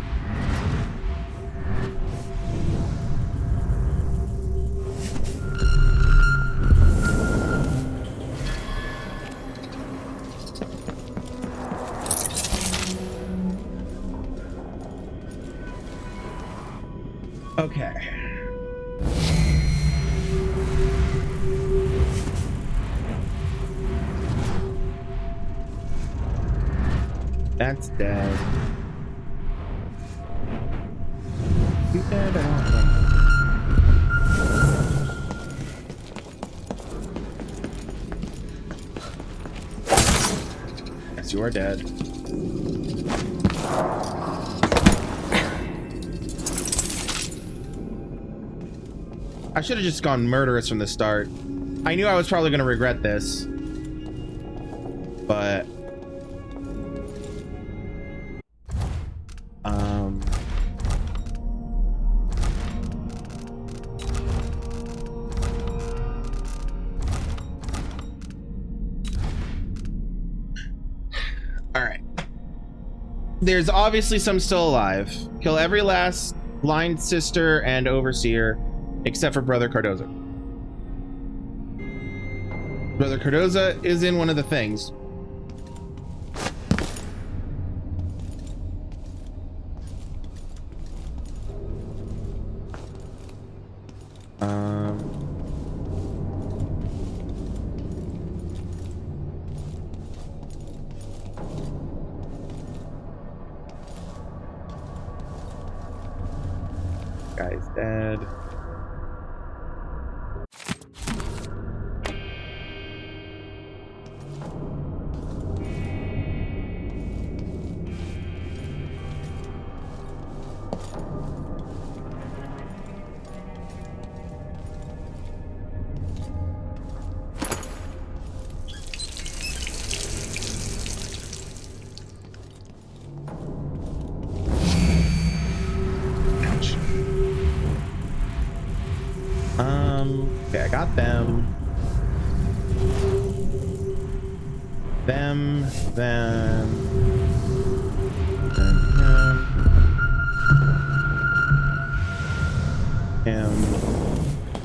Speaker 1: Okay. That's dead. You dead? I don't think. Yes, you are dead. I should have just gone murderous from the start. I knew I was probably going to regret this. But... Alright. There's obviously some still alive. Kill every last blind sister and overseer, except for Brother Cardoza. Brother Cardoza is in one of the things. Guy's dead. Okay, I got them. Them.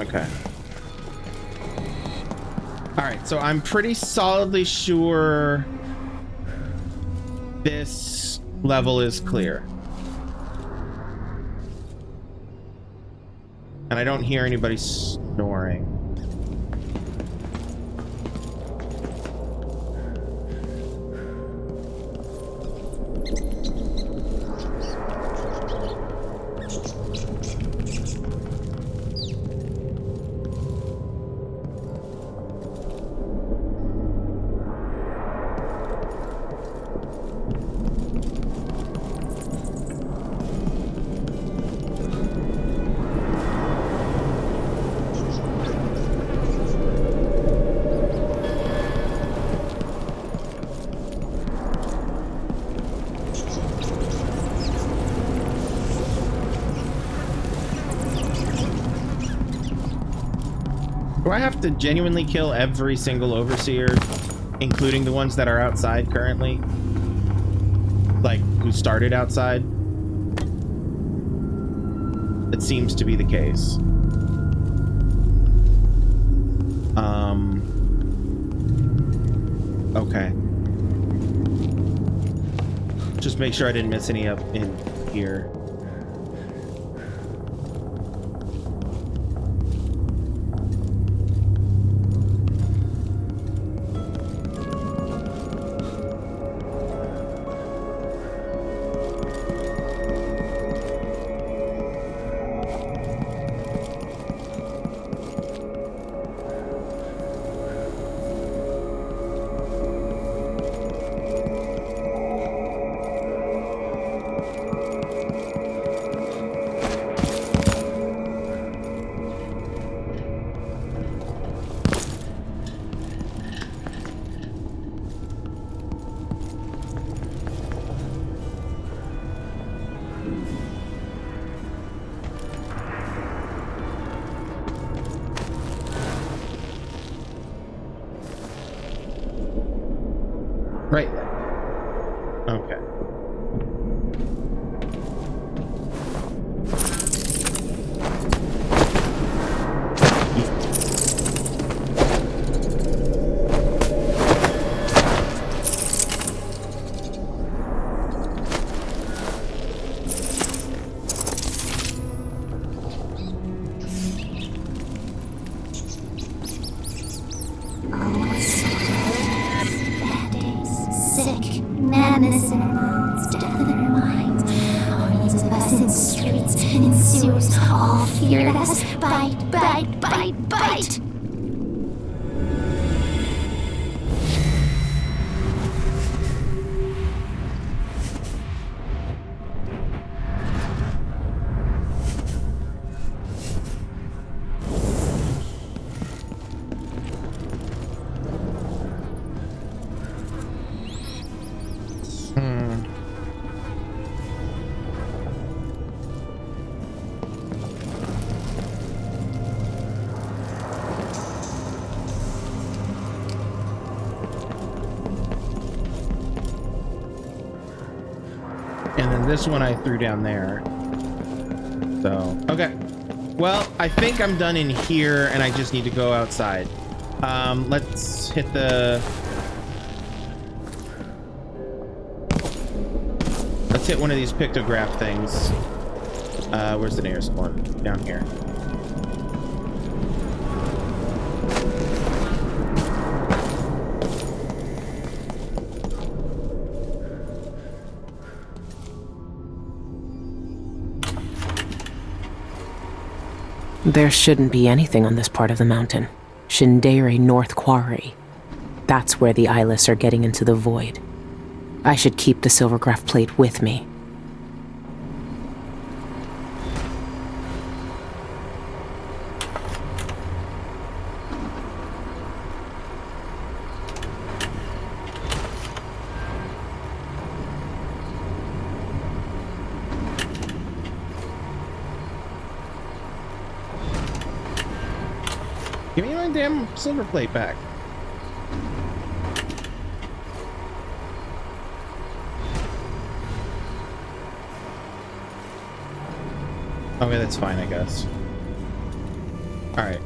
Speaker 1: Okay. Alright, so I'm pretty solidly sure this level is clear. And I don't hear anybody snoring. Do I have to genuinely kill every single overseer, including the ones that are outside currently? Like, who started outside? It seems to be the case. Okay. Just make sure I didn't miss any up in here. Right. Okay.
Speaker 17: Sick, madness in our minds, death in our minds. Armies of us in streets, in sewers, all feared us. Bite, bite, bite, bite.
Speaker 1: And then this one I threw down there. So, okay. Well, I think I'm done in here, and I just need to go outside. Let's hit the... Let's hit one of these pictograph things. Where's the nearest one? Down here.
Speaker 8: There shouldn't be anything on this part of the mountain. Shindere North Quarry. That's where the eyeless are getting into the void. I should keep the silvergraph plate with me.
Speaker 1: Give me my damn silver plate back. Okay, that's fine, I guess. All right.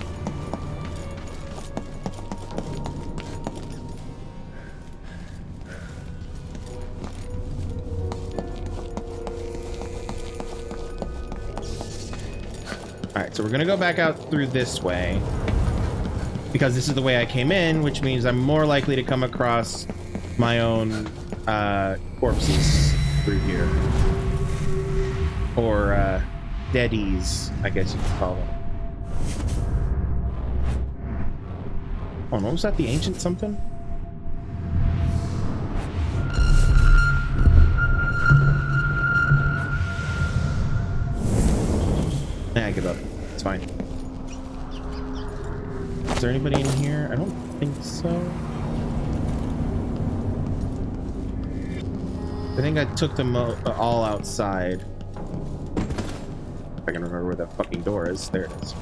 Speaker 1: All right, so we're gonna go back out through this way, because this is the way I came in, which means I'm more likely to come across my own corpses through here. Or deadies, I guess you could call them. Oh, what was that? The ancient something? Nah, I give up. It's fine. Is there anybody in here? I don't think so. I think I took them all outside. If I can remember where the fucking door is. There it is.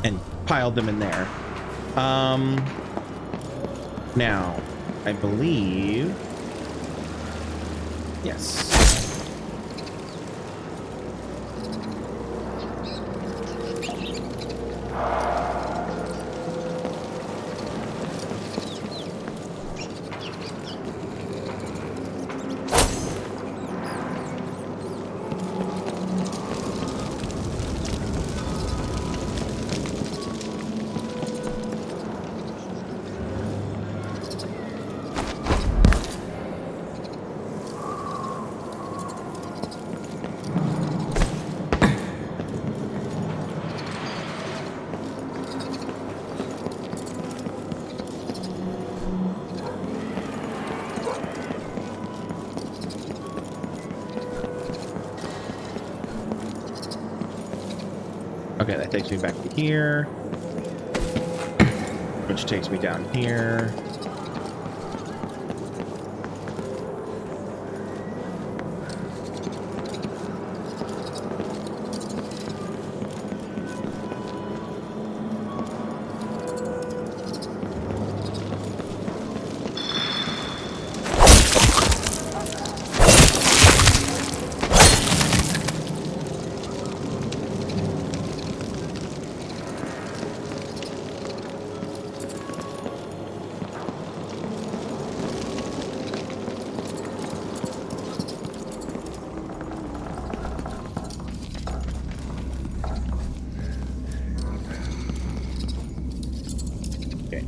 Speaker 1: And piled them in there. Now, I believe... Yes. Okay, that takes me back to here, which takes me down here.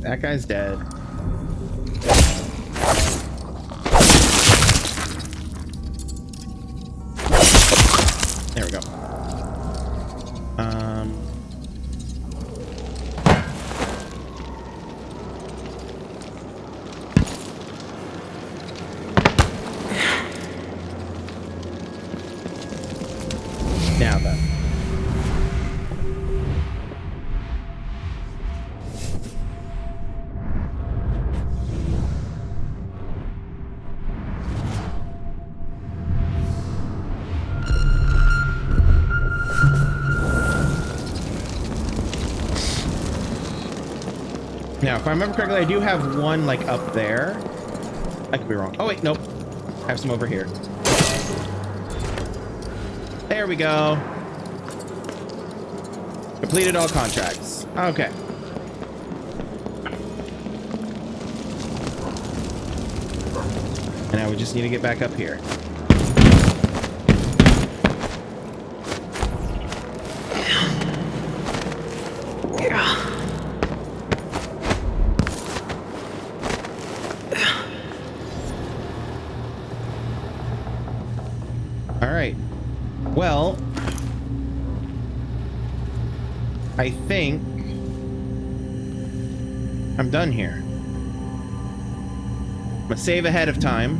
Speaker 1: That guy's dead. There we go. Now then. Now, if I remember correctly, I do have one, like, up there. I could be wrong. Oh, wait, nope. I have some over here. There we go. Completed all contracts. Okay. And now we just need to get back up here. All right. Well, I think I'm done here. I'm gonna save ahead of time.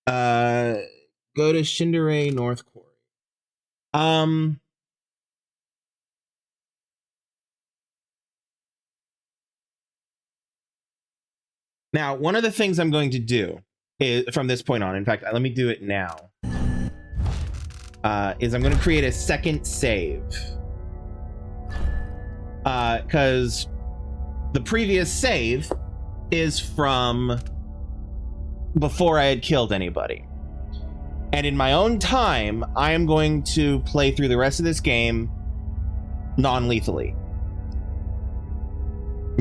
Speaker 1: Go to Shindere North Quarry. Now, one of the things I'm going to do is, from this point on, in fact, let me do it now, is I'm going to create a second save. Because the previous save is from before I had killed anybody. And in my own time, I am going to play through the rest of this game non-lethally.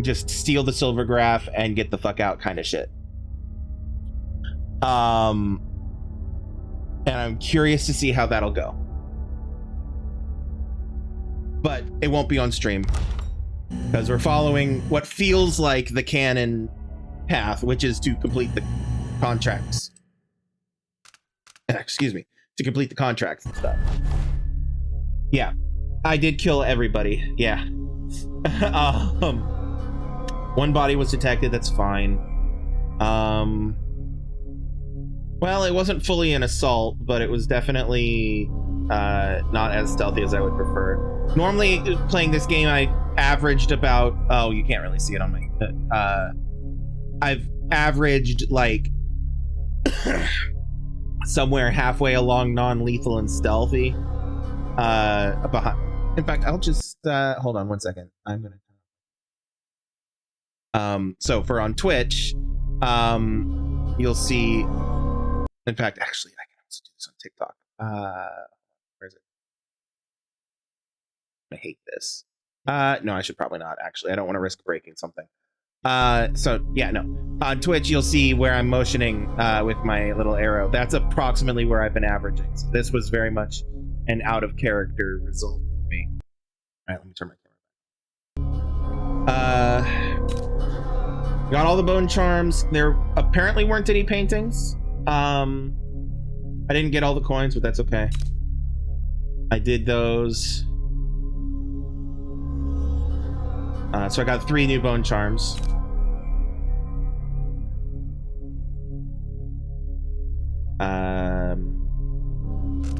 Speaker 1: Just steal the silver graph and get the fuck out kind of shit. And I'm curious to see how that'll go. But it won't be on stream, because we're following what feels like the canon path, which is to complete the contracts. Excuse me. To complete the contracts and stuff. Yeah. I did kill everybody. Yeah. One body was detected. That's fine. Well, it wasn't fully an assault, but it was definitely not as stealthy as I would prefer. Normally, playing this game, I averaged about... Oh, you can't really see it on my... I've averaged, like... somewhere halfway along non-lethal and stealthy. Behind. In fact, I'll just hold on one second. I'm gonna. So for on Twitch, you'll see. In fact, actually, I can also do this on TikTok. Where is it? I hate this. No, I should probably not. Actually, I don't want to risk breaking something. So yeah, no. On Twitch, you'll see where I'm motioning with my little arrow. That's approximately where I've been averaging. So this was very much an out of character result for me. All right, let me turn my camera back. Got all the bone charms. There apparently weren't any paintings. I didn't get all the coins, but that's okay. I did those. So I got 3 new bone charms.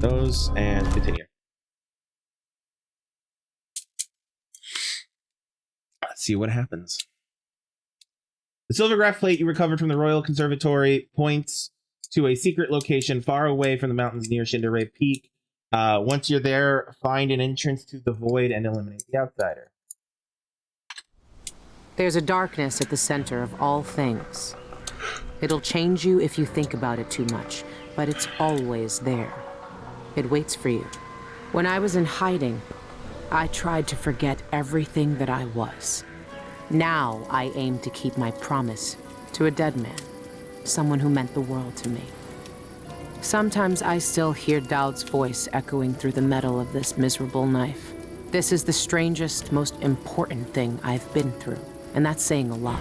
Speaker 1: Those and continue. Let's see what happens. The silver graph plate you recovered from the Royal Conservatory points to a secret location far away from the mountains near Shindere Peak. Once you're there, find an entrance to the void and eliminate the outsider.
Speaker 8: There's a darkness at the center of all things. It'll change you if you think about it too much, but it's always there. It waits for you. When I was in hiding, I tried to forget everything that I was. Now I aim to keep my promise to a dead man, someone who meant the world to me. Sometimes I still hear Dowd's voice echoing through the metal of this miserable knife. This is the strangest, most important thing I've been through, and that's saying a lot.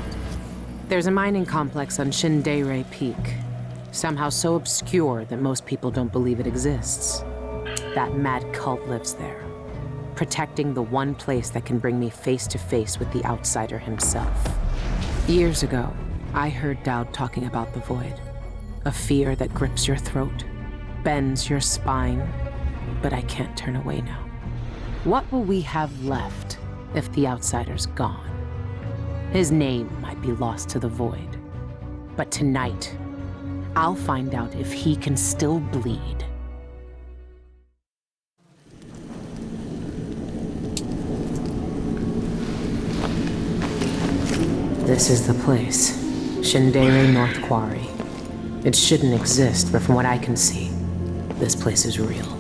Speaker 8: There's a mining complex on Shindere Peak, somehow so obscure that most people don't believe it exists. That mad cult lives there, protecting the one place that can bring me face to face with the outsider himself. Years ago, I heard Dowd talking about the void, a fear that grips your throat, bends your spine, but I can't turn away now. What will we have left if the outsider's gone? His name might be lost to the void, but tonight, I'll find out if he can still bleed. This is the place. Shindere North Quarry. It shouldn't exist, but from what I can see, this place is real.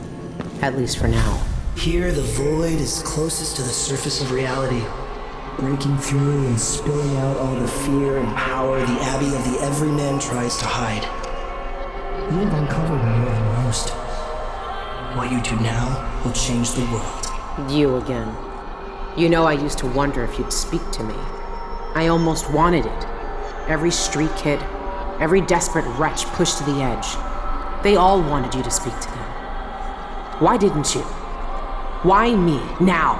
Speaker 8: At least for now.
Speaker 3: Here, the void is closest to the surface of reality, breaking through and spilling out all the fear and power the Abbey of the Everyman tries to hide. You have uncovered more than most. What you do now will change the world.
Speaker 8: You again. You know, I used to wonder if you'd speak to me. I almost wanted it. Every street kid, every desperate wretch pushed to the edge. They all wanted you to speak to them. Why didn't you? Why me, now?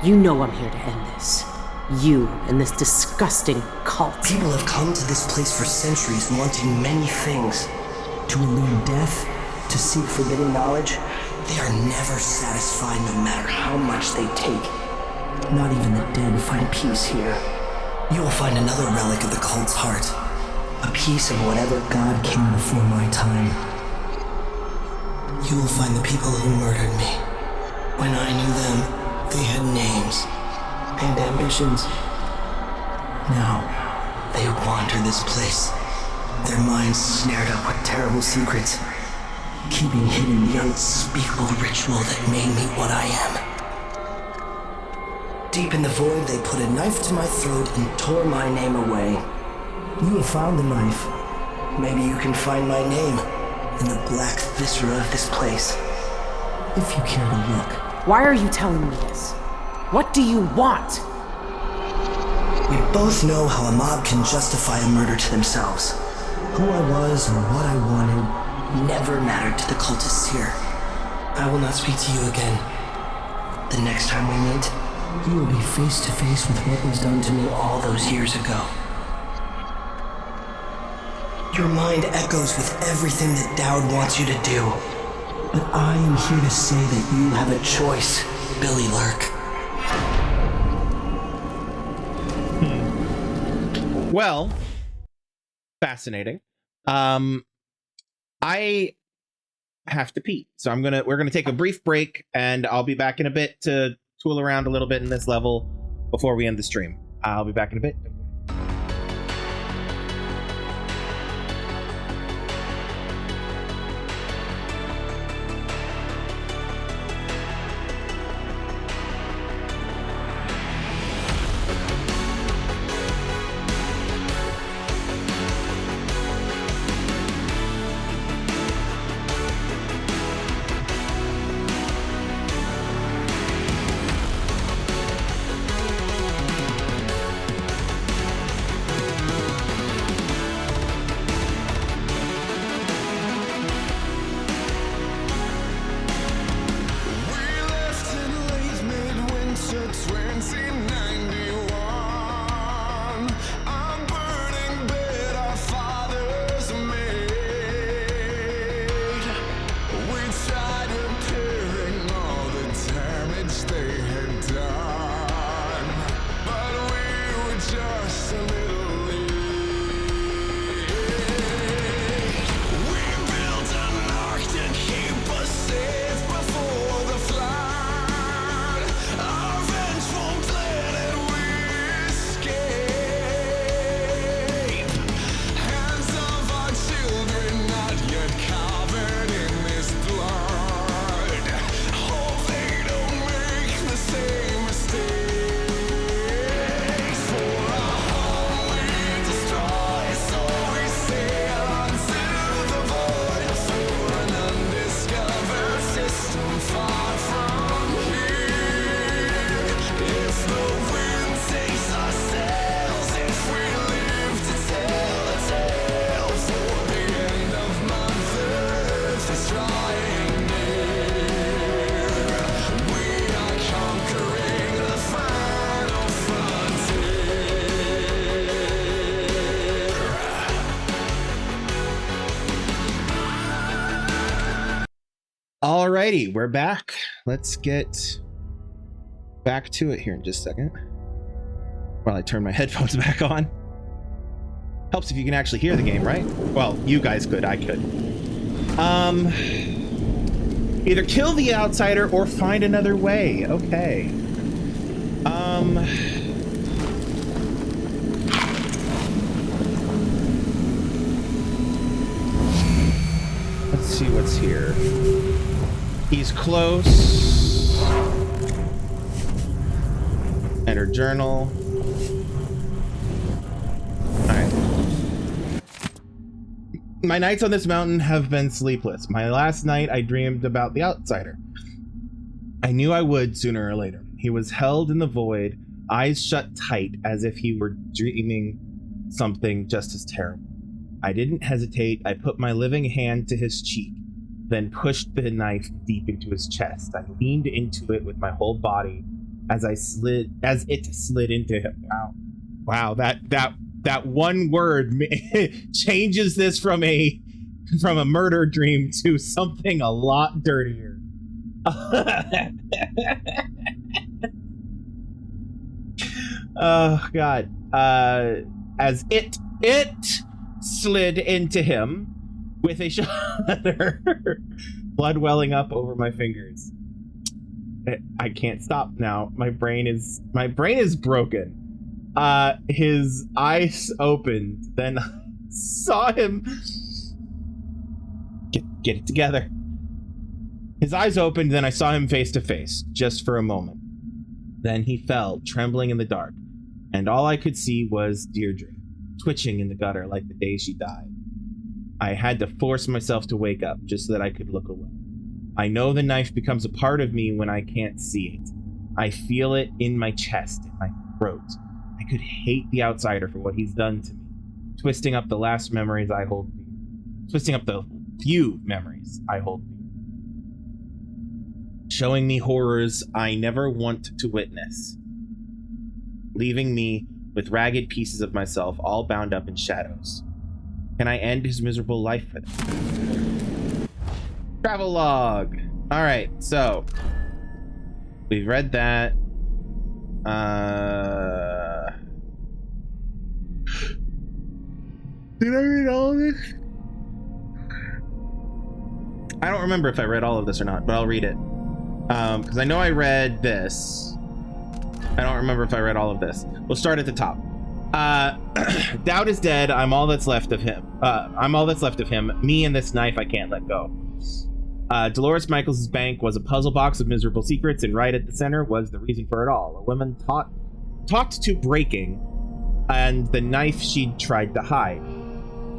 Speaker 8: You know I'm here to end this. You and this disgusting cult.
Speaker 3: People have come to this place for centuries wanting many things. To elude death, to seek forbidden knowledge. They are never satisfied no matter how much they take. Not even the dead find peace here. You will find another relic of the cult's heart. A piece of whatever god came before my time. You will find the people who murdered me. When I knew them, they had names and ambitions. Now, they wander this place, their minds snared up with terrible secrets, keeping hidden the unspeakable ritual that made me what I am. Deep in the void, they put a knife to my throat and tore my name away. You have found the knife. Maybe you can find my name in the black viscera of this place, if you care to look.
Speaker 8: Why are you telling me this? What do you want?
Speaker 3: We both know how a mob can justify a murder to themselves. Who I was or what I wanted never mattered to the cultists here. I will not speak to you again. The next time we meet, you will be face to face with what was done to me all those years ago. Your mind echoes with everything that Dowd wants you to do. But I am here to say that you have a choice, Billy Lurk.
Speaker 1: Well, fascinating. I have to pee, so we're gonna take a brief break, and I'll be back in a bit to tool around a little bit in this level before we end the stream. I'll be back in a bit. Alrighty, we're back. Let's get back to it here in just a second. While I turn my headphones back on. Helps if you can actually hear the game, right? Well, you guys could, I could. Either kill the outsider or find another way. Okay. Let's see what's here. He's close. Enter journal. Alright. My nights on this mountain have been sleepless. My last night I dreamed about the outsider. I knew I would sooner or later. He was held in the void, eyes shut tight as if he were dreaming something just as terrible. I didn't hesitate. I put my living hand to his cheek, then pushed the knife deep into his chest. I leaned into it with my whole body as it slid into him. Wow, that one word changes this from a murder dream to something a lot dirtier. Oh God. As it slid into him with a shudder, blood welling up over my fingers. I can't stop now. My brain is broken. His eyes opened, then I saw him get it together. His eyes opened, then I saw him face to face, just for a moment. Then he fell, trembling in the dark, and all I could see was Deirdre, twitching in the gutter like the day she died. I had to force myself to wake up just so that I could look away. I know the knife becomes a part of me when I can't see it. I feel it in my chest, in my throat. I could hate the outsider for what he's done to me, twisting up the last memories I hold dear. Twisting up the few memories I hold dear. Showing me horrors I never want to witness. Leaving me with ragged pieces of myself all bound up in shadows. Can I end his miserable life for them? Travel log. Alright, so we've read that. Did I read all of this? I don't remember if I read all of this or not, but I'll read it. Because I know I read this. I don't remember if I read all of this. We'll start at the top. Dowd is dead. I'm all that's left of him. Me and this knife I can't let go. Dolores Michaels' bank was a puzzle box of miserable secrets, and right at the center was the reason for it all. A woman talked to breaking, and the knife she'd tried to hide.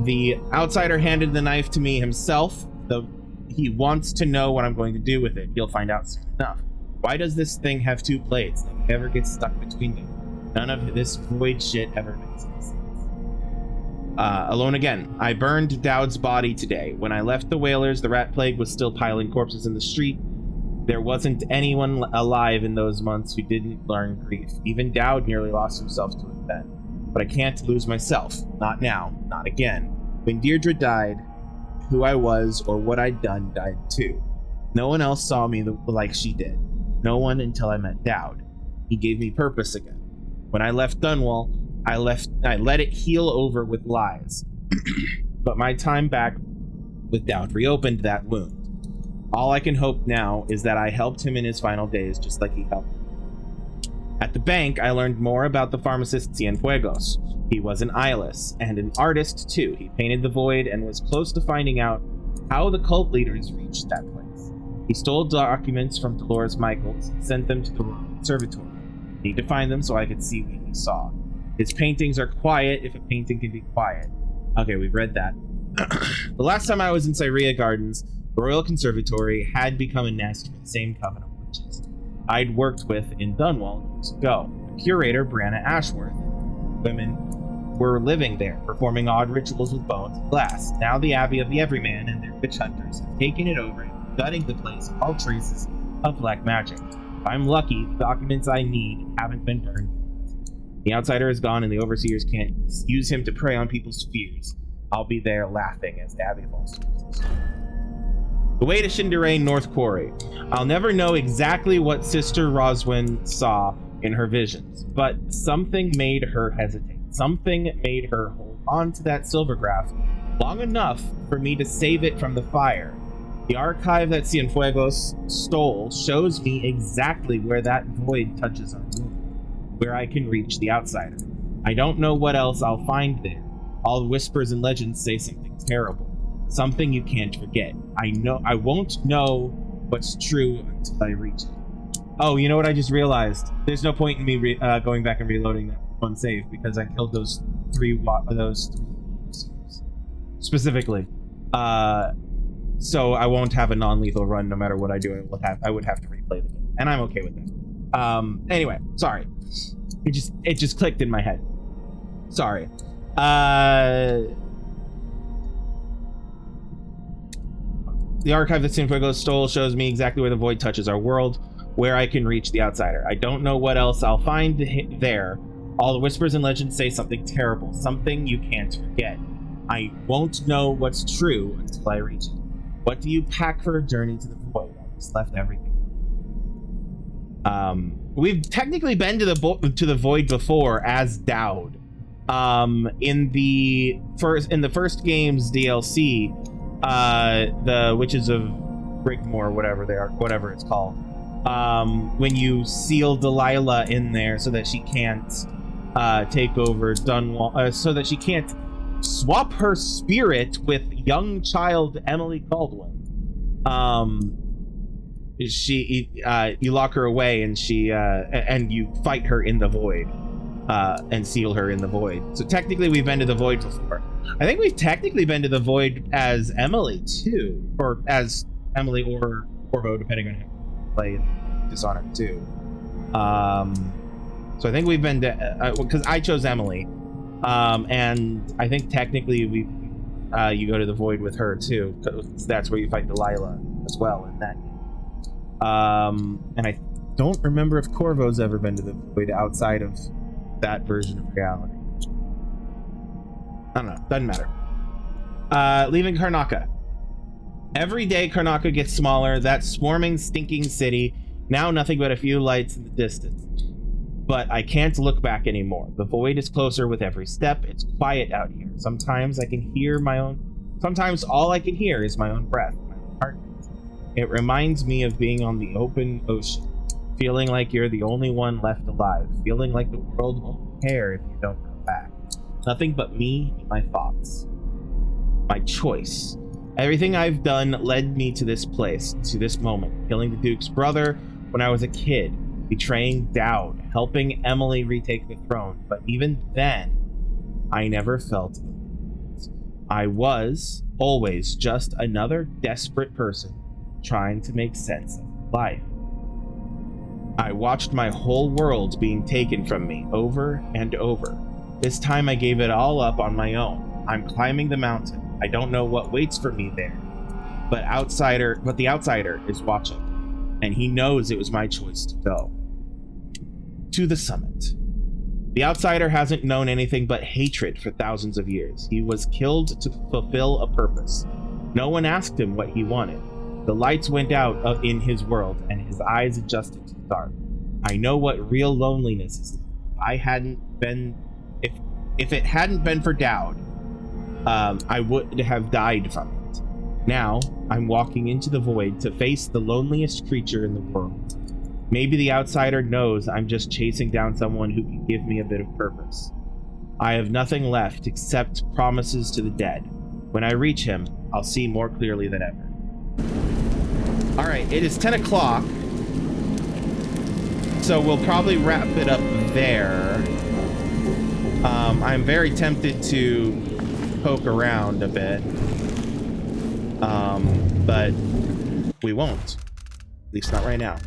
Speaker 1: The outsider handed the knife to me himself, though he wants to know what I'm going to do with it. He'll find out soon enough. Why does this thing have two blades? Nothing ever gets stuck between them. None of this void shit ever makes any sense. Alone again. I burned Dowd's body today. When I left the Whalers, the rat plague was still piling corpses in the street. There wasn't anyone alive in those months who didn't learn grief. Even Dowd nearly lost himself to it then. But I can't lose myself. Not now. Not again. When Deirdre died, who I was or what I'd done died too. No one else saw me like she did. No one until I met Dowd. He gave me purpose again. When I left Dunwall, I let it heal over with lies. But my time back with Dowd reopened that wound. All I can hope now is that I helped him in his final days just like he helped me. At the bank, I learned more about the pharmacist Cienfuegos. He was an eyeless, and an artist too. He painted the void and was close to finding out how the cult leaders reached that place. He stole documents from Dolores Michaels and sent them to the conservatory. I need to find them so I could see what he saw. His paintings are quiet if a painting can be quiet. Okay, we've read that. The last time I was in Cyria Gardens, the Royal Conservatory had become a nest for the same coven of witches I'd worked with in Dunwall years ago. The curator, Brianna Ashworth, and women were living there, performing odd rituals with bones and glass. Now the Abbey of the Everyman and their witch hunters have taken it over and gutting the place of all traces of black magic. If I'm lucky, the documents I need haven't been burned. The outsider is gone and the overseers can't use him to prey on people's fears. I'll be there laughing as the Abbey falls to pieces. The way to Shinderay North Quarry. I'll never know exactly what Sister Roswin saw in her visions, but something made her hesitate. Something made her hold on to that silvergraph long enough for me to save it from the fire. The archive that Cienfuegos stole shows me exactly where that void touches our moon, where I can reach the outsider. I don't know what else I'll find there. All the whispers and legends say something terrible. something you can't forget. I won't know what's true until I reach it. Oh, you know what I just realized? There's no point in me going back and reloading that one save because I killed those three specifically. So I won't have a non-lethal run no matter what I do. I would have to replay the game, and I'm okay with that. Anyway, sorry. It just clicked in my head. Sorry. The archive that Cienfuegos stole shows me exactly where the void touches our world, where I can reach the outsider. I don't know what else I'll find there. All the whispers and legends say something terrible, something you can't forget. I won't know what's true until I reach it. What do you pack for a journey to the void? I just left everything. We've technically been to the void before as Dowd. In the first game's DLC, the Witches of Rigmore, whatever it's called. When you seal Delilah in there so that she can't take over Dunwall, so that she can't swap her spirit with young child Emily Caldwell. You lock her away and and you fight her in the void, and seal her in the void. So technically we've been to the void before. I think we've technically been to the void as Emily too, or as Emily or Corvo, depending on who play Dishonored 2. So I think we've been to, because I chose Emily, and I think technically you go to the void with her too, because that's where you fight Delilah as well in that game. And I don't remember if Corvo's ever been to the void outside of that version of reality. I don't know, doesn't matter. Leaving Karnaca. Every day Karnaca gets smaller, that swarming, stinking city, now nothing but a few lights in the distance. But I can't look back anymore. The void is closer with every step. It's quiet out here. Sometimes all I can hear is my own breath, my own heartbeat. It reminds me of being on the open ocean, feeling like you're the only one left alive, feeling like the world won't care if you don't come back. Nothing but me and my thoughts. My choice. Everything I've done led me to this place, to this moment. Killing the Duke's brother when I was a kid, betraying Dowd, helping Emily retake the throne. But even then, I never felt it. I was always just another desperate person trying to make sense of life. I watched my whole world being taken from me over and over. This time I gave it all up on my own. I'm climbing the mountain. I don't know what waits for me there. But the outsider is watching, and he knows it was my choice to go. To the summit. The outsider hasn't known anything but hatred for thousands of years. He was killed to fulfill a purpose. No one asked him what he wanted. The lights went out in his world, and his eyes adjusted to the dark. I know what real loneliness is. If it hadn't been for Dowd, I would have died from it. Now, I'm walking into the void to face the loneliest creature in the world. Maybe the outsider knows I'm just chasing down someone who can give me a bit of purpose. I have nothing left except promises to the dead. When I reach him, I'll see more clearly than ever. Alright, it is 10 o'clock. So we'll probably wrap it up there. I'm very tempted to poke around a bit. But we won't. At least not right now.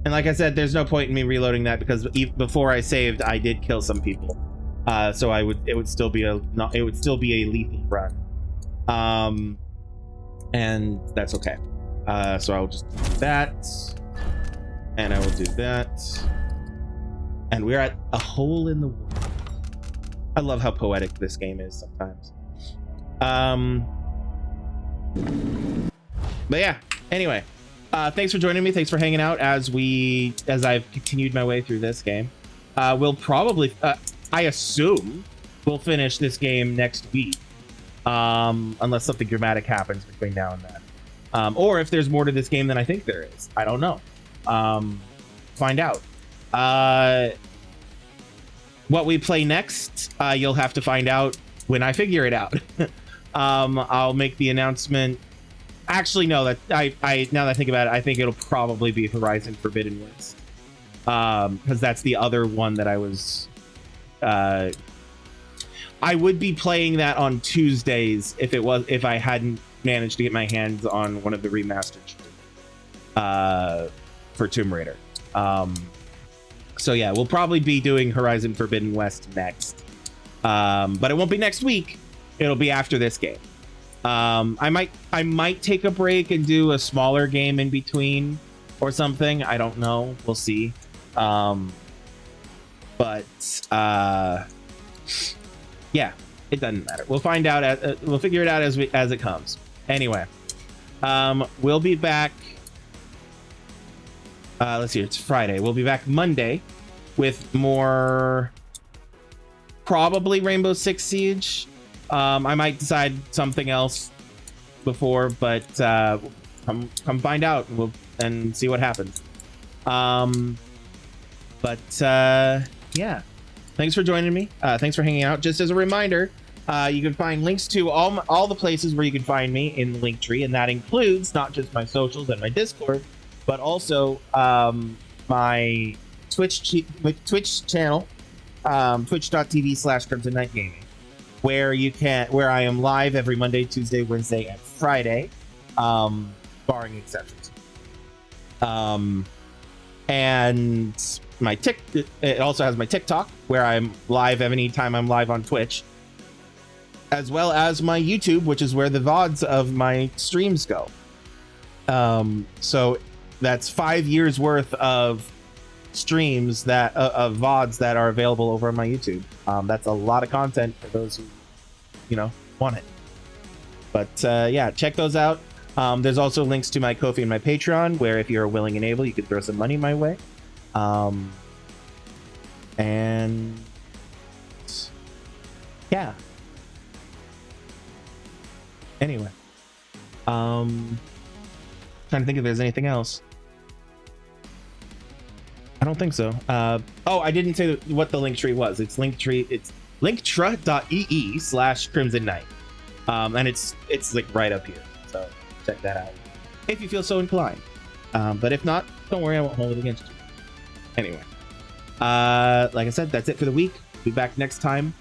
Speaker 1: And like I said, there's no point in me reloading that because before I saved, I did kill some people. So it would still be a lethal run. And that's okay. So I'll just do that. And I will do that. And we're at a hole in the wall. I love how poetic this game is sometimes. But yeah, anyway. Thanks for joining me. Thanks for hanging out as I've continued my way through this game. We'll probably, I assume, we'll finish this game next week. Unless something dramatic happens between now and then. Or if there's more to this game than I think there is. I don't know. Find out. What we play next, you'll have to find out when I figure it out. I'll make the announcement. Actually, no. That I now that I think about it, I think it'll probably be Horizon Forbidden West, because that's the other one that I was. I would be playing that on Tuesdays if I hadn't managed to get my hands on one of the remastered for Tomb Raider. So yeah, we'll probably be doing Horizon Forbidden West next, but it won't be next week. It'll be after this game. I might take a break and do a smaller game in between or something. I don't know. We'll see. Yeah, it doesn't matter. We'll find out. We'll figure it out as it comes. Anyway, we'll be back. Let's see. It's Friday. We'll be back Monday with more. Probably Rainbow Six Siege. I might decide something else before, but come find out and see what happens. Yeah. Thanks for joining me. Thanks for hanging out. Just as a reminder, you can find links to all the places where you can find me in the link tree, and that includes not just my socials and my Discord, but also my Twitch channel, twitch.tv/Crimson Knight Gaming, where I am live every Monday, Tuesday, Wednesday, and Friday, barring exceptions. And it also has my TikTok, where I'm live anytime I'm live on Twitch, as well as my YouTube, which is where the VODs of my streams go. So that's 5 years worth of streams of VODs that are available over on my YouTube. That's a lot of content for those who, want it. But yeah, check those out. There's also links to my Ko-fi and my Patreon, where if you're willing and able, you could throw some money my way. And yeah. Anyway, trying to think if there's anything else. I don't think so. I didn't say what the link tree was. It's linktr.ee/Crimson Knight. And it's like right up here. So check that out if you feel so inclined. But if not, don't worry, I won't hold it against you. Anyway, like I said, that's it for the week. We'll be back next time.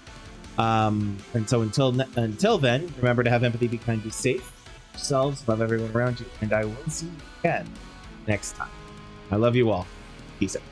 Speaker 1: And so until then, remember to have empathy, be kind, be safe, yourselves, love everyone around you, and I will see you again next time. I love you all. Peace out.